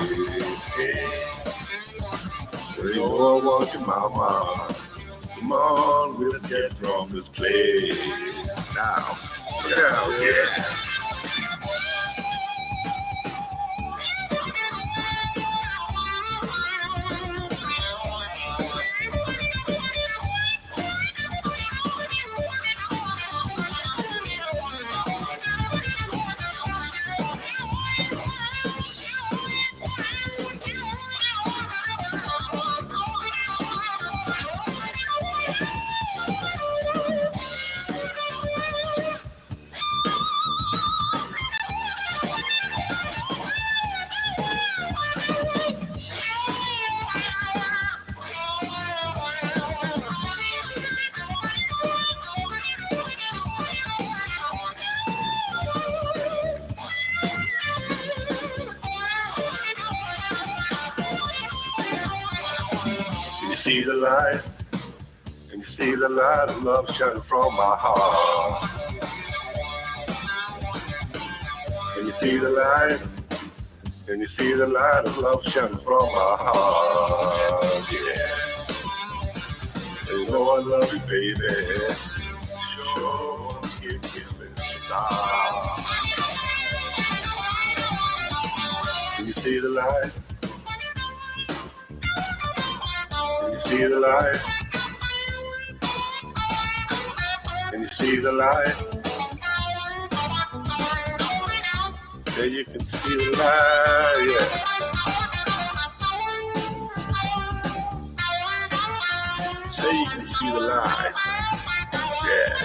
Well, you know I want you, mama. Come on, we'll get from this place. Now, yeah. see the light, can you see the light of love shining from my heart? Can you see the light? Can you see the light of love shining from my heart? Yeah. You know I love you, baby. Sure, you kiss me, star. Can you see the light? Can you see the light? Can you see the light? Yeah, you can see the light, yeah. Say you can see the light, yeah.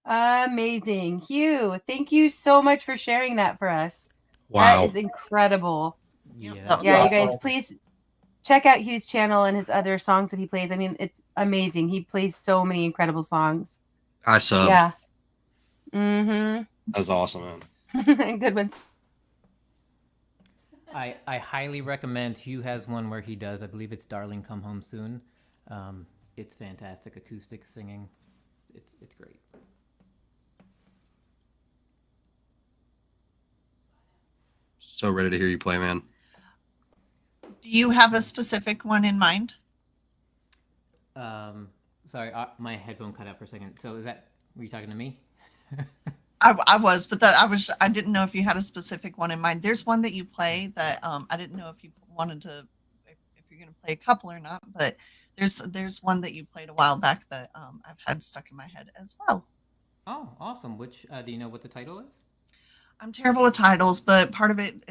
Amazing. Hugh, thank you so much for sharing that for us. Wow. That is incredible. Yeah, Yeah, awesome. you guys, please check out Hugh's channel and his other songs that he plays. I mean, it's amazing. He plays so many incredible songs. I subbed. Yeah. Mm-hmm. That's awesome, man. Good ones. I highly recommend. Hugh has one where he does, I believe it's Darling Come Home Soon. It's fantastic acoustic singing. It's great. So ready to hear you play, man. Do you have a specific one in mind? Sorry, my headphone cut out for a second. So were you talking to me? I was, but I didn't know if you had a specific one in mind. There's one that you play that I didn't know if you wanted to, if you're going to play a couple or not. But there's one that you played a while back that I've had stuck in my head as well. Oh, awesome! Which do you know what the title is? I'm terrible with titles, but part of it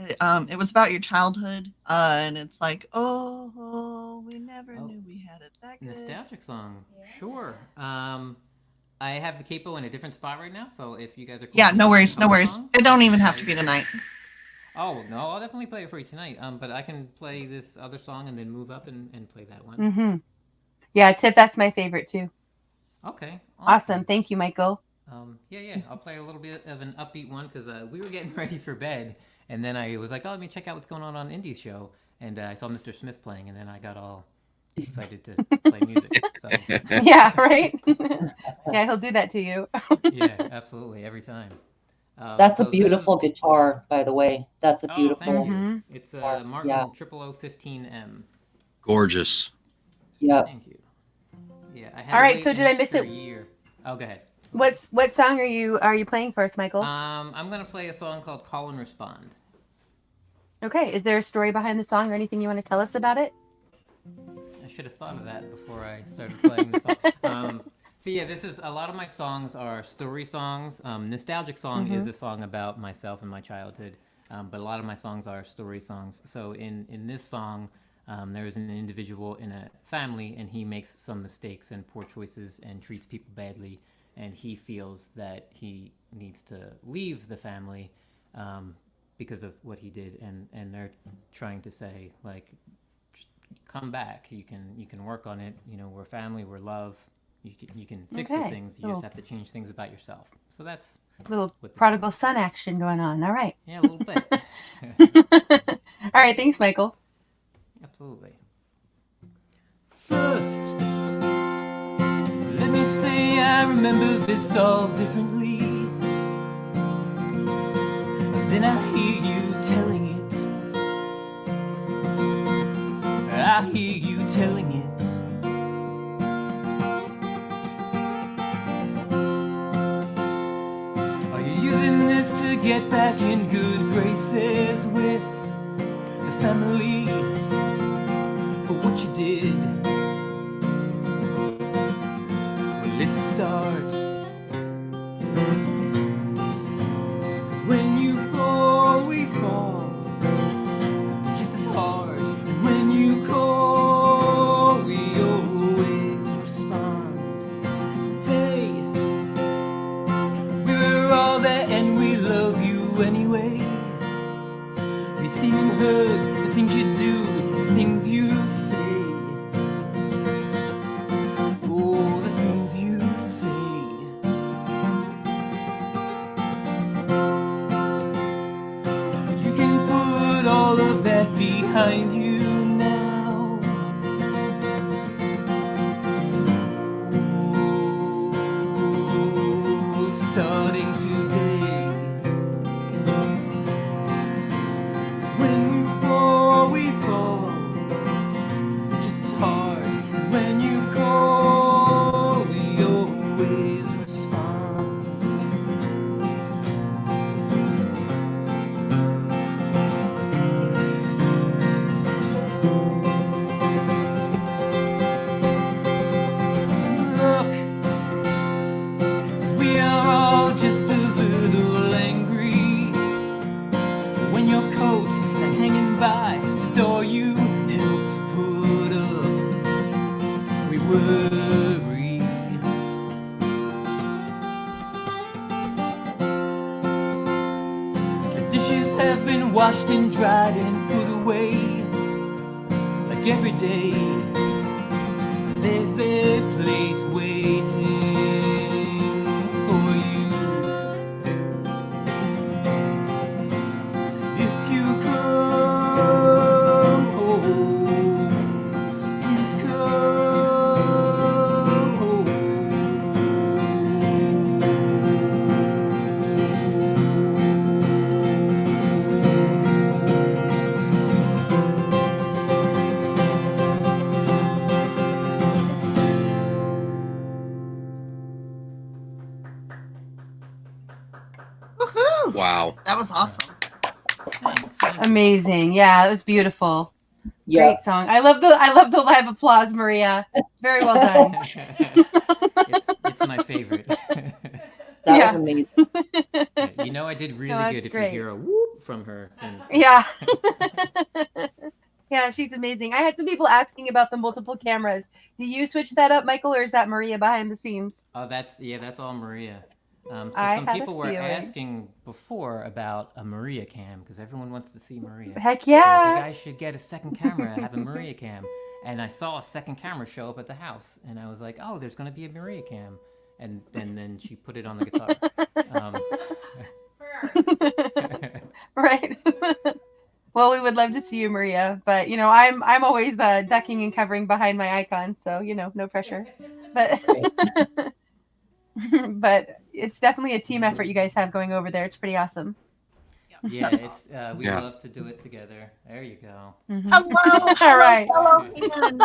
was about your childhood, and it's like, oh, we never knew we had it that good. Nostalgic song, sure. I have the capo in a different spot right now, so if you guys are cool, yeah, no worries. It don't even have to be tonight. Oh no, I'll definitely play it for you tonight. But I can play this other song and then move up and play that one. Mm-hmm. Yeah, Tip, that's my favorite too. Okay. Awesome. Thank you, Michael. Yeah. I'll play a little bit of an upbeat one because we were getting ready for bed, and then I was like, oh, let me check out what's going on Indy's show, and I saw Mr. Smith playing, and then I got all excited to play music. So. Yeah, right? Yeah, he'll do that to you. Yeah, absolutely, every time. That's a beautiful guitar, by the way. That's a beautiful. Thank you. It's a Martin 0015M. Gorgeous. Yeah. Thank you. Yeah. I had all right. So did I miss it? Oh, go ahead. What song are you playing for us, Michael? I'm gonna play a song called "Call and Respond." Okay. Is there a story behind the song or anything you want to tell us about it? I should have thought of that before I started playing the song. So yeah, a lot of my songs are story songs. Nostalgic Song is a song about myself and my childhood, but a lot of my songs are story songs. So in this song, there is an individual in a family, and he makes some mistakes and poor choices and treats people badly, and he feels that he needs to leave the family because of what he did, and they're trying to say, like, come back, you can work on it, we're family, we're love, you can fix the things, you just have to change things about yourself. So that's a little prodigal son action going on. All right. Yeah, a little bit. All right, thanks, Michael. Absolutely. First, let me say I remember this all differently. Then I hear you telling it. I hear you telling it. get back in good graces with the family for what you did. Well, it's a start. 'Cause when you fall, we fall just as hard. And when you call, we always respond. Hey, we're all there and we love you anyway. We've seen and heard the things you do, the things you say. Oh, the things you say. You can put all of that behind you now. Oh, starting today. 'Cause when you fall, we fall just as hard. When you call, we always respond. Look, we are all just a little angry. When your coat's hanging by the door you helped put up, we worry. The dishes have been washed and dried and put away. Like every day, there's their plates waiting for you. If you come home, please come home. Woohoo! Wow. That was awesome. Amazing. Yeah, it was beautiful. Yeah. Great song. I love the live applause, Maria. Very well done. It's my favorite. That Yeah. was amazing. Yeah, you know I did really that's good if great. you hear a whoop from her. Then Yeah. Yeah, she's amazing. I had some people asking about the multiple cameras. Do you switch that up, Michael, or is that Maria behind the scenes? Oh, that's all Maria. So I some had a people were feeling. asking before about a Maria cam because everyone wants to see Maria. Heck So you yeah. guys should get a second camera, have a Maria cam. And I saw a second camera show up at the house, and I was like, oh, there's gonna be a Maria cam. And then she put it on the guitar. Right. Well, we would love to see you, Maria, but I'm always ducking and covering behind my icon, so no pressure. But but it's definitely a team effort you guys have going over there. It's pretty awesome. Yeah, it's we Yeah. love to do it together. There you go. Mhm. Hello, All right. fellow hand.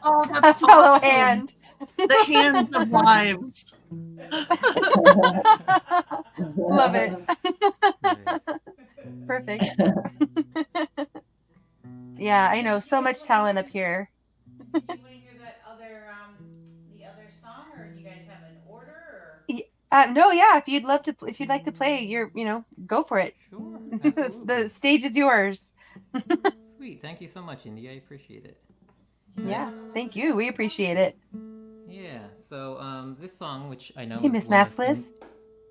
Oh, A that's fellow awesome. hand. The hands of wives. Love it. Nice. Perfect. Yeah, I know. So much talent up here. Did you want to hear that the other song, or do you guys have an order? Or? No, yeah. If you'd like to play, go for it. Sure. The stage is yours. Sweet. Thank you so much, Indy. I appreciate it. Yeah, thank you. We appreciate it. Yeah. So this song, which I know Hey, is Miss one of Maskless.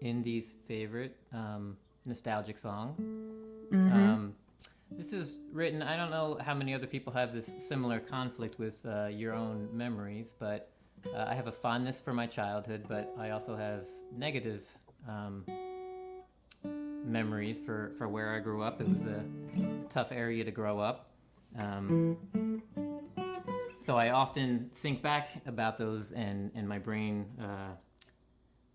Indy's favorite nostalgic song. Mm-hmm. This is written. I don't know how many other people have this similar conflict with your own memories, but I have a fondness for my childhood, but I also have negative memories for where I grew up. It was a tough area to grow up. So I often think back about those, and my brain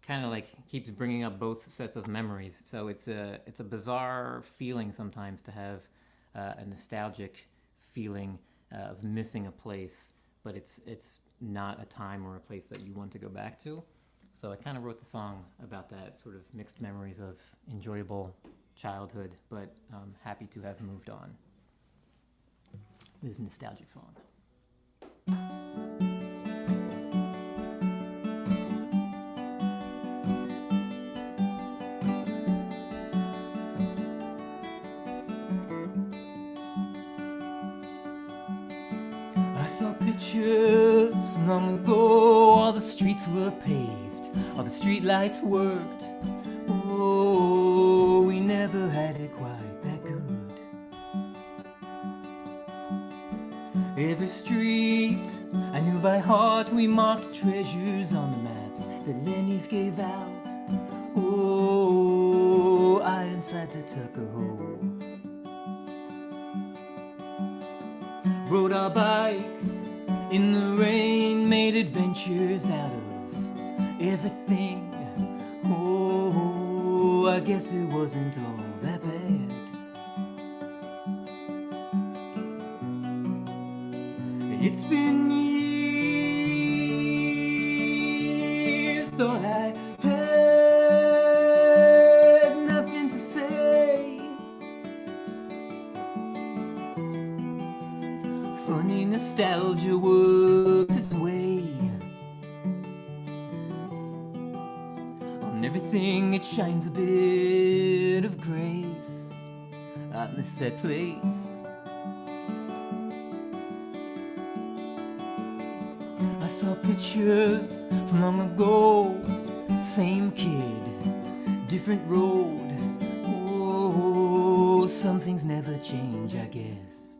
kind of like keeps bringing up both sets of memories. So it's a bizarre feeling sometimes to have a nostalgic feeling of missing a place, but it's not a time or a place that you want to go back to. So I kind of wrote the song about that, sort of mixed memories of enjoyable childhood, but happy to have moved on. This is a nostalgic song. I saw pictures long ago, all the streets were paved, all the street lights worked. Oh, we never had it quite that good. Every street I knew by heart, we marked treasures on the maps that Lenny's gave out. Oh, I inside to Tuckahoe. Rode our bikes in the rain, made adventures out of everything. Oh, I guess it wasn't all that bad. It's been years, thought I had nothing to say. Funny nostalgia works its way on everything, it shines a bit of grace. I miss that place. I saw pictures from long ago, same kid, different road. Oh, some things never change, I guess.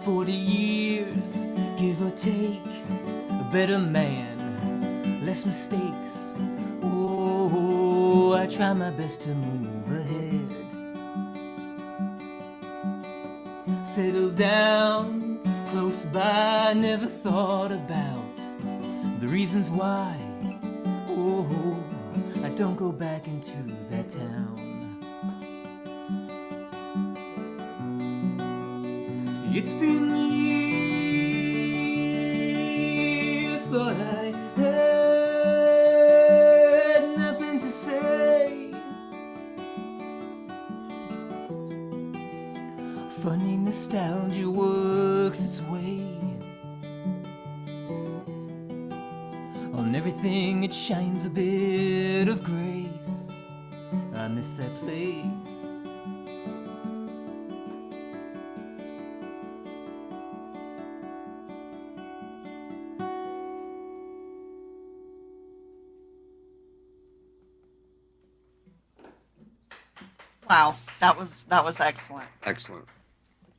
40 years, give or take, a better man, less mistakes. Oh, I try my best to move ahead. Settle down close by, never thought about the reasons why. Oh, I don't go back into that town. It's been years, thought I had nothing to say. Funny nostalgia works its way on everything, it shines a bit of grace. I miss that place. Wow, that was excellent. Excellent.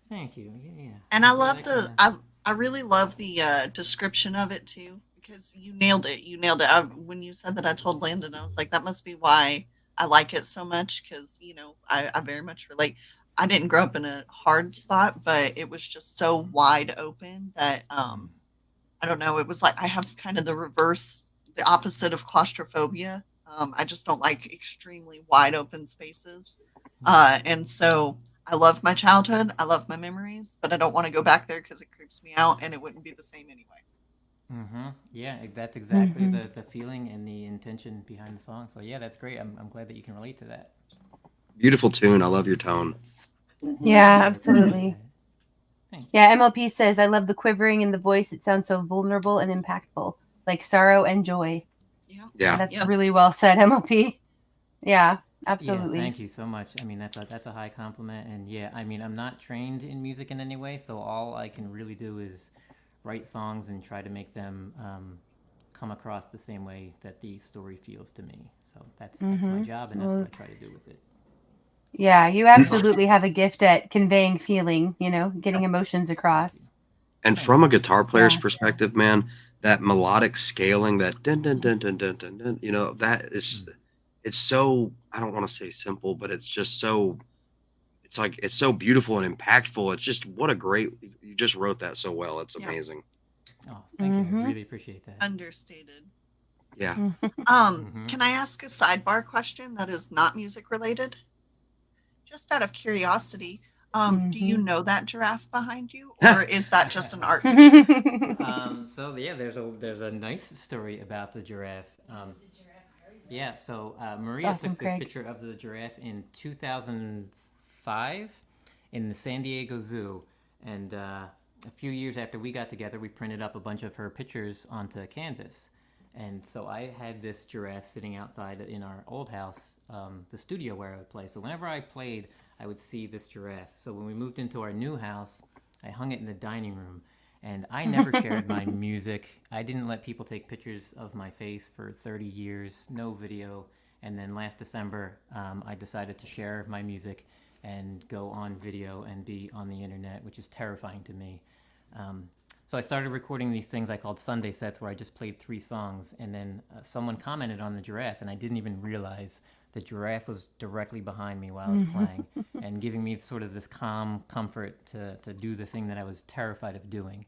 Thank you. Yeah. And I love I really love the description of it too, because you nailed it. You nailed it. When you said that, I told Landon, I was like, that must be why I like it so much, because I very much relate. I didn't grow up in a hard spot, but it was just so wide open that I don't know. It was like I have kind of the opposite of claustrophobia. I just don't like extremely wide open spaces. And so I love my childhood. I love my memories, but I don't want to go back there because it creeps me out and it wouldn't be the same anyway. Mm-hmm. Yeah, that's exactly the feeling and the intention behind the song. So yeah, that's great. I'm glad that you can relate to that. Beautiful tune. I love your tone. Yeah, absolutely. Yeah, MLP says, I love the quivering in the voice. It sounds so vulnerable and impactful, like sorrow and joy. Yeah. That's really well said, MLP. Yeah, absolutely. Yeah, thank you so much. I mean, that's a high compliment. And yeah, I mean, I'm not trained in music in any way, so all I can really do is write songs and try to make them come across the same way that the story feels to me. So that's my job, and that's what I try to do with it. Yeah, you absolutely have a gift at conveying feeling, getting emotions across. And from a guitar player's perspective, man, that melodic scaling, that dun dun dun dun dun dun dun, that is, it's so, I don't want to say simple, but it's just so, it's like, it's so beautiful and impactful. It's just, what a great, you just wrote that so well. It's amazing. Oh, thank you. I really appreciate that. Understated. Yeah. Can I ask a sidebar question that is not music related? Just out of curiosity, Do you know that giraffe behind you, or is that just an art picture? So yeah, there's a nice story about the giraffe. Yeah, so Maria awesome, took this Craig. picture of the giraffe in 2005 in the San Diego Zoo, and a few years after we got together, we printed up a bunch of her pictures onto canvas. And so I had this giraffe sitting outside in our old house, the studio where I would play. So whenever I played, I would see this giraffe. So when we moved into our new house, I hung it in the dining room. And I never shared my music. I didn't let people take pictures of my face for 30 years, no video. And then last December, I decided to share my music and go on video and be on the internet, which is terrifying to me. So I started recording these things I called Sunday sets, where I just played 3 songs, and then someone commented on the giraffe, and I didn't even realize the giraffe was directly behind me while I was playing and giving me sort of this calm comfort to do the thing that I was terrified of doing.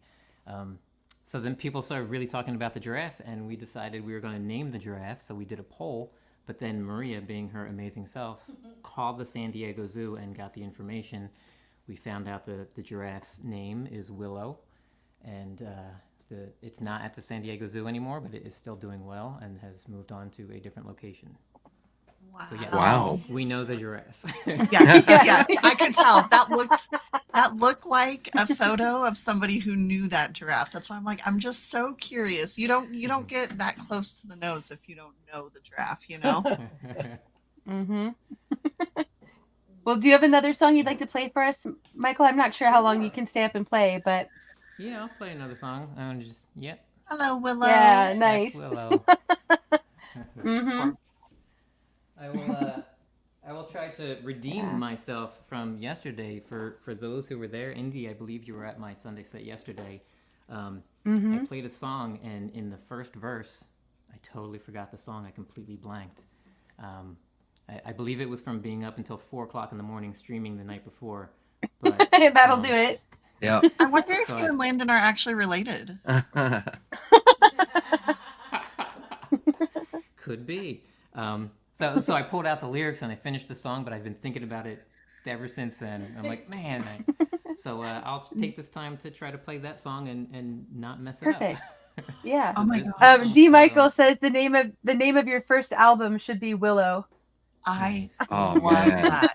So then people started really talking about the giraffe, and we decided we were going to name the giraffe, so we did a poll. But then Maria, being her amazing self, called the San Diego Zoo and got the information. We found out that the giraffe's name is Willow, and it's not at the San Diego Zoo anymore, but it is still doing well and has moved on to a different location. Wow. So yes, Wow. we know the giraffe. Yes, yes, I could tell. That looked like a photo of somebody who knew that giraffe. That's why I'm like, I'm just so curious. You don't get that close to the nose if you don't know the giraffe, you know? Well, do you have another song you'd like to play for us, Michael? I'm not sure how long you can stay up and play, but Yeah, I'll play another song. Hello, Willow. Yeah, nice. That's Willow. Mm-hmm. I will try to redeem myself from yesterday for those who were there. Indy, I believe you were at my Sunday set yesterday. I played a song, and in the first verse, I totally forgot the song. I completely blanked. I believe it was from being up until 4 o'clock in the morning streaming the night before. But, That'll do it. Yeah. I wonder if you and Landon are actually related. Could be. So I pulled out the lyrics and I finished the song, but I've been thinking about it ever since then. I'm like, man. So I'll take this time to try to play that song and not mess it up. Perfect. Yeah. Oh my God. D. Michael says the name of your first album should be Willow. I Oh, love man. that.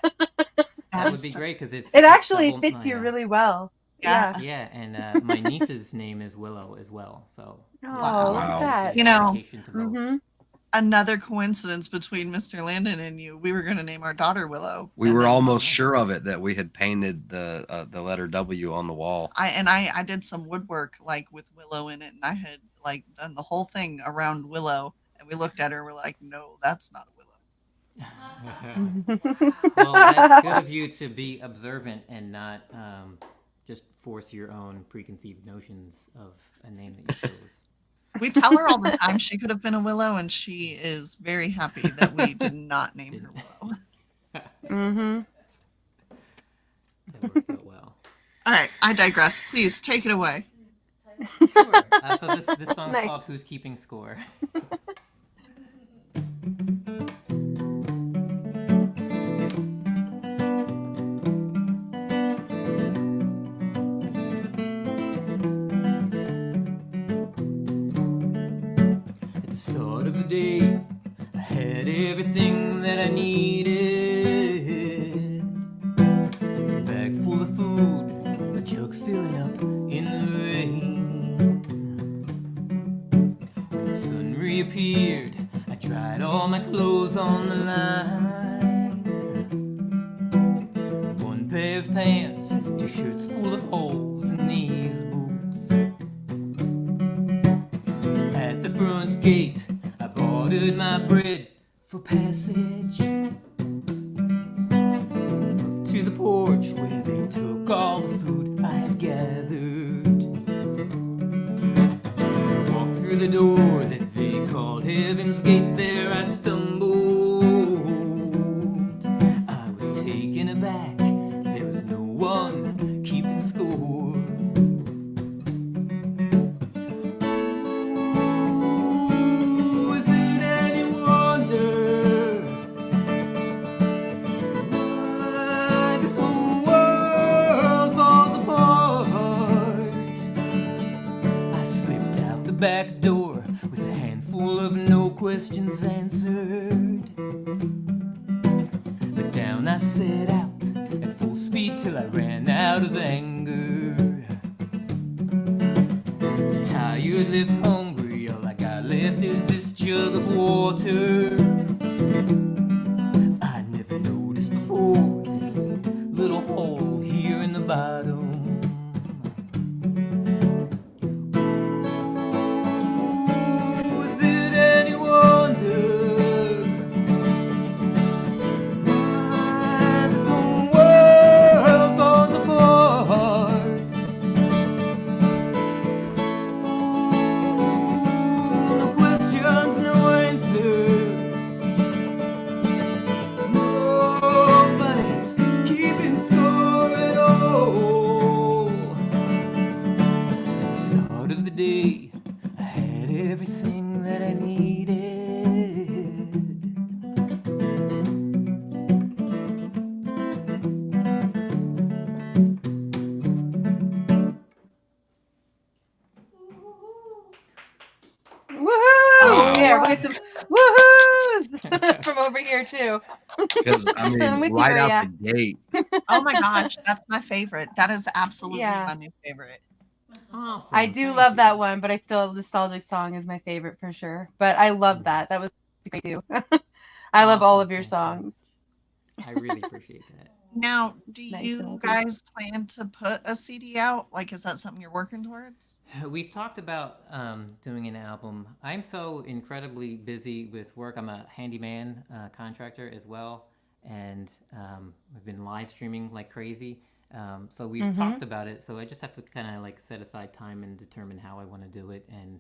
That would be great because it actually fits you really well. Yeah. Yeah, and my niece's name is Willow as well. So Wow. Like that. You know, dedication to both. another coincidence between Mr. Landon and you. We were going to name our daughter Willow. We were almost sure of it, that we had painted the letter W on the wall. I did some woodwork like with Willow in it, and I had like done the whole thing around Willow, and we looked at her and we're like, no, that's not a Willow. Well, that's good of you to be observant and not just force your own preconceived notions of a name that you chose. We tell her all the time she could have been a Willow, and she is very happy that we did not name her Willow. That works out well. All right, I digress. Please take it away. Sure. So this song's Nice. called "Who's Keeping Score." At the start of the day, I had everything that I needed. A bag full of food, a jug filling up in the rain. When the sun reappeared, I tried all my clothes on the line. One pair of pants, 2 shirts full of holes in these boots. At the front gate, I bartered my bread for passage. To the porch where they took all the food I had gathered. Walked through the door that they called Heaven's Gate. There I stumbled. I was taken aback. There was no one keeping score. Ooh, is it any wonder why this whole world back door with a handful of no questions answered. But down I set out at full speed till I ran out of anger. Tired, left hungry, all I got left is this jug of water. I never noticed before this little hole here in the bottom. Was it any wonder why this whole world falls apart? No questions, no answers. Nobody's keeping score at all. At the start of the day, I had everything that I needed. Woohoo! Yeah, we'll get some woohoos from over here too. Because I I'm mean, with you, right out Maria. the gate. Oh my gosh, that's my favorite. That is absolutely Yeah. my new favorite. Awesome. I do thank love you. that one, but I still nostalgic song is my favorite for sure. But I love that. That was great too. I love all Awesome, of your thank you. songs. I really appreciate that. Now, do Nice, you Melody. guys plan to put a CD out? Like, is that something you're working towards? We've talked about doing an album. I'm so incredibly busy with work. I'm a handyman contractor as well, and we've been live streaming like crazy. So we've talked about it. So I just have to kind of like set aside time and determine how I want to do it and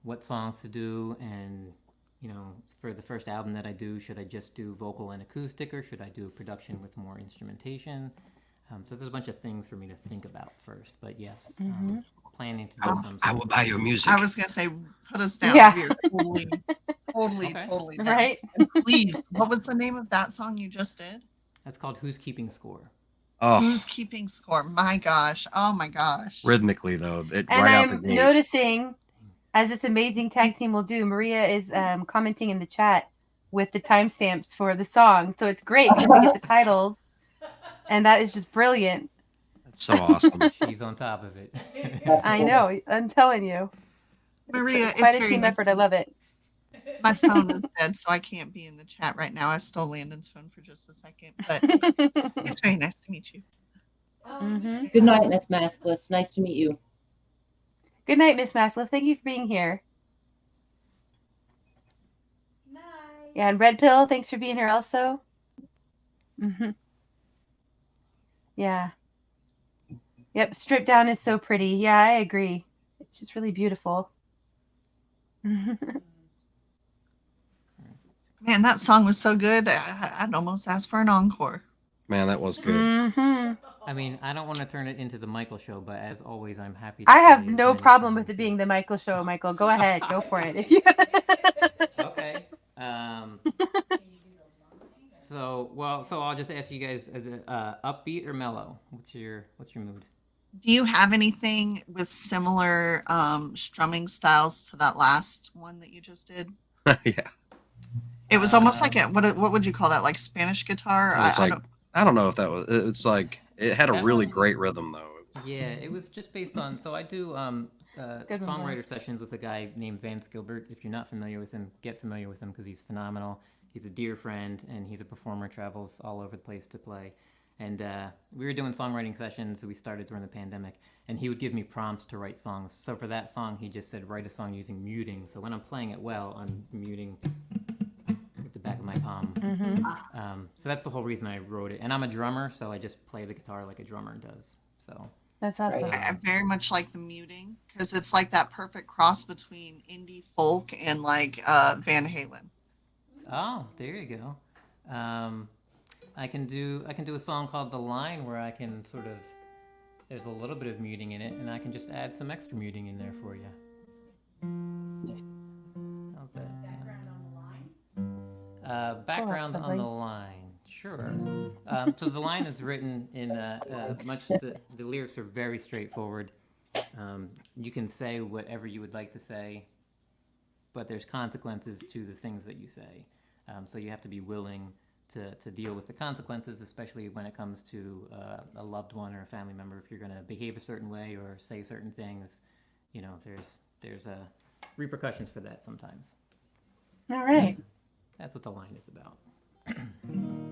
what songs to do. And you know, for the first album that I do, should I just do vocal and acoustic, or should I do a production with more instrumentation? So there's a bunch of things for me to think about first. But yes, planning to do some. I will buy your music. I was gonna say, put us down. Yeah. We're totally, Okay. totally down. Right? And please, what was the name of that song you just did? That's called Who's Keeping Score. Oh, Who's Keeping Score? My gosh. Oh my gosh. rhythmically though, And right out the I'm gate. noticing, as this amazing tag team will do, Maria is commenting in the chat with the timestamps for the song. So it's great because we get the titles, and that is just brilliant. That's so awesome. She's on top of it. I know. I'm telling you. Maria, Quite it's a very team nice effort. to I love it. My phone is dead, so I can't be in the chat right now. I stole Landon's phone for just a second, but it's very nice to meet you. Good night, Miss Maskless. Nice to meet you. Good night, Miss Maskless. Thank you for being here. Night. Yeah, and Red Pill, thanks for being here also. Yeah. Yep, Strip Down is so pretty. Yeah, I agree. It's just really beautiful. Man, that song was so good. I'd almost ask for an encore. Man, that was good. I mean, I don't want to turn it into the Michael show, but as always, I'm happy to I have play as no many problem songs with it as- being the Michael show, Michael. Go ahead. Go for it. If you Okay. So I'll just ask you guys, is it upbeat or mellow? What's your mood? Do you have anything with similar strumming styles to that last one that you just did? Yeah. It was almost like a what would you call that? Like Spanish guitar? It's like I don't know if that was. It's like it had a That really one great was- rhythm though. Yeah, it was just based on. So I do songwriter sessions with a guy named Vance Gilbert. If you're not familiar with him, get familiar with him because he's phenomenal. He's a dear friend and he's a performer. Travels all over the place to play. And we were doing songwriting sessions. We started during the pandemic, and he would give me prompts to write songs. So for that song, he just said, write a song using muting. So when I'm playing it well, I'm muting with the back of my palm. So that's the whole reason I wrote it. And I'm a drummer, so I just play the guitar like a drummer does. So That's awesome. I very much like the muting because it's like that perfect cross between indie folk and like Van Halen. Oh, there you go. I can do a song called The Line where I can sort of, there's a little bit of muting in it, and I can just add some extra muting in there for you. How's that sound? Background on the line, sure. So The Line is written in the lyrics are very straightforward. You can say whatever you would like to say, but there's consequences to the things that you say. So you have to be willing to deal with the consequences, especially when it comes to a loved one or a family member. If you're going to behave a certain way or say certain things, you know, there's repercussions for that sometimes. All right. That's what the line is about.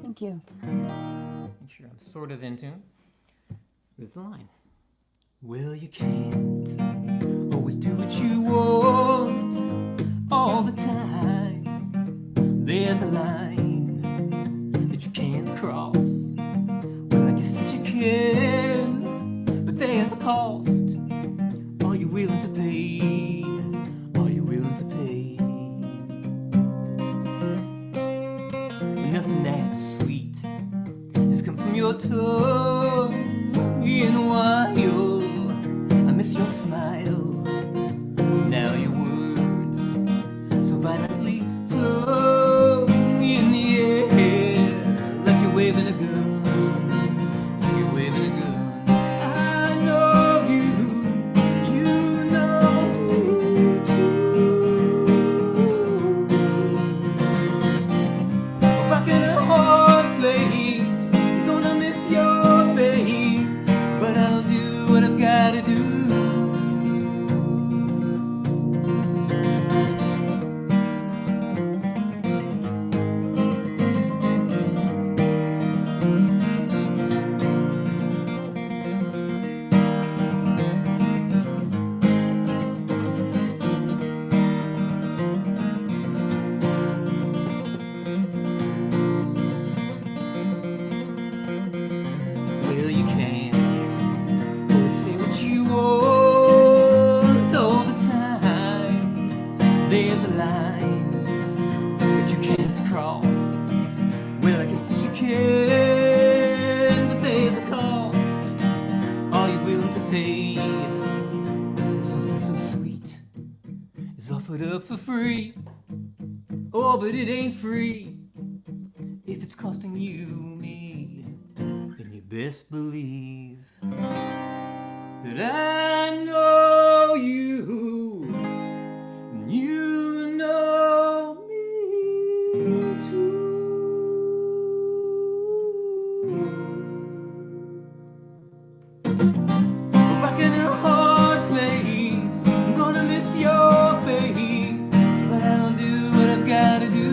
Thank you. Make sure I'm sort of in tune. This is the line. Well, you can't always do what you want all the time. There's a line that you can't cross. Well, I guess that you can, but there's a cost. Are you willing to pay? Are you willing to pay? Nothing that sweet has come from your tongue in a while. I miss your smile. Now your words so violently flow in the air, like you're waving a gun, like you're waving a gun. I know you know too. Rocking a hard place, gonna miss your face, but I'll do what I've gotta do. Well, you can't always say what you want all the time. There's a line that you can't cross. Well, I guess that you can, but there's a cost. Are you willing to pay? Something so sweet is offered up for free. Oh, but it ain't free if it's costing you me. Then you best believe that I know you, and you know me too. Rocking a hard place, I'm gonna miss your face, but I'll do what I've gotta do.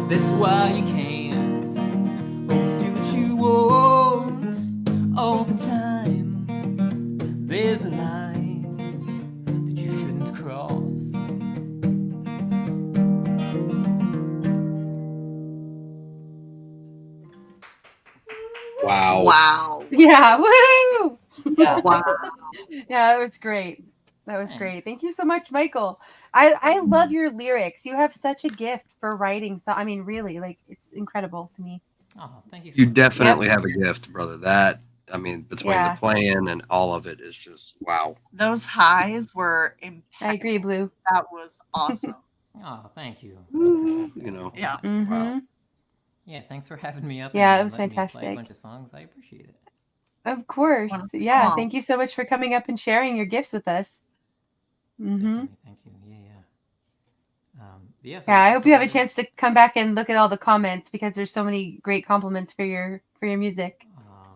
That's why you can't always do what you want all the time. There's a line that you shouldn't cross. Wow. Wow. Yeah. Woo! Yeah. Wow. Yeah, it was great. That was great. Thank you so much, Michael. I love your lyrics. You have such a gift for writing. So I mean, really, like it's incredible to me. Oh, thank you. You definitely have a gift, brother. That, I mean, between Yeah. the playing and all of it is just wow. Those highs were impeccable. I agree, Blue. That was awesome. Oh, thank you. You know. Yeah. Mm-hmm. Yeah, thanks for having me up. Yeah, and it was letting me play a fantastic. bunch of songs. I appreciate it. Of course. Wonderful. Yeah. Thank you so much for coming up and sharing your gifts with us. Mm-hmm. Thank you. Yeah. Yeah, I hope you have a chance to come back and look at all the comments because there's so many great compliments for your music.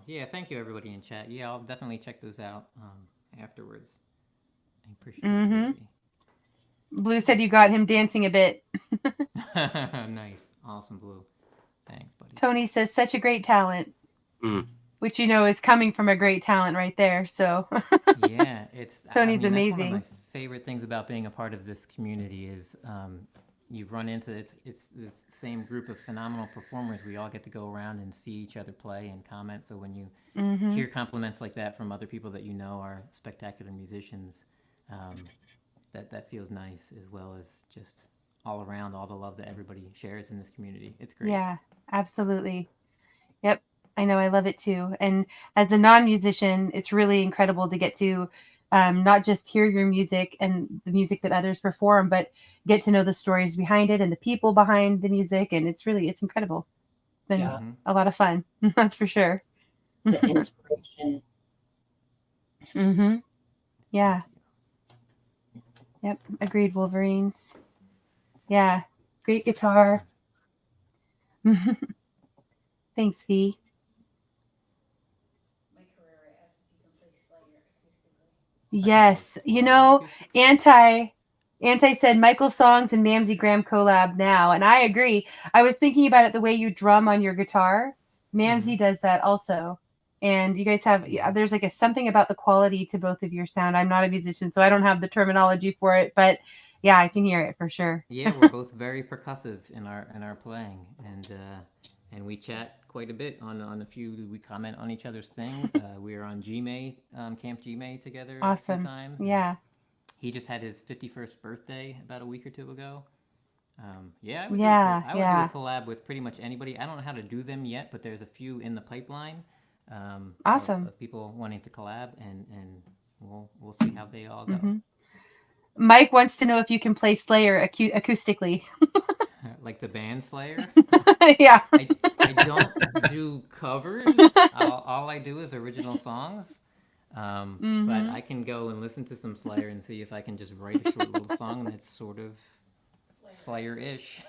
Yeah, thank you everybody in chat. Yeah, I'll definitely check those out afterwards. I appreciate Mm-hmm. Blue said you got him dancing a bit. it. Nice. Awesome, Blue. Thanks, buddy. Tony says such a great talent. Mm. Which you know is coming from a great talent right there. So Yeah, it's Tony's that's amazing. one of my favorite things about being a part of this community is you run into it's this same group of phenomenal performers. We all get to go around and see each other play and comment. So when you Mhm. hear compliments like that from other people that you know are spectacular musicians, that feels nice, as well as just all around all the love that everybody shares in this community. It's great. Yeah, absolutely. Yep. I know. I love it too. And as a non-musician, it's really incredible to get to not just hear your music and the music that others perform, but get to know the stories behind it and the people behind the music. And it's incredible. Been Yeah. a lot of fun. That's for sure. the inspiration. Mm-hmm. Yeah. Yep. Agreed, Wolverines. Yeah. Great guitar. Thanks, V. Yes. You know, Anti said Michael songs and Mamsie Graham collab now, and I agree. I was thinking about it the way you drum on your guitar. Mamsie does that also. And you guys have, there's like something about the quality to both of your sound. I'm not a musician, so I don't have the terminology for it, but yeah, I can hear it for sure. Yeah, we're both very percussive in our playing, and we chat quite a bit on a few. We comment on each other's things. We were on GMA, Camp GMA together a few Awesome. times. Yeah. He just had his 51st birthday about a week or two ago. I would do a collab with pretty much anybody. I don't know how to do them yet, but there's a few in the pipeline. Awesome. Of people wanting to collab, and we'll see how they all go. Mike wants to know if you can play Slayer acoustically. Like the band Slayer? Yeah. I don't do covers. All I do is original songs. But I can go and listen to some Slayer and see if I can just write a short little song that's sort of Slayer-ish.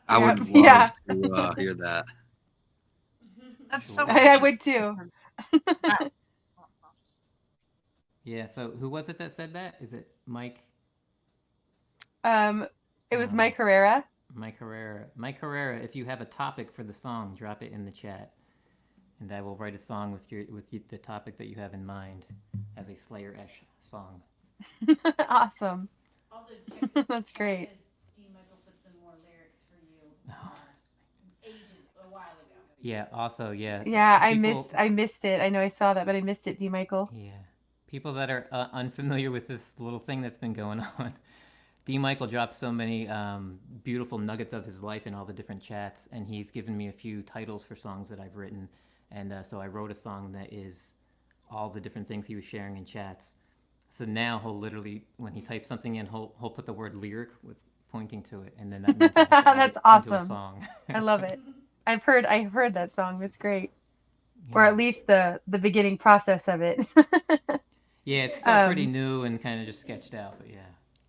I would love to hear that. That's so I would too. Yeah, so who was it that said that? Is it Mike? It was Mike Herrera. Mike Herrera, if you have a topic for the song, drop it in the chat. And I will write a song with the topic that you have in mind as a Slayer-ish song. Awesome. Also, that's great. D. Michael put some more lyrics for you a while ago. Yeah. Also, yeah. Yeah, I missed it. I know I saw that, but I missed it, D. Michael. Yeah. People that are unfamiliar with this little thing that's been going on. D. Michael dropped so many beautiful nuggets of his life in all the different chats, and he's given me a few titles for songs that I've written. And so I wrote a song that is all the different things he was sharing in chats. So now he'll literally, when he types something in, he'll put the word lyric with pointing to it, and then that means that's awesome. into a song. I love it. I've heard that song. It's great, or at least the beginning process of it. Yeah, it's still pretty new and kind of just sketched out, but yeah.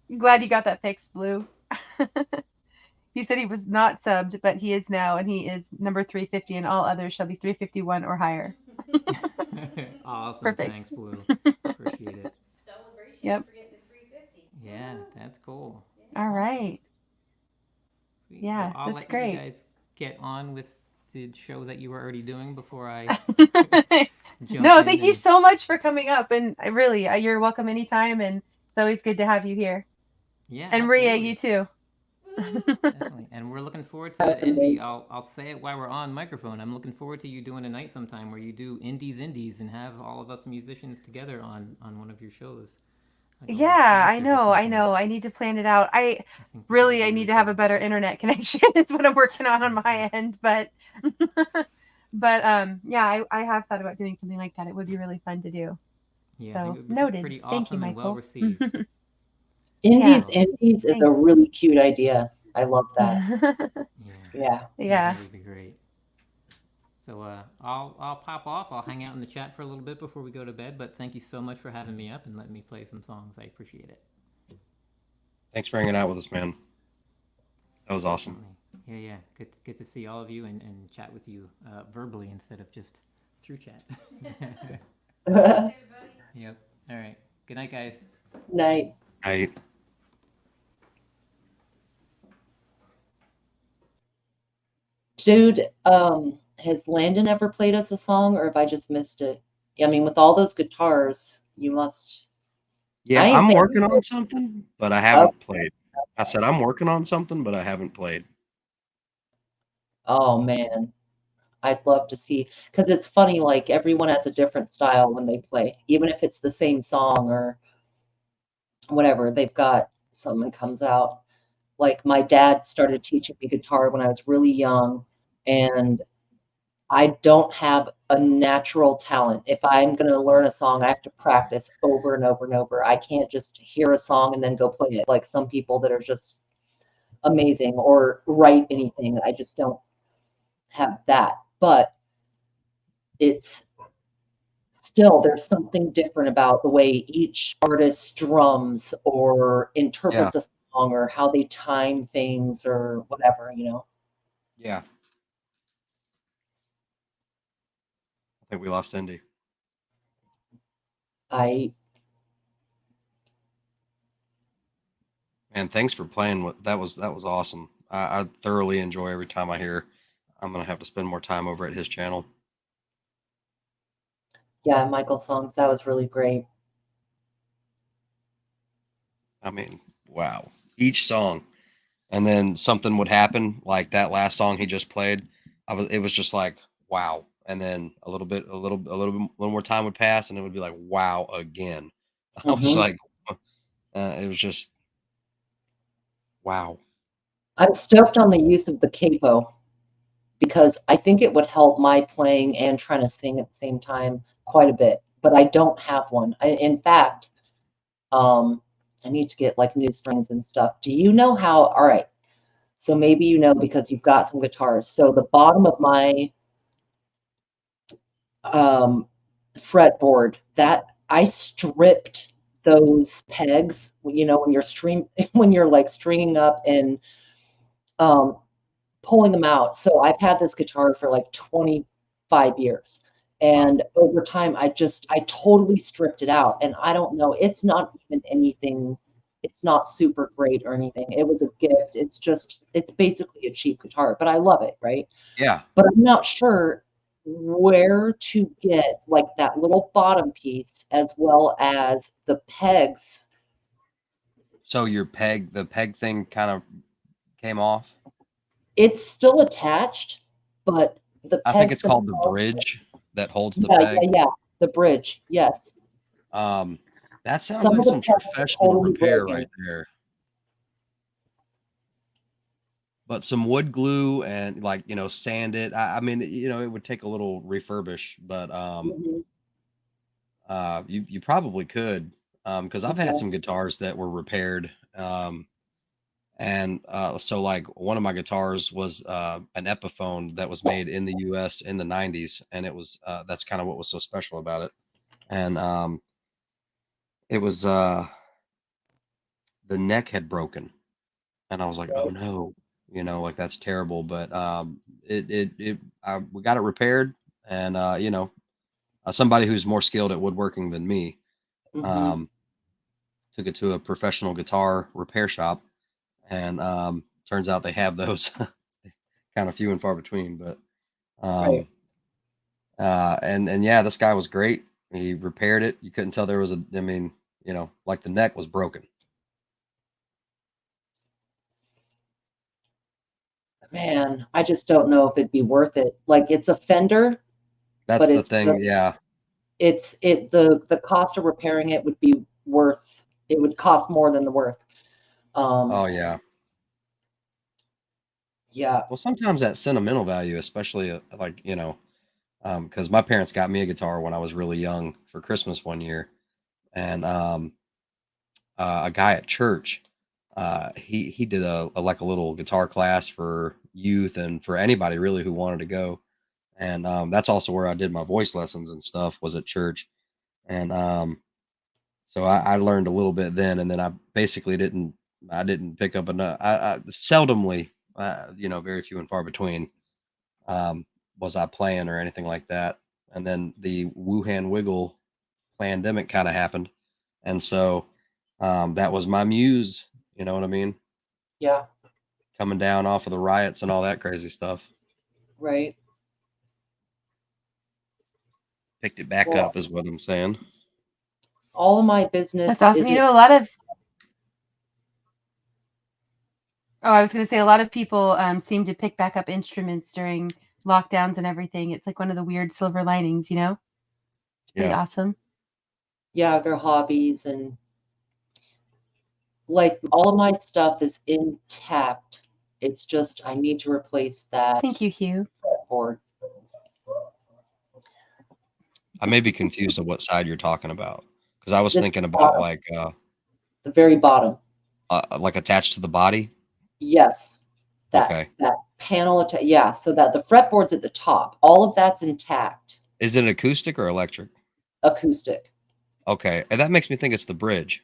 I'm glad you got that fixed, Blue. He said he was not subbed, but he is now, and he is number 350, and all others shall be 351 or higher. Awesome. Perfect. Thanks, Blue. Appreciate it. Celebration for getting to 350. Yeah, that's cool. All right. Sweet. Yeah, well, that's great. You guys get on with the show that you were already doing before I No, thank you so much for coming up, and really, you're welcome anytime, and it's always good to have you here. Yeah, and Maria, you too. Definitely. And we're looking forward to Indy. I'll say it while we're on microphone. I'm looking forward to you doing a night sometime where you do Indies and have all of us musicians together on one of your shows. Like yeah, I know. I need to plan it out. I need to have a better internet connection. It's what I'm working on my end, but yeah, I have thought about doing something like that. It would be really fun to do. Yeah, so it noted. Pretty awesome. Thank you, and Michael. Well received. Indies is a really cute idea. I love that. Yeah. That would be great. So I'll pop off. I'll hang out in the chat for a little bit before we go to bed. But thank you so much for having me up and letting me play some songs. I appreciate it. Thanks for hanging out with us, man. That was awesome. Yeah. Good to see all of you and chat with you verbally instead of just through chat. Yep. All right. Good night, guys. Night. Night. Dude, has Landon ever played us a song, or have I just missed it? I mean, with all those guitars, you must. Yeah, I'm working on something, but I haven't played. I said I'm working on something, but I haven't played. Oh man, I'd love to see, because it's funny, like everyone has a different style when they play, even if it's the same song or whatever. They've got something comes out. Like my dad started teaching me guitar when I was really young, and I don't have a natural talent. If I'm going to learn a song, I have to practice over and over and over. I can't just hear a song and then go play it like some people that are just amazing, or write anything. I just don't have that. But it's still, there's something different about the way each artist strums or interprets a song or how they time things or whatever, you know? Yeah. I think we lost Indy. Man, thanks for playing. That was awesome. I thoroughly enjoy every time I hear. I'm gonna have to spend more time over at his channel. Yeah, Michael's songs, that was really great. I mean, wow. Each song. And then something would happen, like that last song he just played. It was just like, wow. And then a little more time would pass, and it would be like, wow, again. I was like, it was just, wow. I'm stoked on the use of the capo because I think it would help my playing and trying to sing at the same time quite a bit, but I don't have one. In fact, I need to get like new strings and stuff. Do you know how? All right. So maybe you know because you've got some guitars. So the bottom of my fretboard, that I stripped those pegs, you know, when you're like stringing up and pulling them out. So I've had this guitar for like 25 years. And over time, I totally stripped it out. And I don't know, it's not even anything, it's not super great or anything. It was a gift. It's basically a cheap guitar, but I love it, right? Yeah. But I'm not sure where to get like that little bottom piece as well as the pegs. So the peg thing kind of came off? It's still attached, but the pegs, I think it's called the bridge that holds the peg. Yeah, the bridge, yes. That sounds like some professional repair right there. But some wood glue and like, you know, sand it. I mean, you know, it would take a little refurbish, but you probably could. Because I've had some guitars that were repaired. So like one of my guitars was an Epiphone that was made in the US in the 90s, and it was that's kind of what was so special about it. And it was the neck had broken, and I was like, oh no, you know, like that's terrible. But we got it repaired, and you know, somebody who's more skilled at woodworking than me took it to a professional guitar repair shop, and turns out they have those kind of few and far between. But and yeah, this guy was great. He repaired it. You couldn't tell there was I mean, you know, like the neck was broken. Man, I just don't know if it'd be worth it. Like it's a Fender. That's the thing, yeah. The cost of repairing it would be worth. It would cost more than the worth. Oh yeah. Yeah. Well, sometimes that sentimental value, especially like, you know, because my parents got me a guitar when I was really young for Christmas one year, and a guy at church, he did a like a little guitar class for youth and for anybody really who wanted to go, and that's also where I did my voice lessons and stuff, was at church, and so I learned a little bit then, and then I basically didn't pick up enough. I seldomly, you know, very few and far between, was I playing or anything like that. And then the Wuhan Wiggle pandemic kind of happened, and so that was my muse. You know what I mean? Yeah. Coming down off of the riots and all that crazy stuff. Right. Picked it back up, is what I'm saying. All of my business. That's awesome. You know, a lot of. Oh, I was going to say a lot of people seem to pick back up instruments during lockdowns and everything. It's like one of the weird silver linings, you know? It's pretty awesome. Yeah, their hobbies, and like all of my stuff is intact. It's just I need to replace that. Thank you, Hugh. Fretboard. I may be confused on what side you're talking about, because I was thinking about like the very bottom, like attached to the body. Yes, that panel. Yeah, so that the fretboard's at the top. All of that's intact. Is it acoustic or electric? Acoustic. Okay, and that makes me think it's the bridge.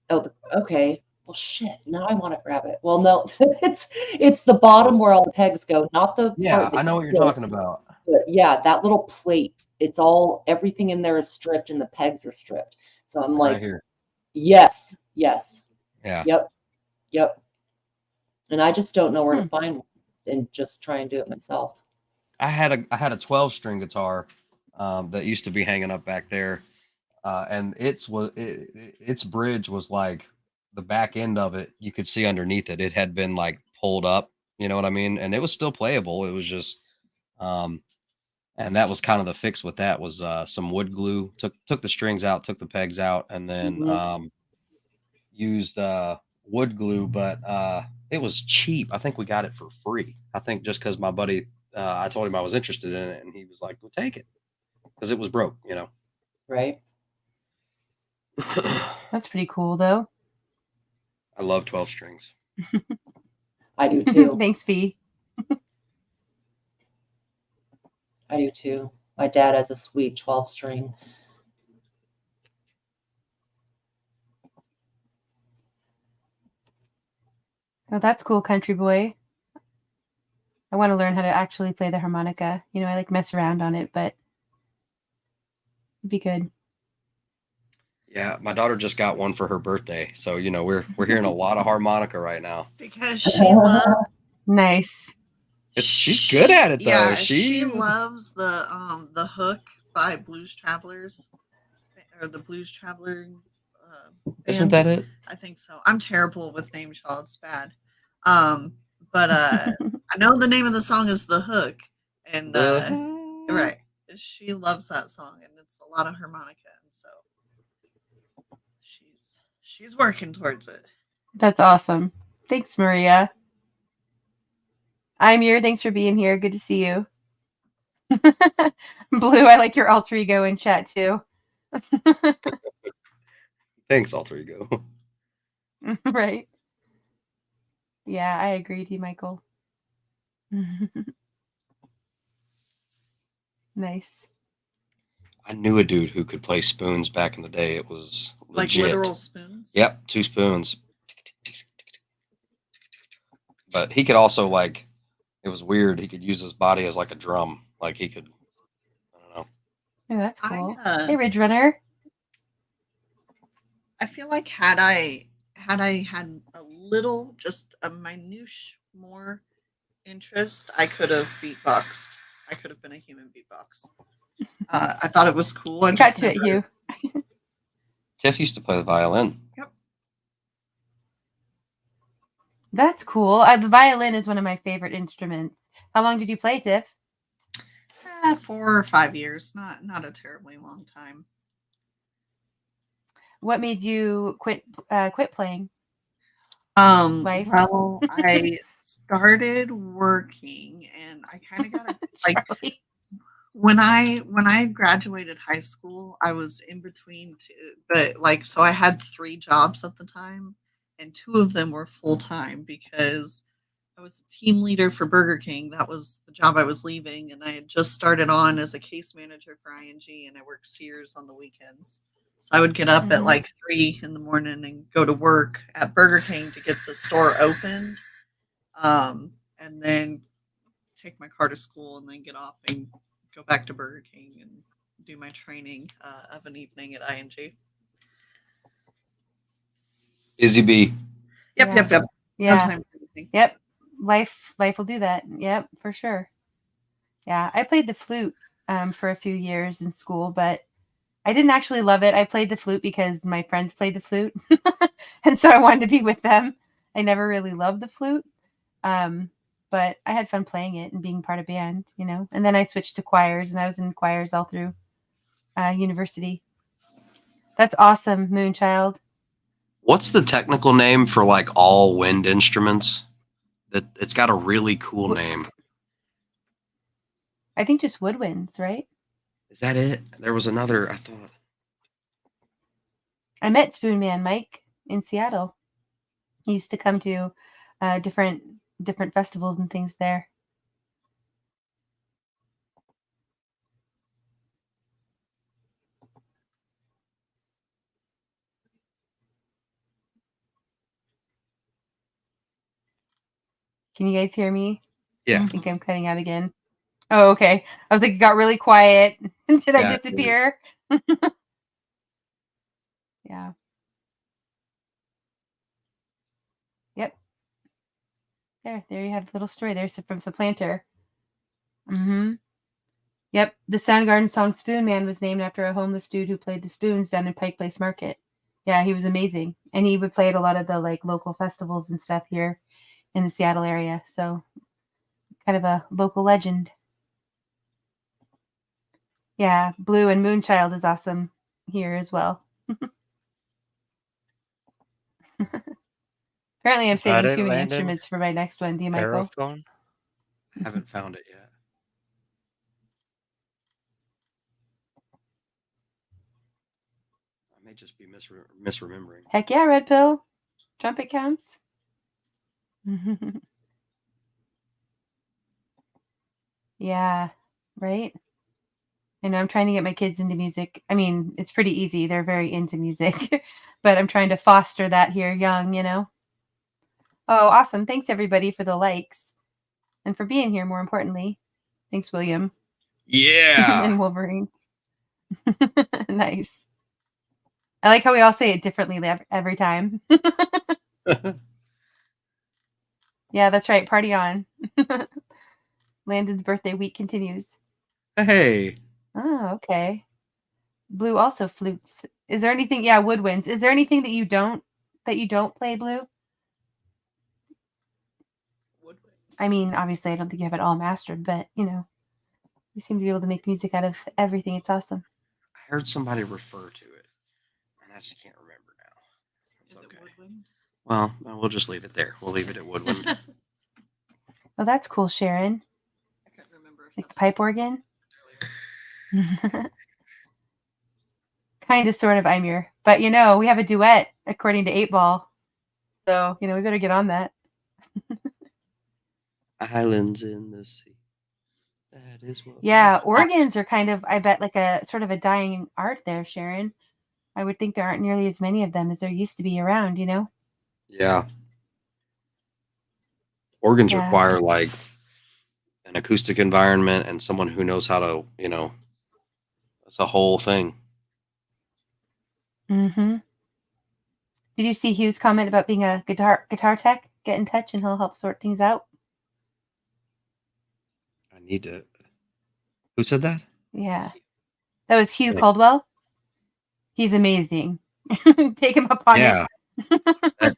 Oh, okay. Well, shit. Now I want to grab it. Well, no, it's the bottom where all the pegs go, not the Yeah, part that I know what you're you talking about. But yeah, that little plate. It's all everything in there is stripped, and the pegs are stripped. So I'm Right like, here. yes. Yeah. Yep. And I just don't know where to find one, and just try and do it myself. I had a 12-string guitar that used to be hanging up back there, and its bridge was like the back end of it. You could see underneath it. It had been like pulled up. You know what I mean? And it was still playable. It was just, and that was kind of the fix with that was some wood glue. Took the strings out, took the pegs out, and then used wood glue. But it was cheap. I think we got it for free. I think just because my buddy, I told him I was interested in it, and he was like, "Well, take it," because it was broke. You know. Right. That's pretty cool, though. I love 12 strings. I do too. Thanks, Fee. I do too. My dad has a sweet 12-string. Oh, that's cool, country boy. I want to learn how to actually play the harmonica. You know, I like mess around on it, but it'd be good. Yeah, my daughter just got one for her birthday, so you know we're hearing a lot of harmonica right now. Because she loves. Nice. She's good at it though. Yeah, she loves the Hook by Blues Travelers, or the Blues Traveler. Isn't that it? I think so. I'm terrible with names, y'all. It's bad. But I know the name of the song is The Hook, and right, she loves that song, and it's a lot of harmonica, and so she's working towards it. That's awesome. Thanks, Maria. I'm here. Thanks for being here. Good to see you. Blue, I like your alter ego in chat too. Thanks, alter ego. Right. Yeah, I agree with you, Michael. Nice. I knew a dude who could play spoons back in the day. It was legit. Like literal spoons? Yep, 2 spoons. But he could also like, it was weird. He could use his body as like a drum. Like he could, I don't know. Yeah, that's cool. Hey, Ridge Runner. I feel like had I had a little, just a minute more interest, I could have beatboxed. I could have been a human beatbox. I thought it was cool. I got to it, you. Tiff used to play the violin. Yep. That's cool. The violin is one of my favorite instruments. How long did you play, Tiff? 4 or 5 years. Not a terribly long time. What made you quit playing? Life? Well, I started working, and I kind of got like when I graduated high school, I was in between two, but like so I had 3 jobs at the time, and 2 of them were full time because I was a team leader for Burger King. That was the job I was leaving, and I had just started on as a case manager for ING, and I worked Sears on the weekends. So I would get up at like 3 in the morning and go to work at Burger King to get the store opened, and then take my car to school, and then get off and go back to Burger King and do my training of an evening at ING. Busy bee. Yep. Yeah. Yep. Life will do that. Yep, for sure. Yeah, I played the flute for a few years in school, but I didn't actually love it. I played the flute because my friends played the flute, and so I wanted to be with them. I never really loved the flute, but I had fun playing it and being part of band, you know. And then I switched to choirs, and I was in choirs all through university. That's awesome, Moonchild. What's the technical name for like all wind instruments? That it's got a really cool name. I think just woodwinds, right? Is that it? There was another, I thought. I met Spoon Man Mike in Seattle. He used to come to different festivals and things there. Can you guys hear me? Yeah. I think I'm cutting out again. Oh, okay. I was like, it got really quiet. Did I disappear? Yeah. Yep. There you have a little story there from Supplanter. Yep. The Soundgarden song Spoon Man was named after a homeless dude who played the spoons down in Pike Place Market. Yeah, he was amazing. And he would play at a lot of the like local festivals and stuff here in the Seattle area. So kind of a local legend. Yeah, Blue and Moonchild is awesome here as well. Apparently I'm saving too many instruments for my next one. Do you, Michael? Aerophone? I haven't found it yet. I may just be misremembering. Heck yeah, Red Pill. Trumpet counts. Yeah, right? I know I'm trying to get my kids into music. I mean, it's pretty easy. They're very into music, but I'm trying to foster that here young, you know? Oh, awesome. Thanks, everybody, for the likes and for being here, more importantly. Thanks, William. Yeah. And Wolverines. Nice. I like how we all say it differently every time. Yeah, that's right. Party on. Landon's birthday week continues. Hey. Oh, okay. Blue also flutes. Is there anything? Yeah, woodwinds. Is there anything that you don't play, Blue? I mean, obviously, I don't think you have it all mastered, but you know, you seem to be able to make music out of everything. It's awesome. I heard somebody refer to it, and I just can't remember now. It's okay. Well, we'll just leave it there. We'll leave it at woodwind. Oh, that's cool, Sharon. I can't remember. Like the pipe organ. Kind of, sort of. I'm your, but you know, we have a duet according to 8 Ball, so you know we better get on that. Islands in the sea. That is what. Yeah, organs are kind of, I bet, like a sort of a dying art there, Sharon. I would think there aren't nearly as many of them as there used to be around, you know? Yeah. Organs require like an acoustic environment and someone who knows how to, you know, it's a whole thing. Mm-hmm. Did you see Hugh's comment about being a guitar tech? Get in touch and he'll help sort things out. I need to. Who said that? Yeah. That was Hugh Caldwell. He's amazing. Take him up on it.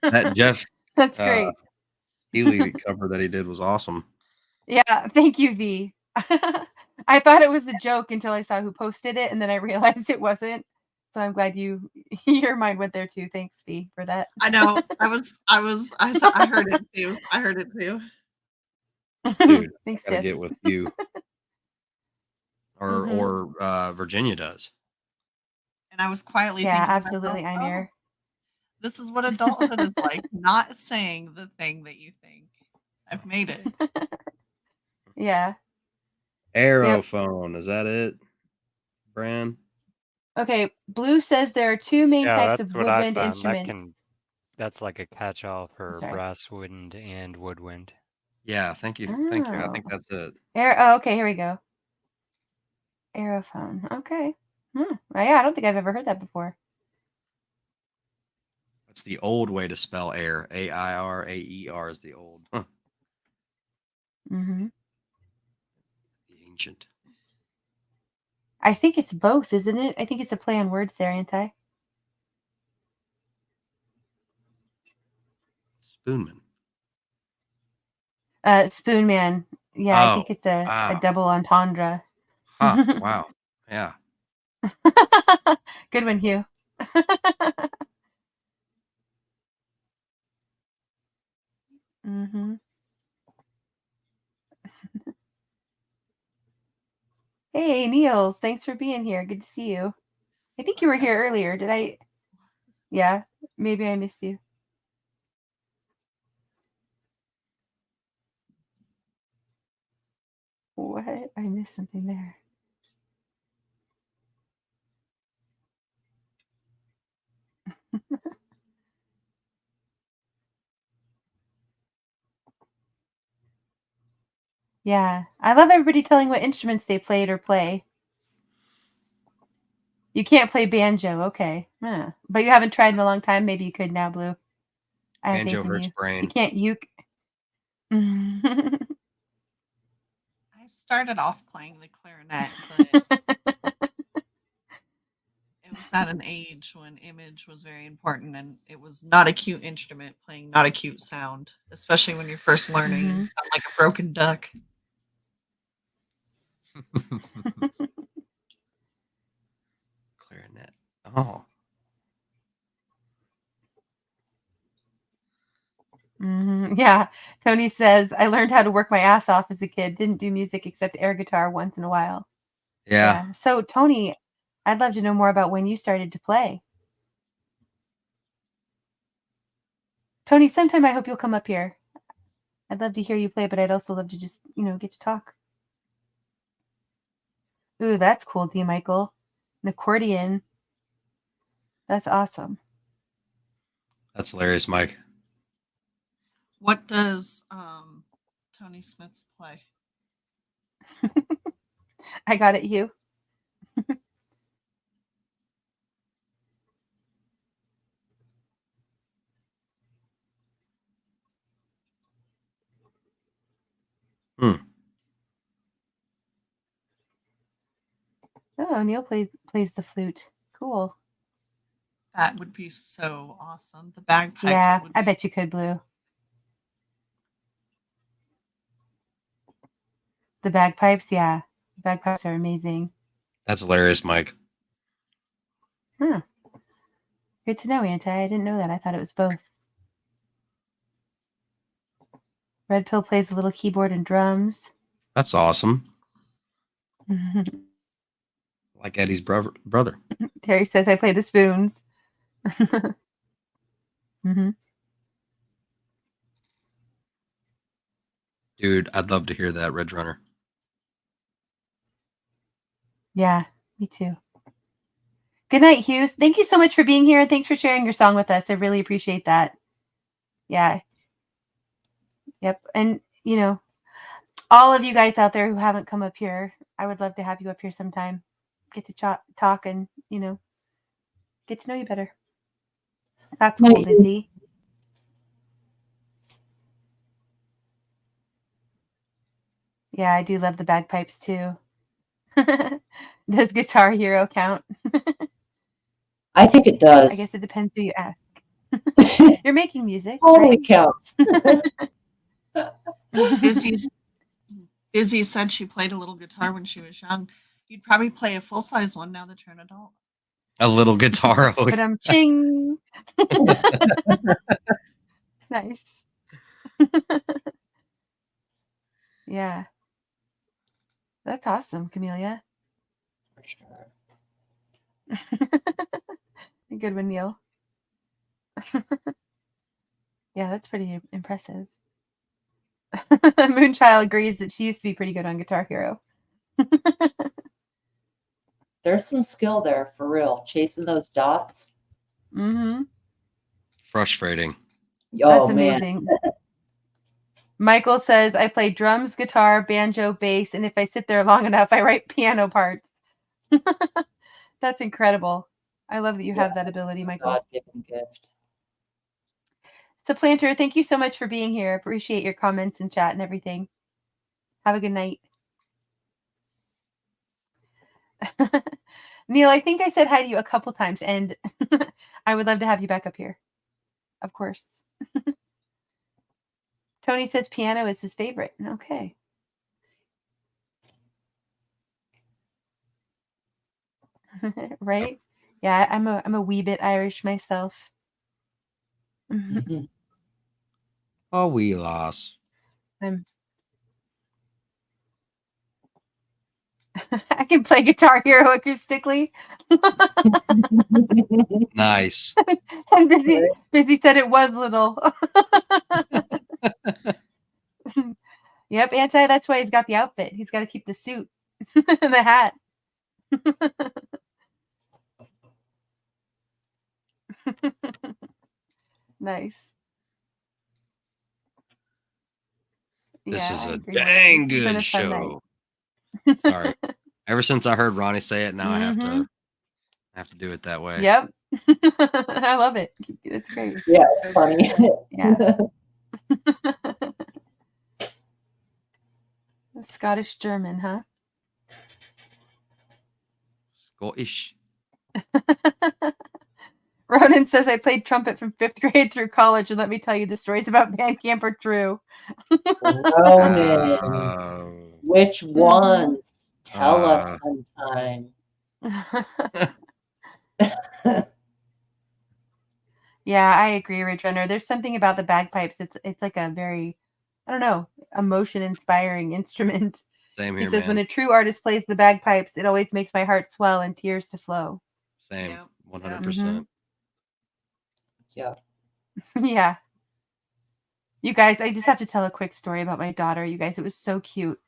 that Jeff. That's great. Healy cover that he did was awesome. Yeah, thank you, V. I thought it was a joke until I saw who posted it, and then I realized it wasn't. So I'm glad your mind went there too. Thanks, V, for that. I know. I heard it too. I heard it too. Dude, thanks, I gotta get with you. Or Virginia does. And I was quietly thinking, absolutely, I'm here. This is what adulthood is like. Not saying the thing that you think. I've made it. Yeah. Aerophone, is that it, Bran? Okay, Blue says there are 2 main types of woodwind instruments. That's like a catch-all for brass wind and woodwind. Yeah, thank you. Thank you. I think that's it. Okay, here we go. Aerophone. Okay. Yeah, I don't think I've ever heard that before. That's the old way to spell air. A-I-R-A-E-R is the old. Huh. Mm-hmm. The ancient. I think it's both, isn't it? I think it's a play on words there, Anti. Spoonman. Spoonman. Yeah, I think it's a double entendre. Huh. Wow. Yeah. Good one, Hugh. Mm-hmm. Hey, Niels. Thanks for being here. Good to see you. I think you were here earlier. Did I? Yeah, maybe I missed you. What? I missed something there. Yeah. I love everybody telling what instruments they played or play. You can't play banjo. Okay. Yeah. But you haven't tried in a long time. Maybe you could now, Blue. I have Banjo faith in hurts you. brain. You can't uke. I started off playing the clarinet, but it was at an age when image was very important, and it was not a cute instrument playing not a cute sound, especially when you're first learning. You sound like a broken duck. Clarinet. Oh. Yeah. Tony says, I learned how to work my ass off as a kid. Didn't do music except air guitar once in a while. Yeah. So, Tony, I'd love to know more about when you started to play. Tony, sometime I hope you'll come up here. I'd love to hear you play, but I'd also love to just, get to talk. Ooh, that's cool, D. Michael. An accordion. That's awesome. That's hilarious, Mike. What does Tony Smith's play? I got it, Hugh. Oh, Neil plays the flute. Cool. That would be so awesome. The bagpipes. Yeah, I bet you could, Blue. The bagpipes, yeah. Bagpipes are amazing. That's hilarious, Mike. Huh. Good to know, Auntie. I didn't know that. I thought it was both. Red Pill plays a little keyboard and drums. That's awesome. Like Eddie's brother. Terry says I play the spoons. Dude, I'd love to hear that, Red Runner. Yeah, me too. Good night, Hughes. Thank you so much for being here, and thanks for sharing your song with us. I really appreciate that. Yeah. Yep. And, all of you guys out there who haven't come up here, I would love to have you up here sometime. Get to talk and, get to know you better. That's cool, Busy. Yeah, I do love the bagpipes too. Does Guitar Hero count? I think it does. I guess it depends who you ask. You're making music. Totally right? counts. Izzy said she played a little guitar when she was young. You'd probably play a full-size one now that you're an adult. A little guitar. But I'm ching. Nice. Yeah. That's awesome, Camellia. For sure. Good one, Neil. Yeah, that's pretty impressive. Moonchild agrees that she used to be pretty good on Guitar Hero. There's some skill there, for real. Chasing those dots. Frustrating. That's amazing. Michael says, I play drums, guitar, banjo, bass, and if I sit there long enough, I write piano parts. That's incredible. I love that you have that ability, Michael. God-given gift. Supplanter, thank you so much for being here. Appreciate your comments and chat and everything. Have a good night. Neil, I think I said hi to you a couple times, and I would love to have you back up here. Of course. Tony says piano is his favorite. Okay. Right? Yeah, I'm a wee bit Irish myself. A wee loss. I can play Guitar Hero acoustically. Nice. And Busy said it was little. Yep, Anti, that's why he's got the outfit. He's got to keep the suit and the hat. Nice. This is a agree, dang It's been good a fun night. show. Sorry. Ever since I heard Ronnie say it, now I have to do it that way. Yep. I love it. It's great. Yeah, it's funny. Yeah. Scottish German, huh? Scottish. Ronan says I played trumpet from 5th grade through college, and let me tell you, the stories about band camp are true. Ronan, which ones? Tell us sometime. Yeah, I agree, Ridge Runner. There's something about the bagpipes. It's like a very, I don't know, emotion-inspiring instrument. Same He here, says, man. when a true artist plays the bagpipes, it always makes my heart swell and tears to flow. Same. 100%. Yeah. Yeah. You guys, I just have to tell a quick story about my daughter. You guys, it was so cute.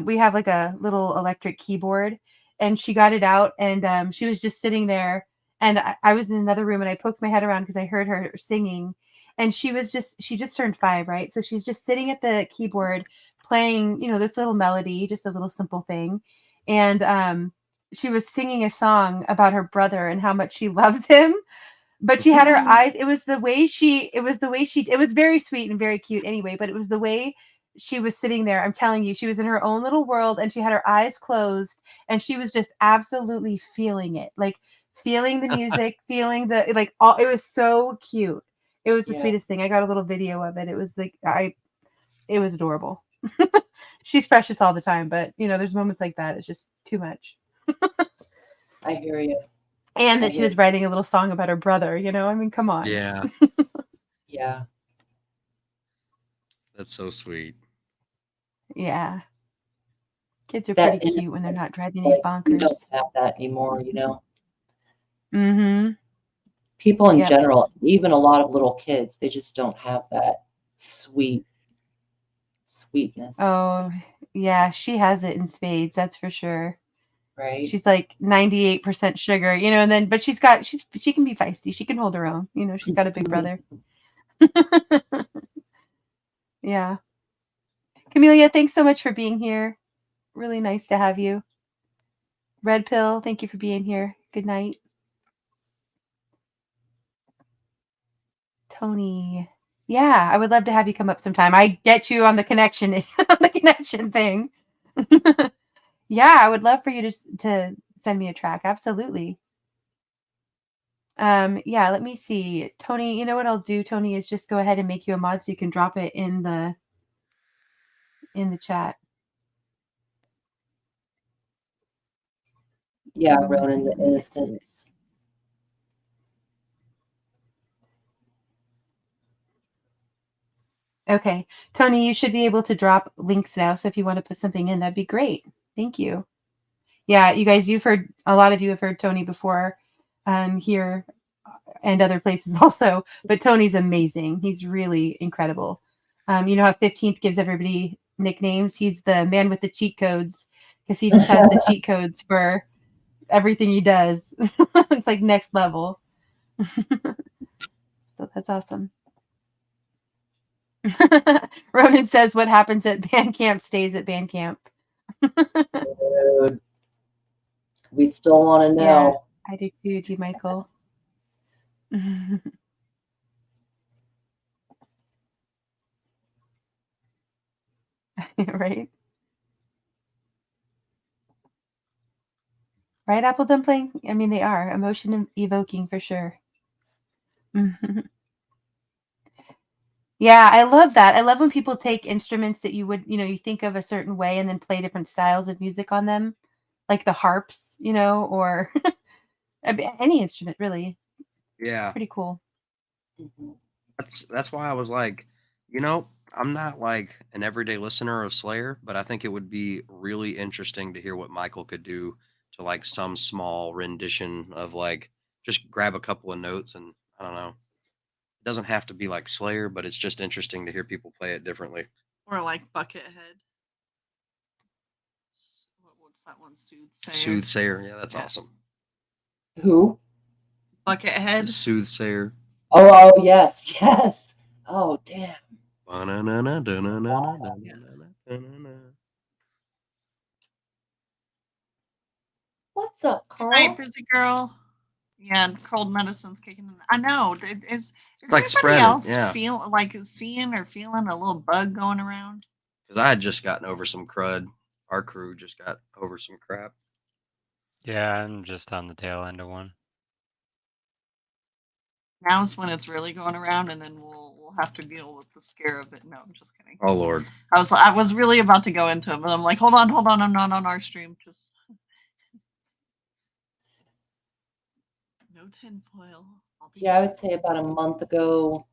We have like a little electric keyboard, and she got it out, and she was just sitting there, and I was in another room, and I poked my head around because I heard her singing, and she just turned 5, right? So she's just sitting at the keyboard playing, this little melody, just a little simple thing, and she was singing a song about her brother and how much she loves him. But she had her eyes, it was very sweet and very cute anyway, but it was the way she was sitting there. I'm telling you, she was in her own little world, and she had her eyes closed, and she was just absolutely feeling it, like feeling the music, feeling the, like, all, it was so cute. It was the sweetest thing. I got a little video of it. It was like, it was adorable. She's precious all the time, but there's moments like that. It's just too much. I hear you. And that she was writing a little song about her brother, I mean, come on. Yeah. Yeah. That's so sweet. Yeah. Kids are pretty cute when they're not driving you bonkers. We don't have that anymore, Mm-hmm. People in general, even a lot of little kids, they just don't have that sweetness. Oh, yeah, she has it in spades, that's for sure. Right. She's like 98% sugar, and then, but she can be feisty. She can hold her own. She's got a big brother. Yeah. Camellia, thanks so much for being here. Really nice to have you. Red Pill, thank you for being here. Good night. Tony. Yeah, I would love to have you come up sometime. I get you on the connection on the connection thing. Yeah, I would love for you to send me a track. Absolutely. Yeah, let me see. Tony, you know what I'll do, Tony, is just go ahead and make you a mod so you can drop it in the chat. Yeah, Ronan the Innocence. Okay. Tony, you should be able to drop links now. So if you want to put something in, that'd be great. Thank you. Yeah, you guys, a lot of you have heard Tony before here and other places also, but Tony's amazing. He's really incredible. You know how 15th gives everybody nicknames? He's the man with the cheat codes because he just has the cheat codes for everything he does. It's like next level. So that's awesome. Ronan says what happens at band camp stays at band camp. Dude, we still want to know. Yeah, I do too, G. Michael. Right? Right, Apple Dumpling? I mean, they are emotion evoking for sure. Yeah, I love that. I love when people take instruments that you would, you think of a certain way and then play different styles of music on them, like the harps, or any instrument really. Yeah. Pretty cool. That's why I was like, I'm not like an everyday listener of Slayer, but I think it would be really interesting to hear what Michael could do to like some small rendition of like just grab a couple of notes and I don't know. It doesn't have to be like Slayer, but it's just interesting to hear people play it differently. Or like Buckethead. What's that one? Soothsayer. Soothsayer, yeah, that's awesome. Who? Buckethead. Soothsayer. Oh, yes. Oh, damn. What's up, Carl? Hi, busy girl. Yeah, cold medicine's kicking in. I know. Is like anybody spreading, else yeah. seeing or feeling a little bug going around? Because I had just gotten over some crud. Our crew just got over some crap. Yeah, I'm just on the tail end of one. Now it's when it's really going around, and then we'll have to deal with the scare of it. No, I'm just kidding. Oh Lord. I was really about to go into it, but I'm like, hold on, I'm not on our stream. Just no tinfoil. Yeah, I would say about a month ago.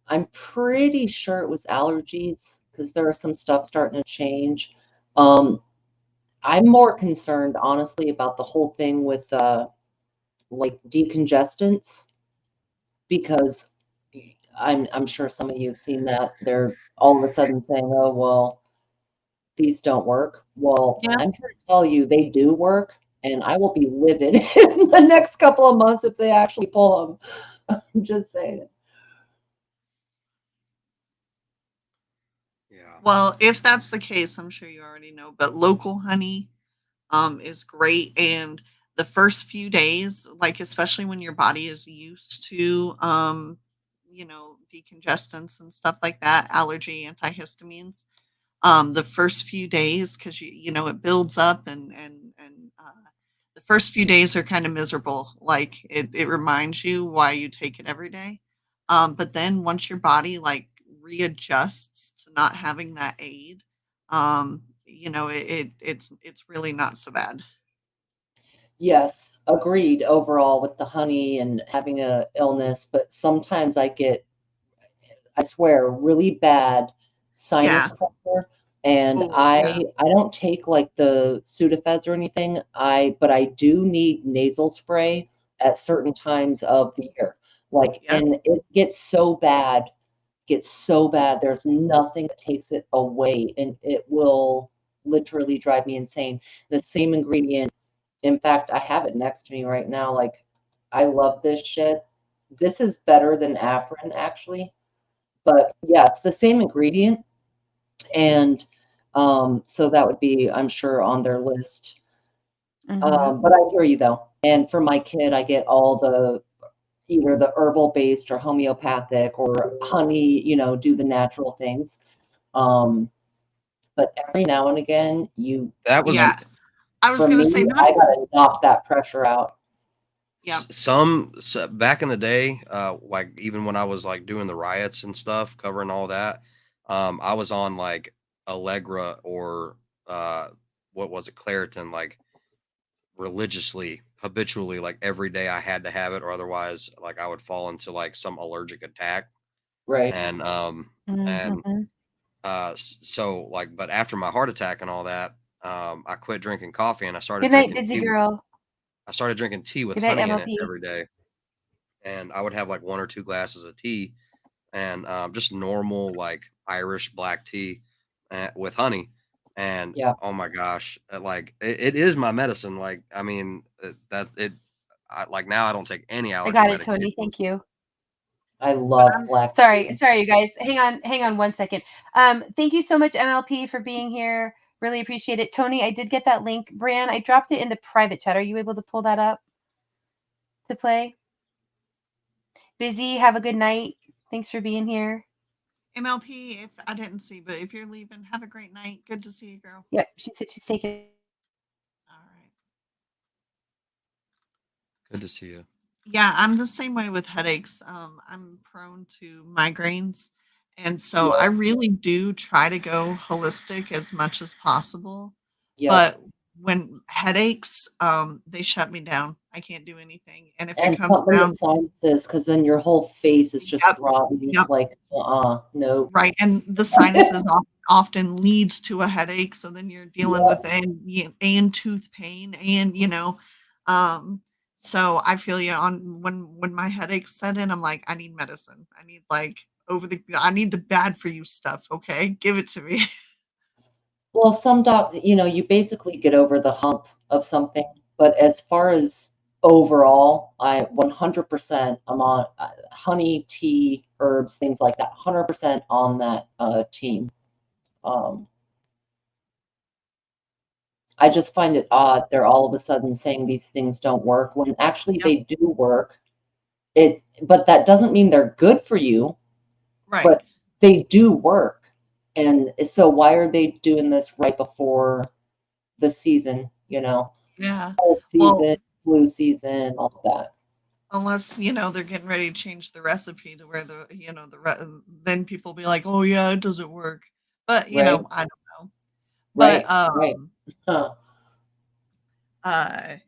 I'm pretty sure it was allergies because there was some stuff starting to change. I'm more concerned, honestly, about the whole thing with like decongestants because I'm sure some of you have seen that. They're all of a sudden saying, "Oh, well, these don't work." Well, Yeah. I'm here to tell you they do work, and I will be livid in the next couple of months if they actually pull them. I'm just saying. Yeah. Well, if that's the case, I'm sure you already know, but local honey is great. And the first few days, like especially when your body is used to decongestants and stuff like that, allergy antihistamines, the first few days, because it builds up, and the first few days are kind of miserable. Like it reminds you why you take it every day. But then once your body like readjusts to not having that aid, it's really not so bad. Yes, agreed overall with the honey and having a illness, but sometimes I get, I swear, really bad sinus Yeah. pressure, and Oh, I yeah. I don't take like the Sudafeds or anything. But I do need nasal spray at certain times of the year. Like, Yep. and it gets so bad. There's nothing that takes it away, and it will literally drive me insane. The same ingredient. In fact, I have it next to me right now. Like, I love this shit. This is better than Afrin, actually. But yeah, it's the same ingredient. And so that would be, I'm sure, on their list. But I hear you, though. And for my kid, I get all the either the herbal based or homeopathic or honey, do the natural things. But every now and again, That was Yeah. I was for gonna me, say I gotta knock that pressure out. Yeah. Back in the day, like even when I was like doing the riots and stuff, covering all that, I was on like Allegra or what was it, Claritin, like religiously, habitually, like every day I had to have it, or otherwise, like I would fall into like some allergic attack. Right. And so like, but after my heart attack and all that, I quit drinking coffee and I started Good night, drinking busy tea. girl. I started drinking tea with Good night, honey in it MLP. every day. And I would have like 1 or 2 glasses of tea and just normal like Irish black tea with honey. And Yeah. oh my gosh, it is my medicine. Like, I mean, like now I don't take any I allergy got it, medication. Tony. Thank you. I love black Sorry, tea. you guys. Hang on 1 second. Thank you so much, MLP, for being here. Really appreciate it. Tony, I did get that link. Bran, I dropped it in the private chat. Are you able to pull that up to play? Busy, have a good night. Thanks for being here. MLP, if I didn't see, but if you're leaving, have a great night. Good to see you, girl. Yep, she said she's taking. All right. Good to see you. Yeah, I'm the same way with headaches. I'm prone to migraines. And so I really do try to go holistic as much as possible. Yep. But when headaches, they shut me down. I can't do anything. And if it And comes something down, with sinuses, because then your whole face is just Yep, throbbing. yep. Like, no. Right, and the sinuses often leads to a headache, so then you're dealing with and tooth pain so I feel you on when my headaches set in, I'm like, I need medicine. I need I need the bad for you stuff, okay? Give it to me. Well, some you basically get over the hump of something, but as far as overall, I 100% I'm on honey, tea, herbs, things like that. 100% on that team. I just find it odd they're all of a sudden saying these things don't work when actually they do work. But that doesn't mean they're good for you. Right. But they do work. And so why are they doing this right before the season, you know? Yeah. Cold season, flu season, all of that. Unless, you know, they're getting ready to change the recipe to where then people be like, "Oh yeah, it doesn't work." But, you know, I don't know. Right. But Right. Huh. oh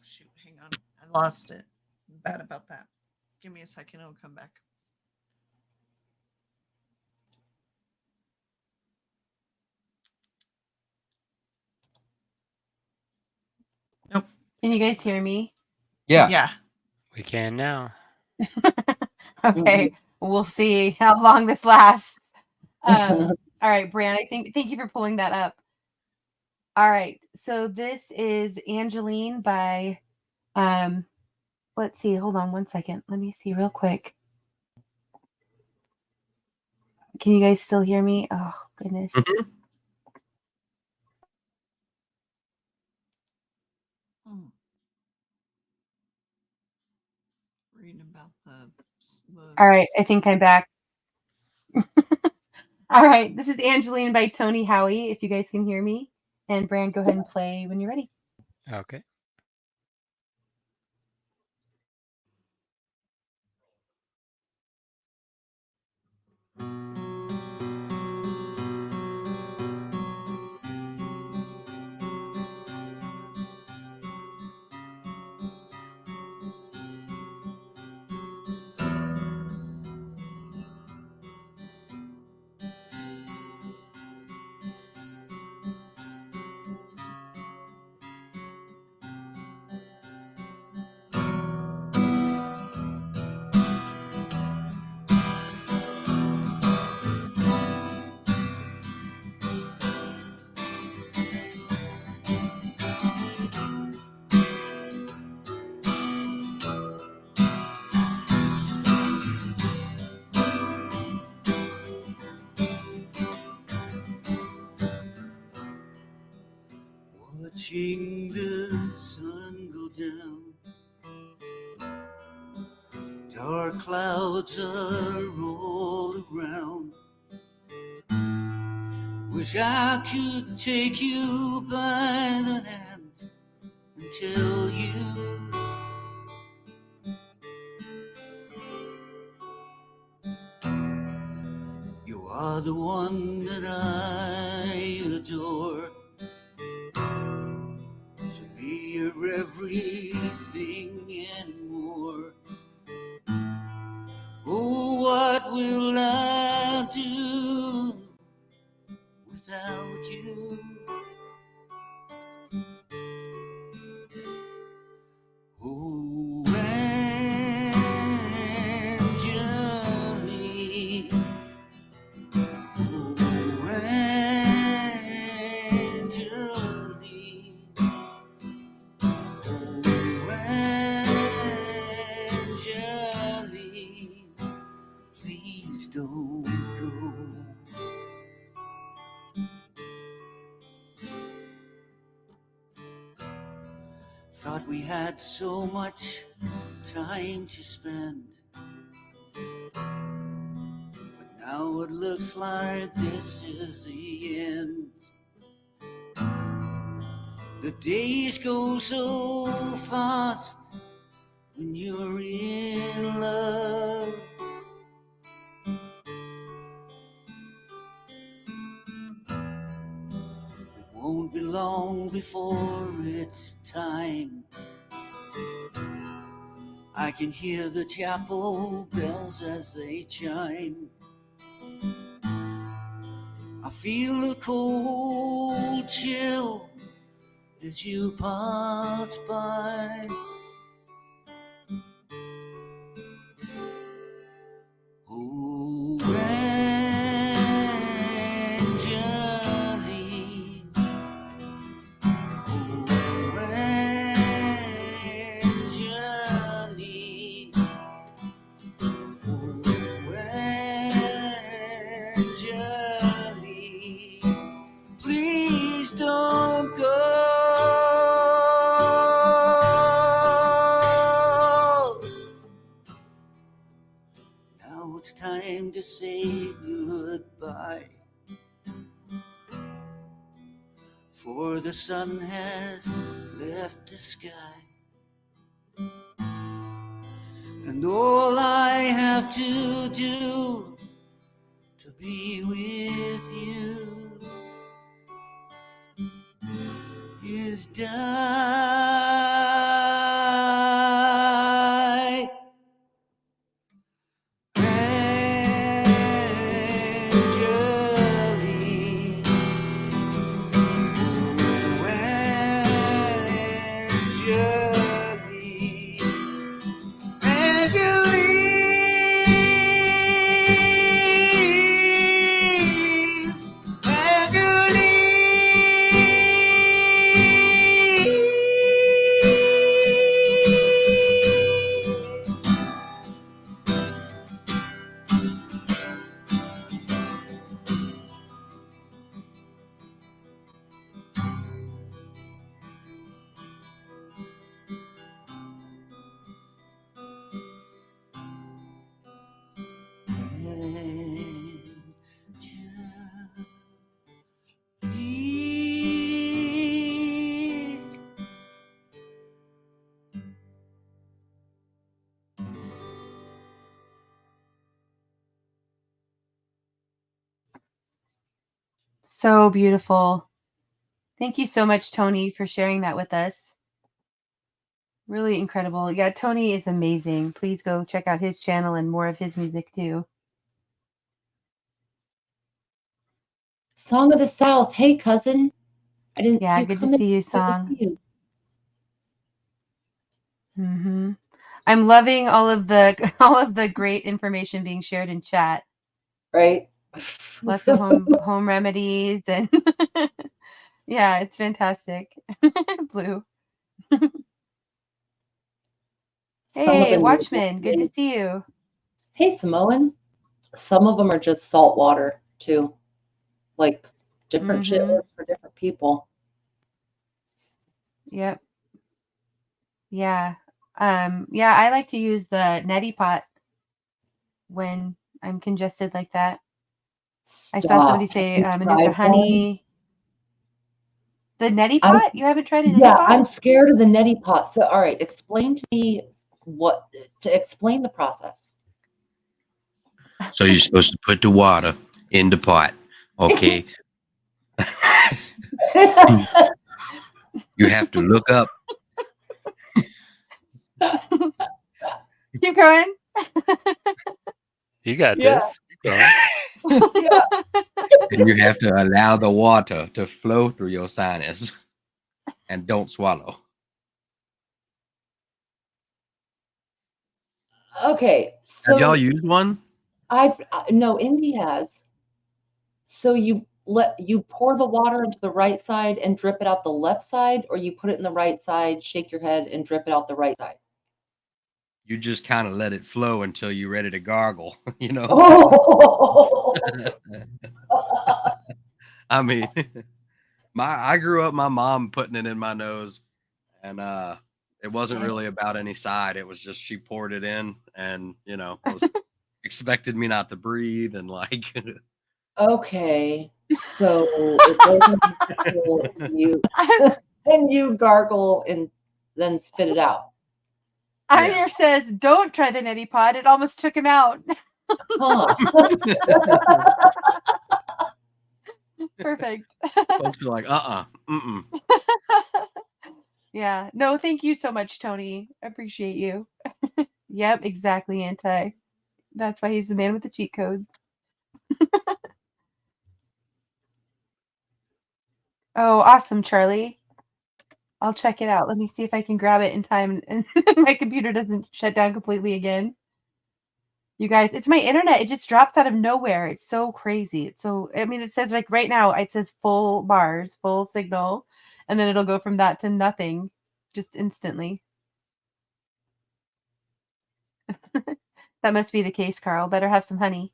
shoot, hang on. I lost it. I'm bad about that. Give me a second, it'll come back. Nope. Can you guys hear me? Yeah. Yeah. We can now. Okay. We'll see how long this lasts. All right, Bran, thank you for pulling that up. All right. So this is Angeline by let's see, hold on one second. Let me see real quick. Can you guys still hear me? Oh, goodness. Reading about the All right, I think I'm back. All right, this is Angeline by Tony Howie, if you guys can hear me. And Bran, go ahead and play when you're ready. Okay. Watching the sun go down, dark clouds are all around. Wish I could take you by the hand and tell you you are the one that I adore. To me, you're everything and more. Oh, what will I do without you? Oh, Angeline. Oh, Angeline. Oh, Angeline. Please don't go. Thought we had so much time to spend, but now it looks like this is the end. The days go so fast when you're in love. It won't be long before it's time. I can hear the chapel bells as they chime. I feel a cold chill as you pass by. Oh, Angeline. Oh, Angeline. it's time to say goodbye. For the sun has left the sky, and all I have to do to be with you is die. Angeline, oh Angeline, Angeline, So beautiful. Thank you so much, Tony, for sharing that with us. Really incredible. Yeah, Tony is amazing. Please go check out his channel and more of his music too. Song of the South. Hey, cousin. I didn't see Yeah, you good to come in. see you, Good to Song. see you. I'm loving all of the great information being shared in chat. Right. Lots of home remedies and yeah, it's fantastic. Blue. Hey, Watchman, good to see you. Hey, Samoan. Some of them are just salt water too. Like different shit works for different people. Yep. Yeah. Yeah, I like to use the neti pot when I'm congested like that. I saw somebody say Manuka honey. The neti pot? You haven't tried a neti pot? I'm scared of the neti pot. So, all right, explain to me explain the process. So you're supposed to put the water in the pot, okay? You have to look up. Keep going. You got this. Keep going. And you have to allow the water to flow through your sinus and don't swallow. Okay, so have y'all used one? No, Indy has. So you pour the water into the right side and drip it out the left side, or you put it in the right side, shake your head, and drip it out the right side. You just kind of let it flow until you're ready to gargle, you know? Oh. I mean, I grew up my mom putting it in my nose, and it wasn't really about any side. It was just she poured it in, and expected me not to breathe, and like. Okay, so it doesn't you and you gargle and then spit it out. Anya says, "Don't try the neti pot." It almost took him out. Perfect. Folks are like, mm-mm. Yeah. No, thank you so much, Tony. I appreciate you. Yep, exactly, Anti. That's why he's the man with the cheat codes. Oh, awesome, Charlie. I'll check it out. Let me see if I can grab it in time and my computer doesn't shut down completely again. You guys, it's my internet. It just drops out of nowhere. It's so crazy. It's so, I mean, it says like right now, it says full bars, full signal, and then it'll go from that to nothing just instantly. That must be the case, Carl. Better have some honey.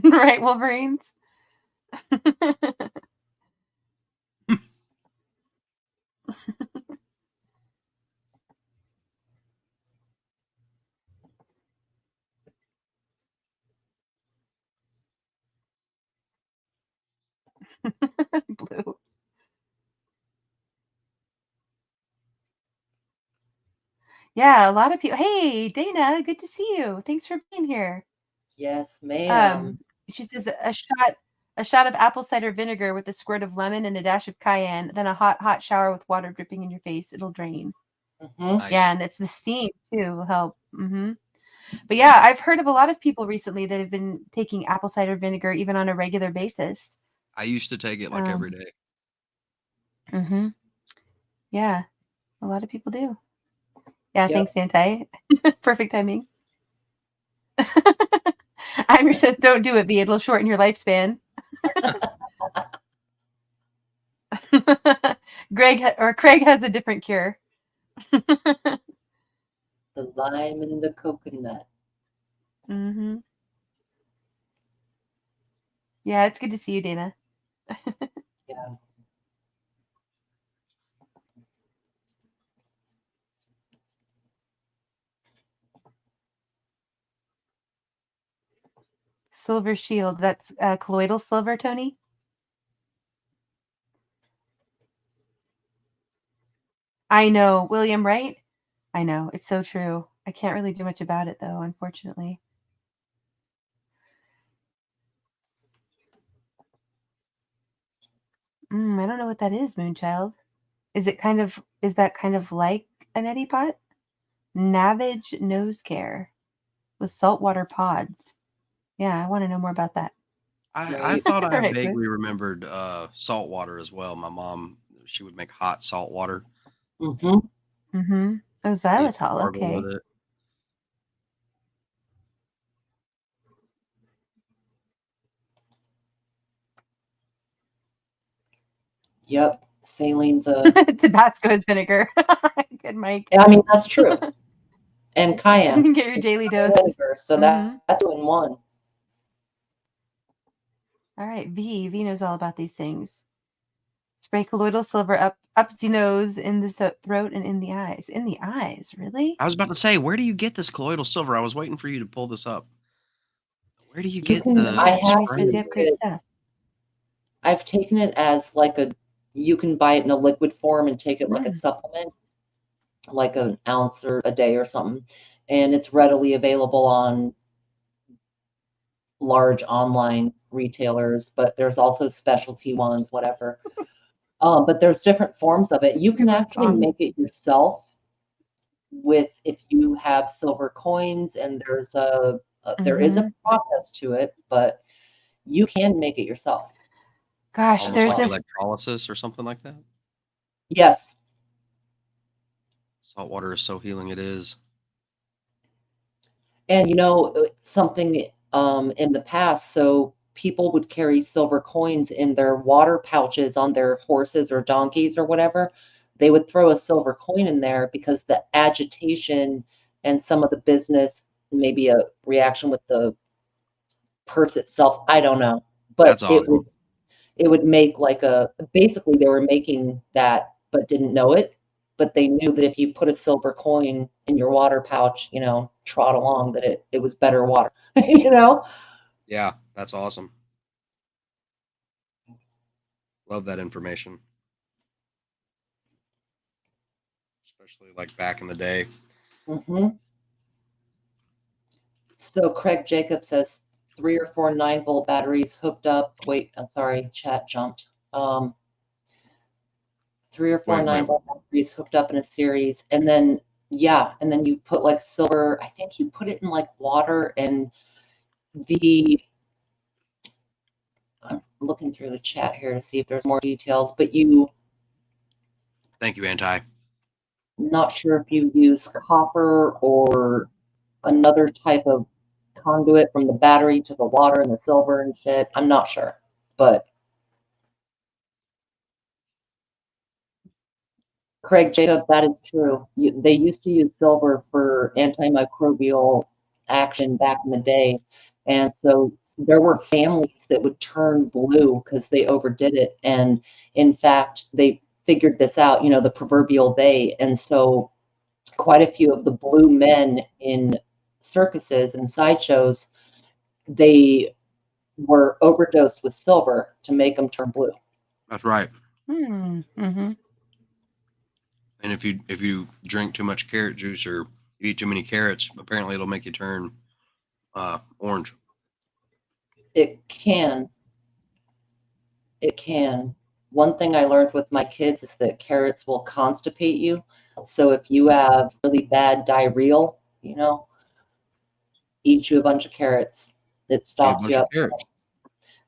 Right, Wolverines? Blue. Yeah, a lot of people. Hey, Dana, good to see you. Thanks for being here. Yes, ma'am. She says a shot of apple cider vinegar with a squirt of lemon and a dash of cayenne, then a hot shower with water dripping in your face. It'll drain. Nice. Yeah, and it's the steam too will help. But yeah, I've heard of a lot of people recently that have been taking apple cider vinegar even on a regular basis. I used to take it like every day. Yeah, a lot of people do. Yeah, Yep. thanks, Anti. Perfect timing. Amir says, "Don't do it, V. It'll shorten your lifespan." Craig has a different cure. The lime and the coconut. Yeah, it's good to see you, Dana. Yeah. Silver shield. That's colloidal silver, Tony. I know, William, right? I know. It's so true. I can't really do much about it, though, unfortunately. I don't know what that is, Moonchild. Is that kind of like a neti pot? Navage nose care with saltwater pods. Yeah, I want to know more about that. I thought I Right, vaguely remembered salt water as well. My mom, she would make hot salt water. Oh, xylitol. Gargle Okay. with it. Yep. Saline's a Tabasco is vinegar. Good, Mike. I mean, that's true. And cayenne. Get your daily dose. Vinegar, so that's 2 in 1. All right, V knows all about these things. Spray colloidal silver up the nose, in the throat, and in the eyes. In the eyes, really? I was about to say, where do you get this colloidal silver? I was waiting for you to pull this up. Where do you get great stuff. I've taken it as like you can buy it in a liquid form and take it like a supplement, like an ounce or a day or something. And it's readily available on large online retailers, but there's also specialty ones, whatever. But there's different forms of it. You can actually make it yourself if you have silver coins, and there is a process to it, but you can make it yourself. Gosh, almost there's like this electrolysis or something like that. Yes. Salt water is so healing. It is. And something in the past, so people would carry silver coins in their water pouches on their horses or donkeys or whatever. They would throw a silver coin in there because the agitation and some of the business, maybe a reaction with the purse itself, I don't know. But that's awesome. it would make basically they were making that but didn't know it. But they knew that if you put a silver coin in your water pouch, trot along, that it was better water, Yeah, that's awesome. Love that information. Especially like back in the day. So Craig Jacob says 3 or 4 9-volt batteries hooked up. Wait, I'm sorry, chat jumped. 3 or 4 9-volt batteries hooked up in a series, and then you put like silver. I think you put it in like water, and I'm looking through the chat here to see if there's more details, but Thank you, Anti. Not sure if you use copper or another type of conduit from the battery to the water and the silver and shit. I'm not sure, but Craig Jacob, that is true. They used to use silver for antimicrobial action back in the day. And so there were families that would turn blue because they overdid it. And in fact, they figured this out, you know, the proverbial they. And so quite a few of the blue men in circuses and sideshows, they were overdosed with silver to make them turn blue. That's right. Mm-hmm. And if you drink too much carrot juice or you eat too many carrots, apparently it'll make you turn orange. It can. It can. One thing I learned with my kids is that carrots will constipate you. So if you have really bad diarrhea, you know, eat you a bunch of carrots. It stops you up.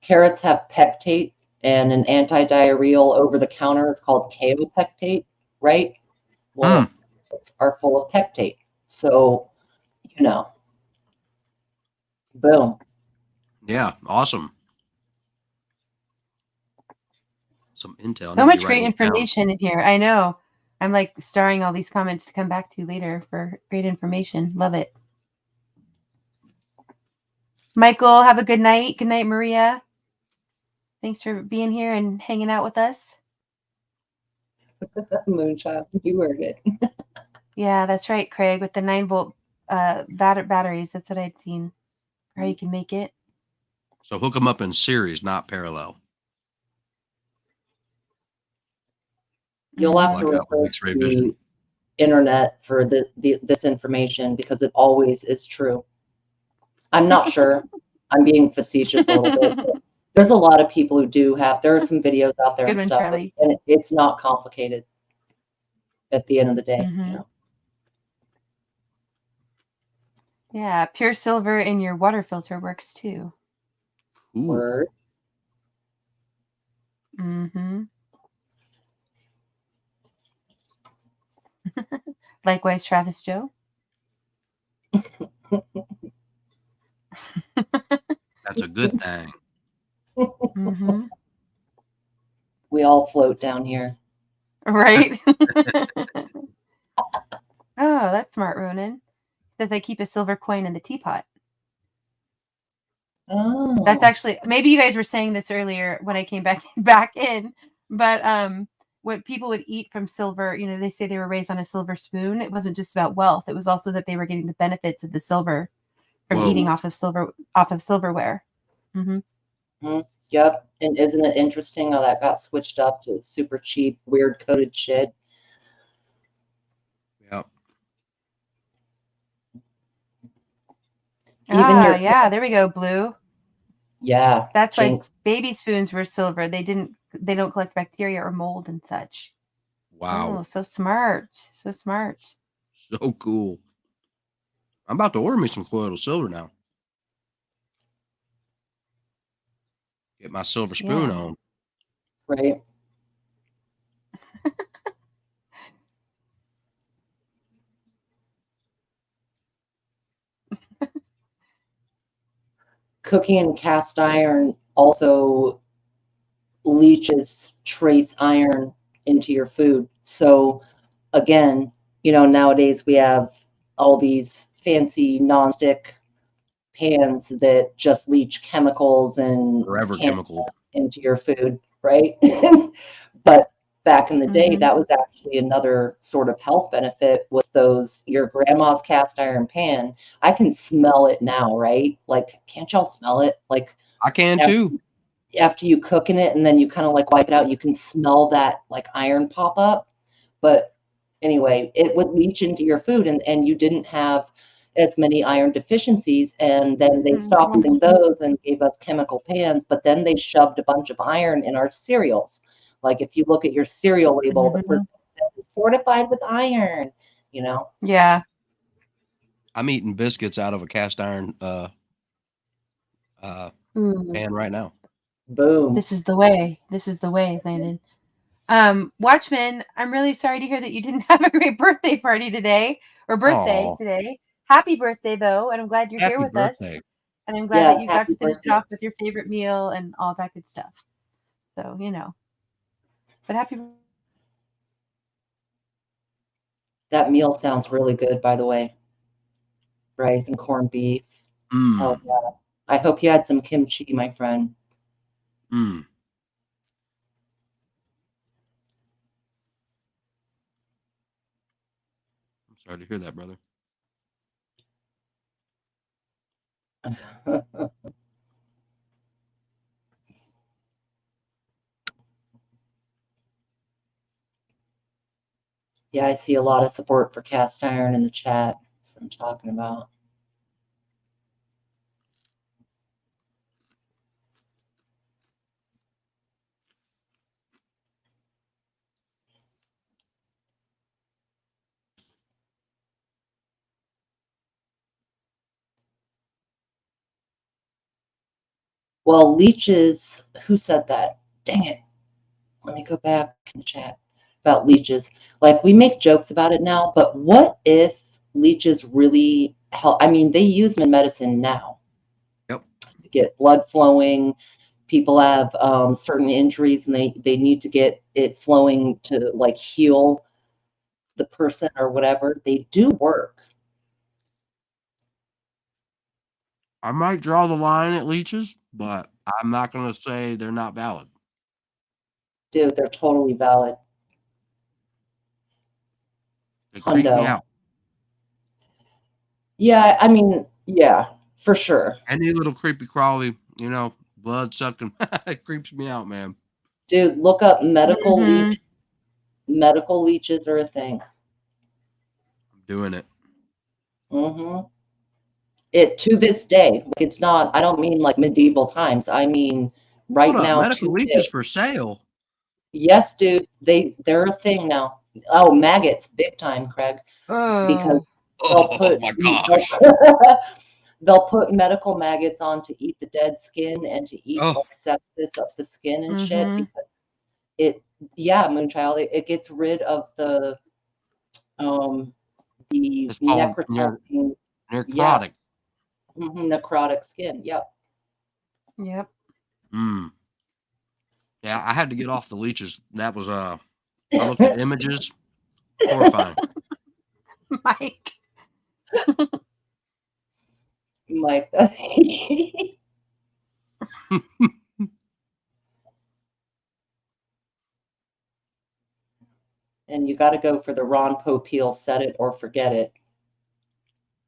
Carrots have pectate, and an anti-diarrheal over-the-counter is called kaopectate, right? Well, carrots are full of pectate. So, you know, boom. Yeah, awesome. Some intel. So much great information in here. I know. I'm like starring all these comments to come back to later for great information. Love it. Michael, have a good night. Good night, Maria. Thanks for being here and hanging out with us. Moonchild, you heard it. Yeah, that's right, Craig, with the 9-volt batteries. That's what I'd seen. Or how you can make it. So hook them up in series, not parallel. You'll have to refer to the internet for this information because it always is true. I'm not sure. I'm being facetious a little bit. But there's a lot of people who do have. There are some videos out there Good and one, stuff, Charlie. and it's not complicated. At the end of the day, you know. Yeah, pure silver in your water filter works too. Word. Mm-hmm. Likewise, Travis Joe. That's a good thing. Mm-hmm. We all float down here. Right? Oh, that's smart, Ronan. Says I keep a silver coin in the teapot. Oh. That's actually, maybe you guys were saying this earlier when I came back in, but what people would eat from silver, you know, they say they were raised on a silver spoon. It wasn't just about wealth. It was also that they were getting the benefits of the silver from eating off of silverware. Mm-hmm. Yep. And isn't it interesting how that got switched up to super cheap, weird coated shit? Yep. Yeah, there we go, Blue. Yeah. That's why baby spoons were silver. They don't collect bacteria or mold and such. Wow. Oh, so smart. So smart. So cool. I'm about to order me some colloidal silver now. Get my silver spoon on. Right. Cooking in cast iron also leaches trace iron into your food. So again, you know, nowadays we have all these fancy nonstick pans that just leach chemicals and forever chemical into your food, right? But back in the day, that was actually another sort of health benefit, was those your grandma's cast iron pan. I can smell it now, right? Like, can't y'all smell it? Like, I can too. After you cook in it and then you kind of like wipe it out, you can smell that like iron pop up. But anyway, it would leach into your food and you didn't have as many iron deficiencies. And then they stopped using those and gave us chemical pans, but then they shoved a bunch of iron in our cereals. Like if you look at your cereal label, the first thing is fortified with iron, you know? Yeah. I'm eating biscuits out of a cast iron pan right now. Boom. This is the way. This is the way, Landon. Watchman, I'm really sorry to hear that you didn't have a great birthday party today or birthday today. Happy birthday, though, and I'm glad you're here with us. And I'm glad that you got to finish it off with your favorite meal and all that good stuff. So, you know. But happy. That meal sounds really good, by the way. Rice and corned beef. Hell yeah. I hope you had some kimchi, my friend. Sorry to hear that, brother. Yeah, I see a lot of support for cast iron in the chat. That's what I'm talking about. Well, leeches, who said that? Dang it. Let me go back in the chat about leeches. Like, we make jokes about it now, but what if leeches really help? I mean, they use them in medicine now. Yep. To get blood flowing. People have certain injuries and they need to get it flowing to like heal the person or whatever. They do work. I might draw the line at leeches, but I'm not going to say they're not valid. Dude, they're totally valid. They creep me Hundo. out. Yeah, I mean, yeah, for sure. Any little creepy crawly, blood sucking, it creeps me out, man. Dude, look up medical leeches. Medical leeches are a thing. I'm doing it. Mm-hmm. It to this day, like it's not. I don't mean like medieval times. I mean right Hold up, now. medical leeches for sale. Yes, dude. They're a thing now. Oh, maggots, big time, Craig. Because they'll put my gosh. they'll put medical maggots on to eat the dead skin and to eat like sepsis of the skin and shit because Moonchild, it gets rid of the necrotizing necrotic. Necrotic skin. Yep. Yep. Yeah, I had to get off the leeches. That was I looked at images. Horrifying. Mike. And you got to go for the Ron Popeil, set it or forget it.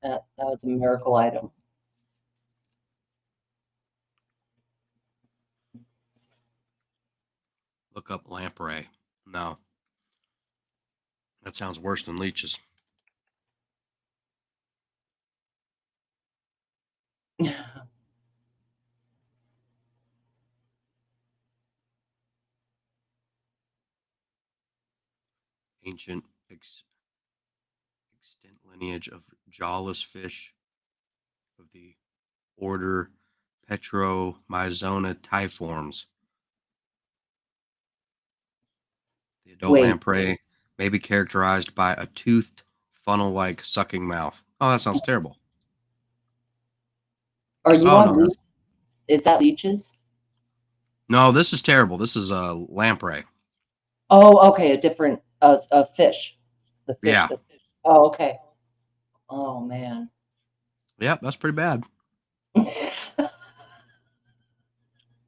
That was a miracle item. Look up lamprey. No. That sounds worse than leeches. Ancient extant lineage of jawless fish of the order Petromyzonatiforms. The adult lamprey may be characterized by a toothed, funnel-like sucking mouth. Oh, that sounds terrible. Are you on leech? Is that leeches? No, this is terrible. This is a lamprey. Oh, okay, a different a fish. The fish. Yeah. Oh, okay. Oh man. Yep, that's pretty bad.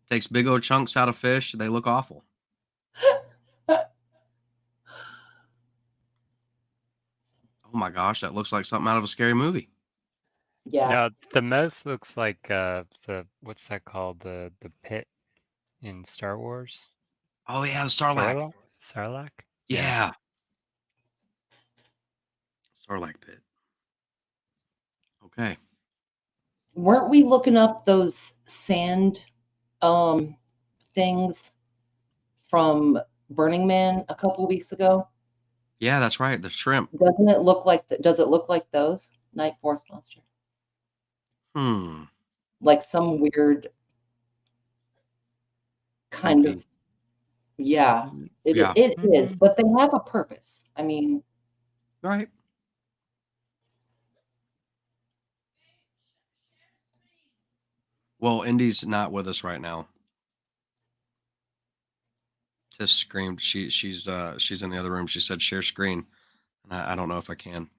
Takes big old chunks out of fish. They look awful. Oh my gosh, that looks like something out of a scary movie. Yeah. No, the mouth looks like the what's that called? The pit in Star Wars. Oh yeah, the Sarlacc. Sarlacc? Yeah. Sarlacc pit. Okay. Weren't we looking up those sand things from Burning Man a couple of weeks ago? Yeah, that's right. The shrimp. Doesn't it look like does it look like those? Night Force Monster. Like some weird kind of it is, but they have a purpose. I mean, right. Well, Indy's not with us right now. Just screamed. She's in the other room. She said share screen. And I don't know if I can.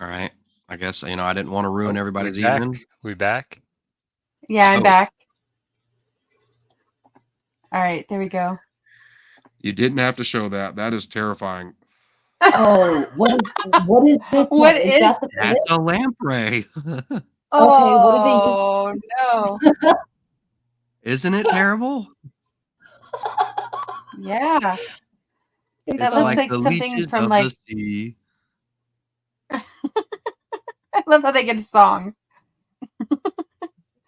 All right. I guess I didn't want to ruin everybody's evening. We back? Yeah, I'm back. All right, there we go. You didn't have to show that. That is terrifying. Oh, what is this? What Is is that the That's fish? a lamprey. Okay, what do they use? Oh no. Isn't it terrible? Yeah. That It's looks like like the something leeches from of like the sea. I love how they get a song.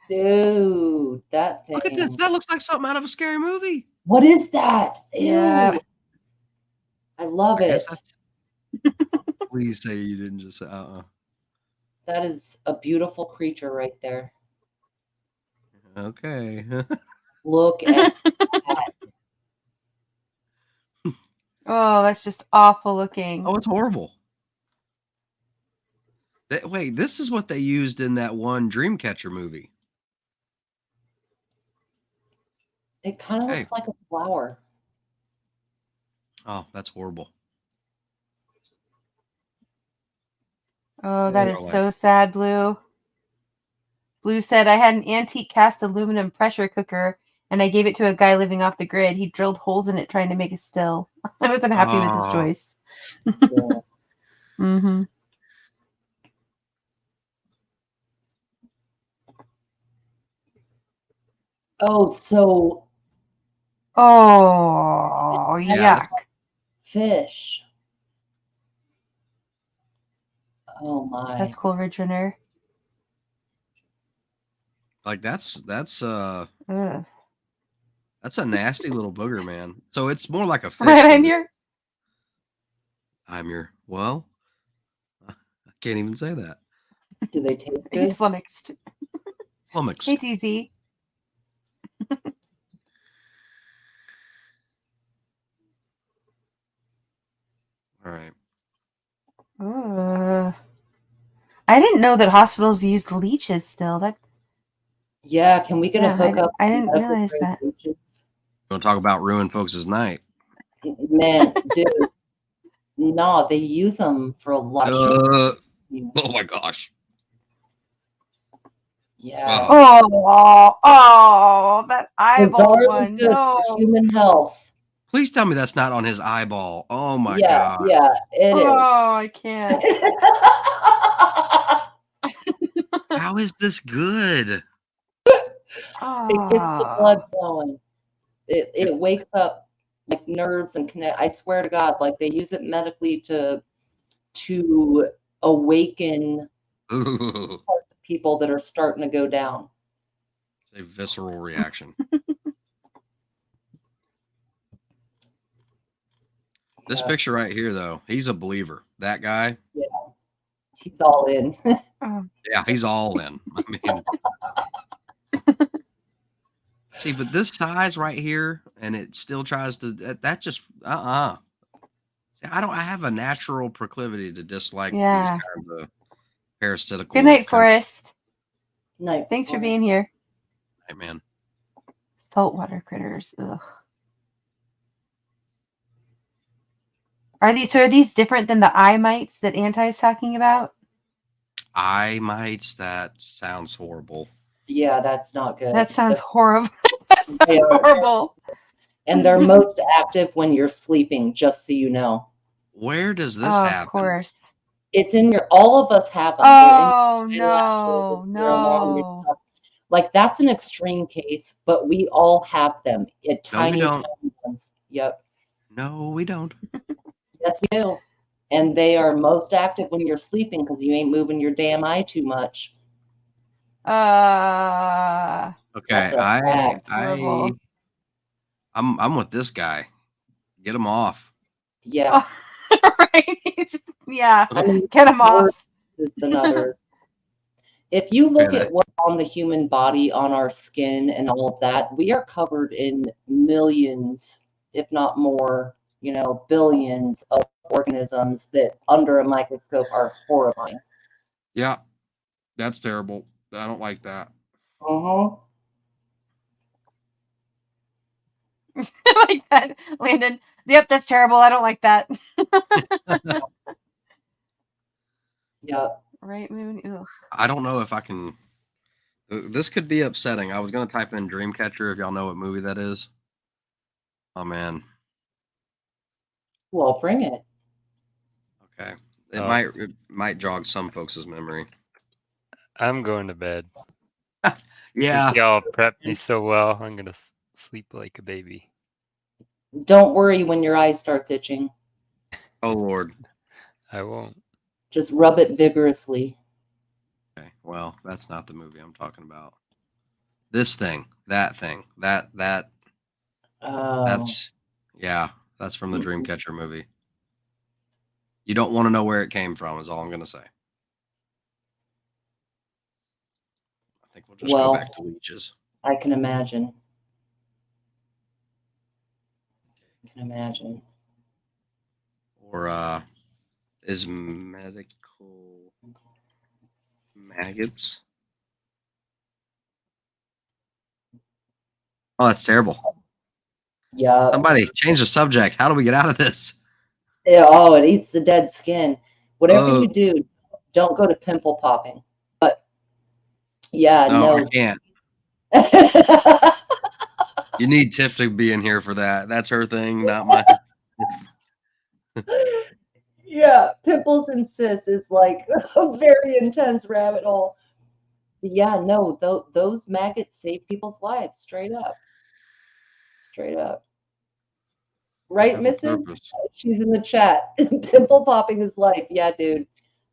Dude, that thing. Look at this. That looks like something out of a scary movie. What is that? Ew. Yeah. I love I guess it. that's. Please say you didn't just say, That is a beautiful creature right there. Okay. Look at that. Oh, that's just awful looking. Oh, it's horrible. Wait, this is what they used in that one Dreamcatcher movie. It kind of Hey. looks like a flower. Oh, that's horrible. Oh, that is Like- so sad, Blue. Blue said, I had an antique cast aluminum pressure cooker and I gave it to a guy living off the grid. He drilled holes in it trying to make a still. I wasn't happy with his choice. Yeah. Mm-hmm. Oh, so Oh, Yeah. yuck. fish. Oh my. That's Coleridge Renner. Like that's Ugh. a nasty little booger, man. So it's more like a fish. Right, than I'm your. well, I can't even say that. Do they taste good? He's flummoxed. Flummoxed. Hey, TZ. All right. I didn't know that hospitals used leeches still. That Yeah, can we get a yeah, hookup? I didn't medical realize grade that. leeches? Don't talk about ruin folks' night. Man, dude. No, they use them for a lot of shit. Oh my gosh. Yeah. Oh, that eyeball Bizarrely one. good No. for human health. Please tell me that's not on his eyeball. Oh my Yeah, god. yeah, it is. Oh, I can't. How is this good? It gets the blood flowing. It wakes up like nerves and connect. I swear to God, like they use it medically to awaken Ooh, parts of people that are starting to go down. it's a visceral reaction. This Yeah. picture right here, though, he's a believer. That guy, Yeah, he's all in. yeah, he's all in. I mean, see, but this size right here, and it still tries to. That just See, I have a natural proclivity to dislike these Yeah. kinds of parasitical. Good night, Forrest. Night. Thanks for being here. Hey, man. Saltwater critters. Ugh. Are these different than the eye mites that Anti's talking about? Eye mites. That sounds horrible. Yeah, that's not good. That sounds horrible. That sounds They are horrible. And they're most active when you're sleeping, just so you know. Where does this Oh, happen? of course. It's in your, all of us have them. Oh, They're in your eyelashes, they're along your no. stuff. Like that's an extreme case, but we all have them. Tiny, don't. tiny ones. Yep. No, we don't. Yes, we do. And they are most active when you're sleeping because you ain't moving your damn eye too much. Okay, That's a fact. I'm with this guy. Get him off. Yeah. Right. It's just- yeah. I mean, Get him off. Than others. If you look Okay, at what's on the human body, on our skin, and all of that, we are covered in millions, if not more, billions of organisms that under a microscope are horrifying. Yeah, that's terrible. I don't like that. Uh-huh. I like that, Landon. Yep, that's terrible. I don't like that. Yeah. Right, Moon? Ugh. I don't know if I can. This could be upsetting. I was going to type in Dreamcatcher if y'all know what movie that is. Oh, man. Well, bring it. Okay. It Oh. might jog some folks' memory. I'm going to bed. Yeah. Since y'all prepped me so well, I'm gonna sleep like a baby. Don't worry when your eye starts itching. Oh Lord. I won't. Just rub it vigorously. Okay. Well, that's not the movie I'm talking about. This thing, that thing, that. That's that's from the Dreamcatcher movie. You don't want to know where it came from, is all I'm gonna say. I think we'll just go back to leeches. I can imagine. I can imagine. Or is medical maggots? Oh, that's terrible. Yeah. Somebody change the subject. How do we get out of this? Yeah, oh, it eats the dead skin. Whatever you do, don't go to pimple popping. But yeah, No, no. I can't. You need Tiff to be in here for that. That's her thing, not mine. Yeah, pimples and cysts is like a very intense rabbit hole. But yeah, no, those maggots save people's lives, straight up. Straight up. Right, Mrs.? She's in the chat. Pimple popping is life. Yeah, dude.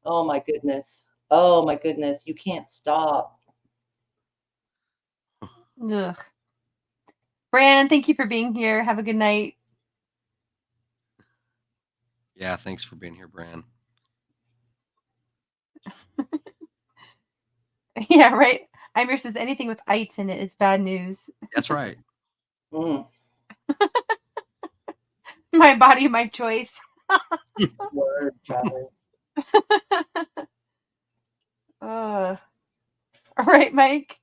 Oh my goodness. Oh my goodness. You can't stop. Ugh. Bran, thank you for being here. Have a good night. Yeah, thanks for being here, Bran. Yeah, right. Imir says anything with ites in it is bad news. That's right. My body, my choice. Word, Travis. All right, Mike.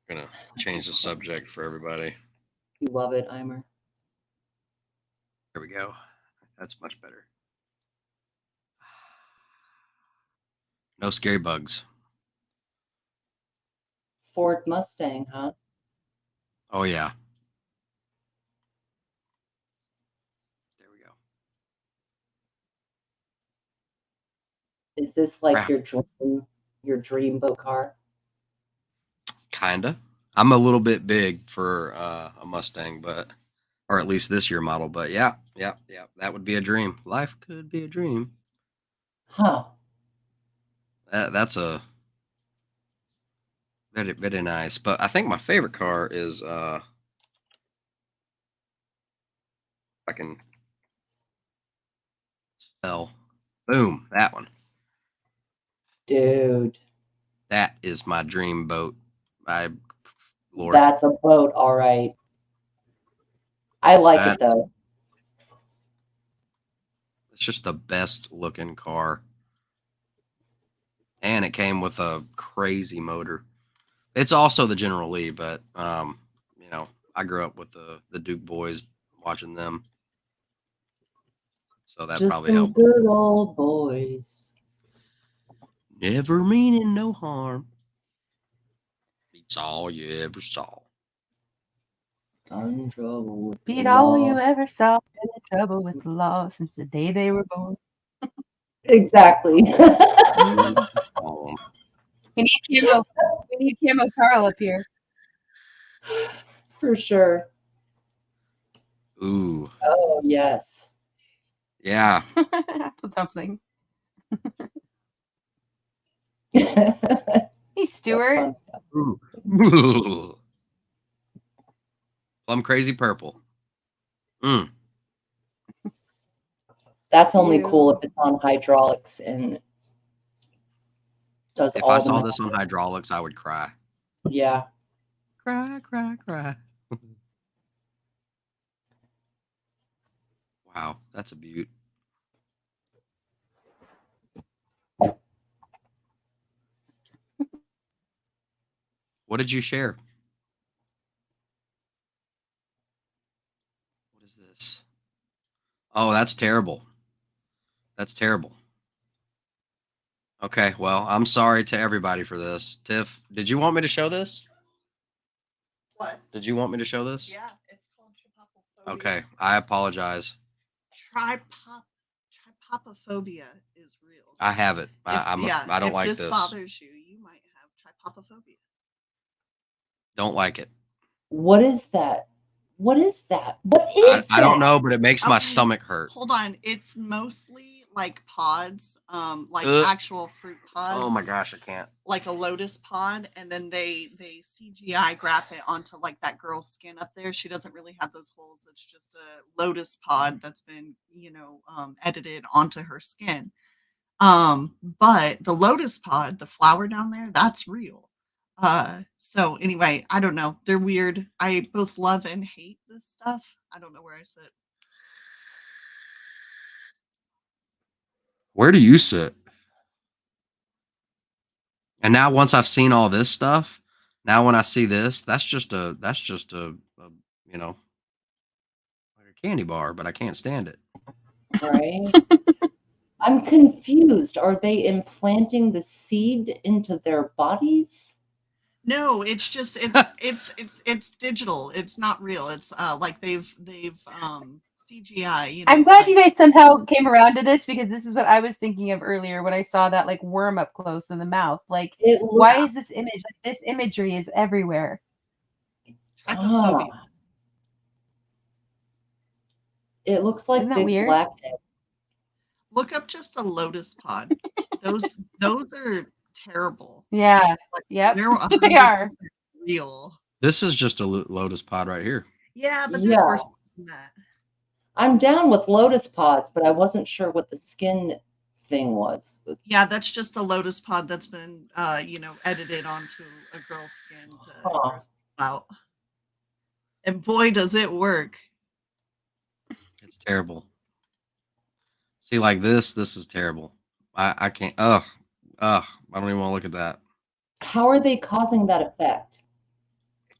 Gonna change the subject for everybody. You love it, Imir. There we go. That's much better. No scary bugs. Ford Mustang, huh? Oh yeah. There we go. Is this like Crap. your dream boat car? Kinda. I'm a little bit big for a Mustang, or at least this year model. But yeah, that would be a dream. Life could be a dream. Huh. That's a very, very nice. But I think my favorite car is I can spell. Boom, that one. Dude. That is my dream boat. Lord. That's a boat, all right. I like it though. It's just the best looking car. And it came with a crazy motor. It's also the General Lee, but you know, I grew up with the Duke boys, watching them. So that Just probably some helped. good old boys. Never meaning no harm. Beats all you ever saw. In trouble with Beat the all law. you ever saw. In trouble with the law since the day they were born. Exactly. We need camo. We need camo Carl up here. For sure. Ooh. Oh yes. Yeah. Apple dumpling. Hey, Stuart. Ooh. Plum crazy purple. That's only cool if it's on hydraulics and does If all I the saw magic. this on hydraulics, I would cry. Yeah. Cry, cry, cry. Wow, that's a beaut. What did you share? What is this? Oh, that's terrible. That's terrible. Okay, well, I'm sorry to everybody for this. Tiff, did you want me to show this? What? Did you want me to show this? Yeah, it's called Chipotle Okay, I apologize. Trypophobia is real. I have it. I don't like this this. bothers you, you might have trypophobia. Don't like it. What is that? What is that? What is I don't know, but it makes my Okay, stomach hurt. Hold on. It's mostly like pods, like actual fruit pods. Oh my gosh, I can't. Like a lotus pod, and then they CGI graph it onto like that girl's skin up there. She doesn't really have those holes. It's just a lotus pod that's been, edited onto her skin. But the lotus pod, the flower down there, that's real. So anyway, I don't know. They're weird. I both love and hate this stuff. I don't know where I sit. Where do you sit? And now once I've seen all this stuff, now when I see this, that's just a like a candy bar, but I can't stand it. Right. I'm confused. Are they implanting the seed into their bodies? No, it's just it's digital. It's not real. It's like they've CGI. I'm glad you guys somehow came around to this, because this is what I was thinking of earlier when I saw that like worm up close in the mouth. Like, why is this image? Like, this imagery is everywhere. Trypophobia. It looks like Isn't that big weird? black egg. Look up just a lotus pod. Those are terrible. Yeah. Like, Yep. they're They are 100% real. This is just a lotus pod right here. Yeah, but there's worse than that. I'm down with lotus pods, but I wasn't sure what the skin thing was. Yeah, that's just a lotus pod that's been edited onto a girl's skin to gross out. And boy, does it work. It's terrible. See, like this is terrible. I can't. I don't even want to look at that. How are they causing that effect?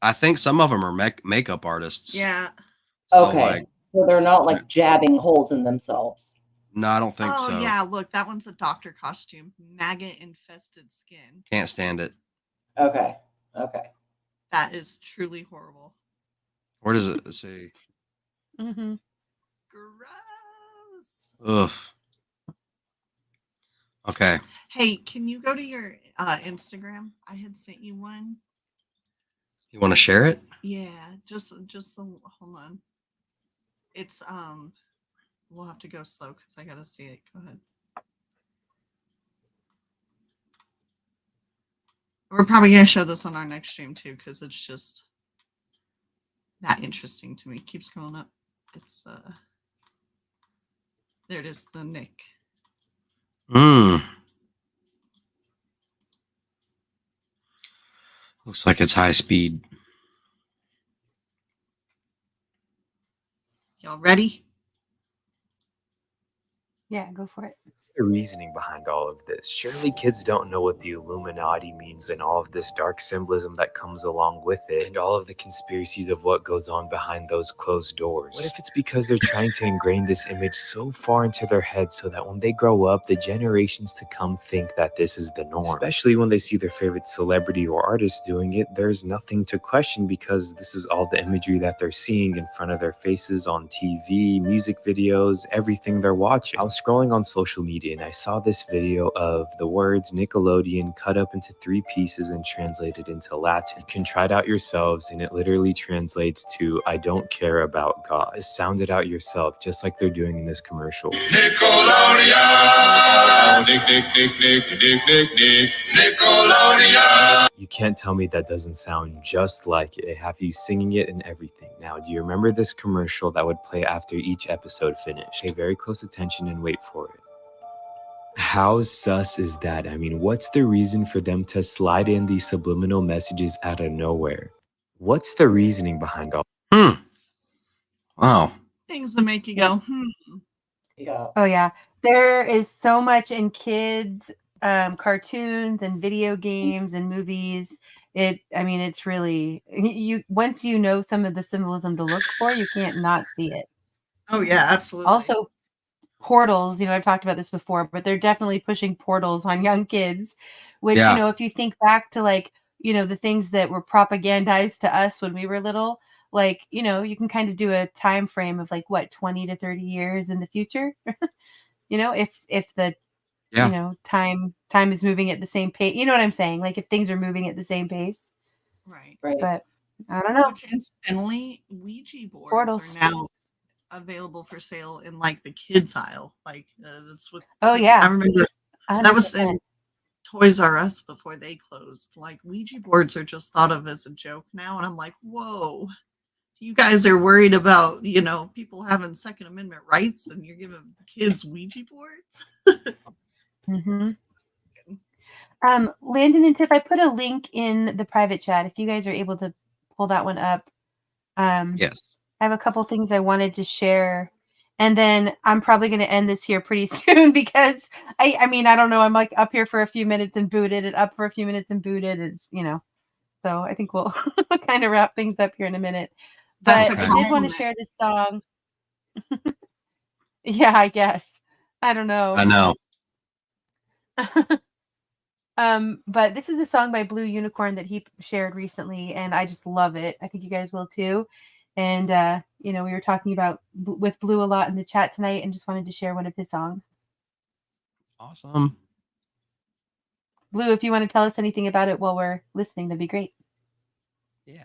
I think some of them are makeup artists. Yeah. So, Okay. So they're not like jabbing holes in themselves. No, I don't think so. Oh yeah, look, that one's a doctor costume. Maggot infested skin. Can't stand it. Okay. That is truly horrible. Where does it say? Mm-hmm. Gross. Ugh. Okay. Hey, can you go to your Instagram? I had sent you one. You want to share it? Yeah, just the hold on. It's we'll have to go slow because I gotta see it. Go ahead. We're probably gonna show this on our next stream too, because it's just that interesting to me. Keep scrolling up. It's there it is, the Nick. Looks like it's high speed. Y'all ready? Yeah, go for it. The reasoning behind all of this. Surely kids don't know what the Illuminati means and all of this dark symbolism that comes along with it, and all of the conspiracies of what goes on behind those closed doors. What if it's because they're trying to ingrain this image so far into their heads so that when they grow up, the generations to come think that this is the norm? Especially when they see their favorite celebrity or artist doing it, there's nothing to question because this is all the imagery that they're seeing in front of their faces on TV, music videos, everything they're watching. I was scrolling on social media and I saw this video of the words Nickelodeon cut up into 3 pieces and translated into Latin. You can try it out yourselves and it literally translates to I don't care about God. Just sound it out yourself, just like they're doing in this commercial. Nickelodeon! Nickelodeon! You can't tell me that doesn't sound just like it. I have you singing it and everything. Now, do you remember this commercial that would play after each episode finished? Pay very close attention and wait for it. How sus is that? I mean, what's the reason for them to slide in these subliminal messages out of nowhere? What's the reasoning behind all? Wow. Things that make you go, Yeah. Oh yeah. There is so much in kids cartoons and video games and movies. It's really, once you know some of the symbolism to look for, you can't not see it. Oh yeah, absolutely. Also, portals, I've talked about this before, but they're definitely pushing portals on young kids, which, if you think back to the things that were propagandized to us when we were little, like, you can kind of do a time frame of like what 20 to 30 years in the future. If the time is moving at the same pace. You know what I'm saying? Like if things are moving at the same pace. Right. But I don't know. Which incidentally, Ouija boards Portals are now available for sale in like the kids aisle. Like that's what. Oh yeah. I remember 100%. that was in Toys R Us before they closed. Like Ouija boards are just thought of as a joke now, and I'm like, whoa. You guys are worried about, people having Second Amendment rights, and you're giving kids Ouija boards. Mm-hmm. Landon and Tiff, I put a link in the private chat if you guys are able to pull that one up. Yes. I have a couple things I wanted to share, and then I'm probably going to end this here pretty soon because I mean, I don't know. I'm like up here for a few minutes and booted, and up for a few minutes and booted. It's, so I think we'll kind of wrap things up here in a minute. But I did want to share this song. Yeah, I guess. I don't know. I know. But this is a song by Blue Unicorn that he shared recently, and I just love it. I think you guys will too. And we were talking about with Blue a lot in the chat tonight, and just wanted to share one of his songs. Awesome. Blue, if you want to tell us anything about it while we're listening, that'd be great. Yeah.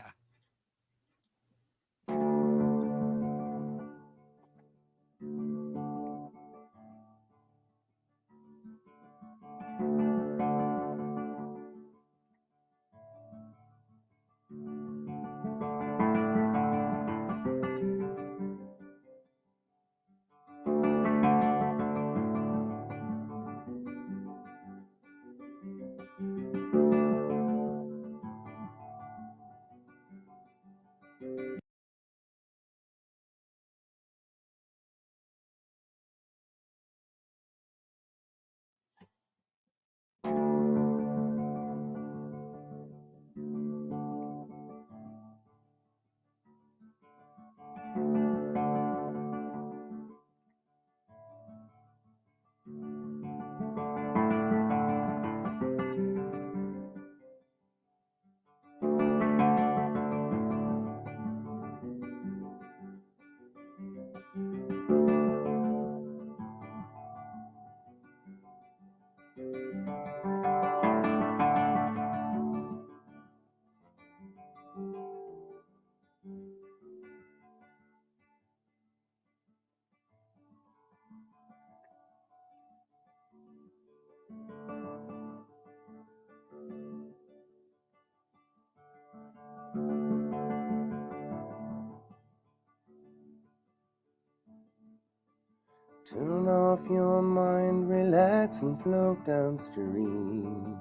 Turn off your mind, relax and float downstream.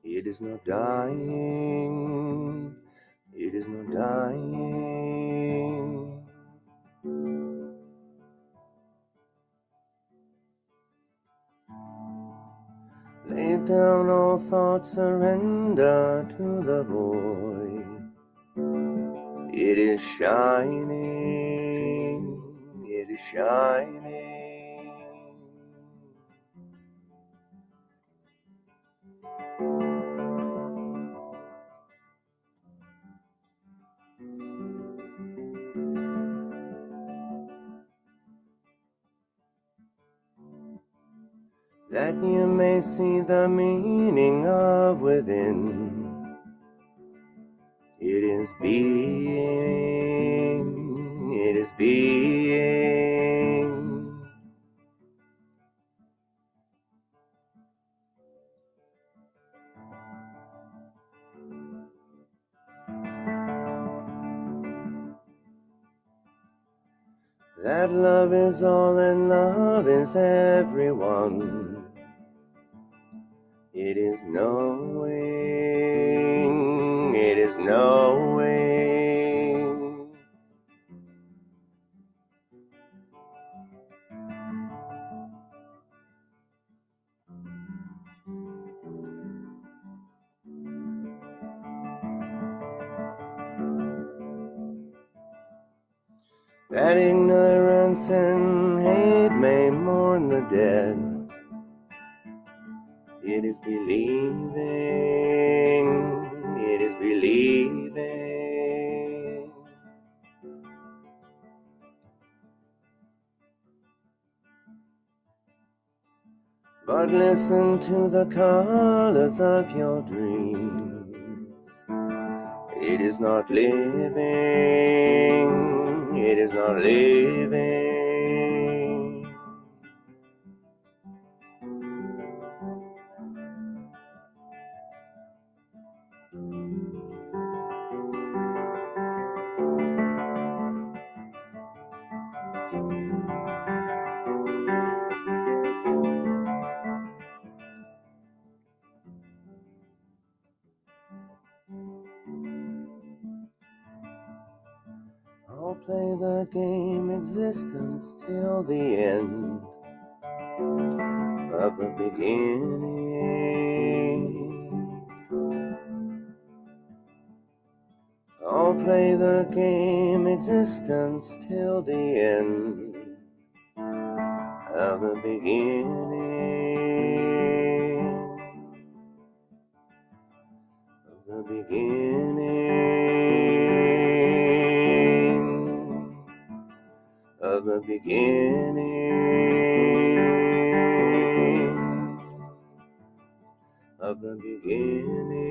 It is not dying, it is not dying. Lay down all thoughts, surrender to the void. It is shining, it is shining. That you may see the meaning of within. It is being, it is being. That love is all and love is everyone. It is knowing, it is knowing. That ignorance and hate may mourn the dead. It is believing, it is believing. listen to the colors of your dreams. It is not living, it is not living. I'll play the game existence till the end of the beginning. I'll play the game existence till the end of the beginning. Of the beginning. Of the beginning. Of the beginning.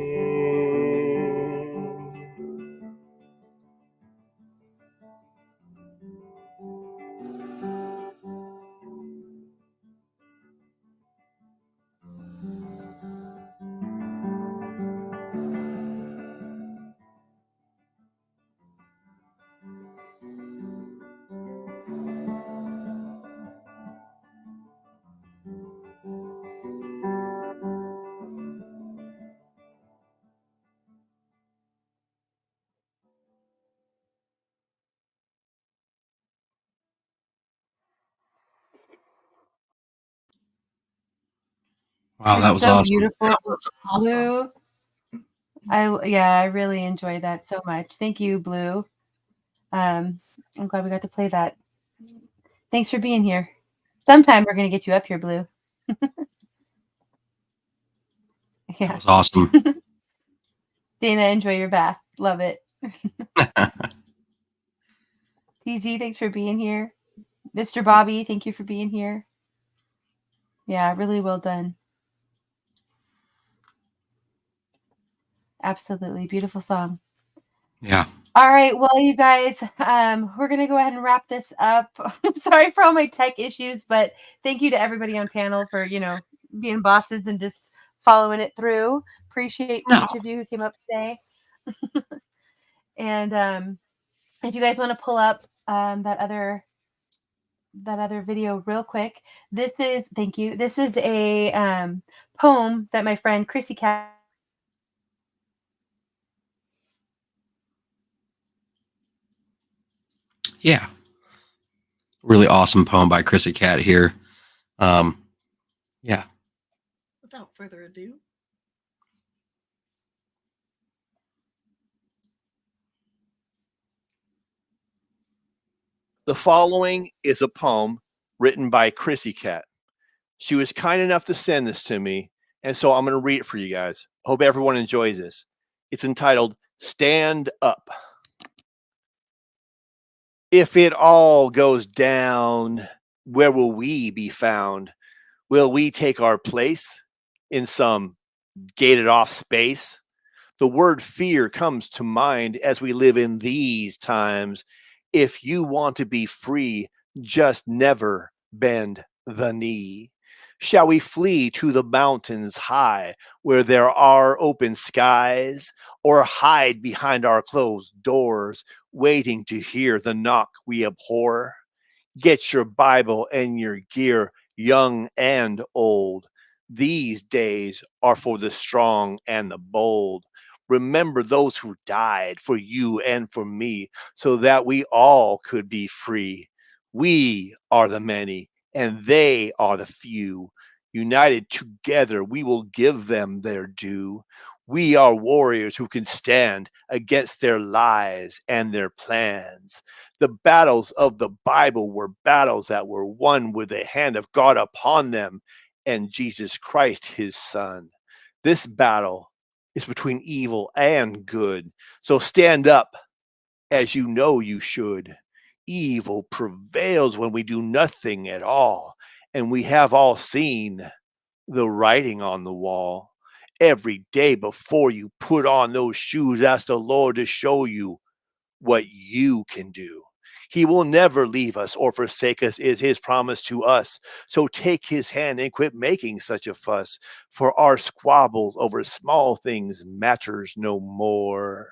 Wow, that was so awesome. beautiful. That was awesome. Blue. I really enjoyed that so much. Thank you, Blue. I'm glad we got to play that. Thanks for being here. Sometime we're gonna get you up here, Blue. Yeah. That was awesome. Dana, enjoy your bath. Love it. TZ, thanks for being here. Mr. Bobby, thank you for being here. Yeah, really well done. Absolutely beautiful song. Yeah. All right, well, you guys, we're gonna go ahead and wrap this up. I'm sorry for all my tech issues, but thank you to everybody on panel for being bosses and just following it through. Appreciate each of you who came up today. And if you guys want to pull up that other video real quick, this is a poem that my friend Chrissy Cat. Yeah. Really awesome poem by Chrissy Cat here. Yeah. Without further ado. The following is a poem written by Chrissy Cat. She was kind enough to send this to me, and so I'm going to read it for you guys. Hope everyone enjoys this. It's entitled Stand Up. If it all goes down, where will we be found? Will we take our place in some gated off space? The word fear comes to mind as we live in these times. If you want to be free, just never bend the knee. Shall we flee to the mountains high where there are open skies, or hide behind our closed doors, waiting to hear the knock we abhor? Get your Bible and your gear, young and old. These days are for the strong and the bold. Remember those who died for you and for me, so that we all could be free. We are the many, and they are the few. United together, we will give them their due. We are warriors who can stand against their lies and their plans. The battles of the Bible were battles that were won with the hand of God upon them and Jesus Christ, his son. This battle is between evil and good. So stand up as you know you should. Evil prevails when we do nothing at all, and we have all seen the writing on the wall. Every day before you put on those shoes, ask the Lord to show you what you can do. He will never leave us or forsake us, is his promise to us. So take his hand and quit making such a fuss, for our squabbles over small things matters no more.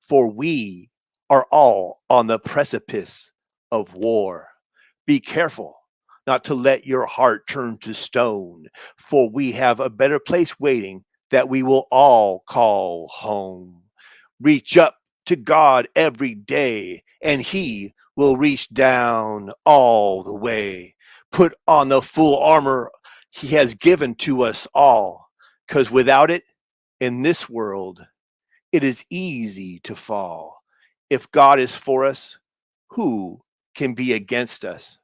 For we are all on the precipice of war. Be careful not to let your heart turn to stone, for we have a better place waiting that we will all call home. Reach up to God every day, and he will reach down all the way. Put on the full armor he has given to us all, because without it, in this world, it is easy to fall. If God is for us, who can be against us?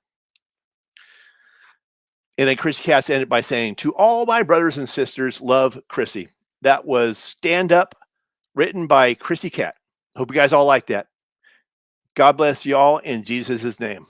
And then Chrissy Katz ended by saying, to all my brothers and sisters, love Chrissy. That was Stand Up, written by Chrissy Cat. Hope you guys all like that. God bless y'all in Jesus' name.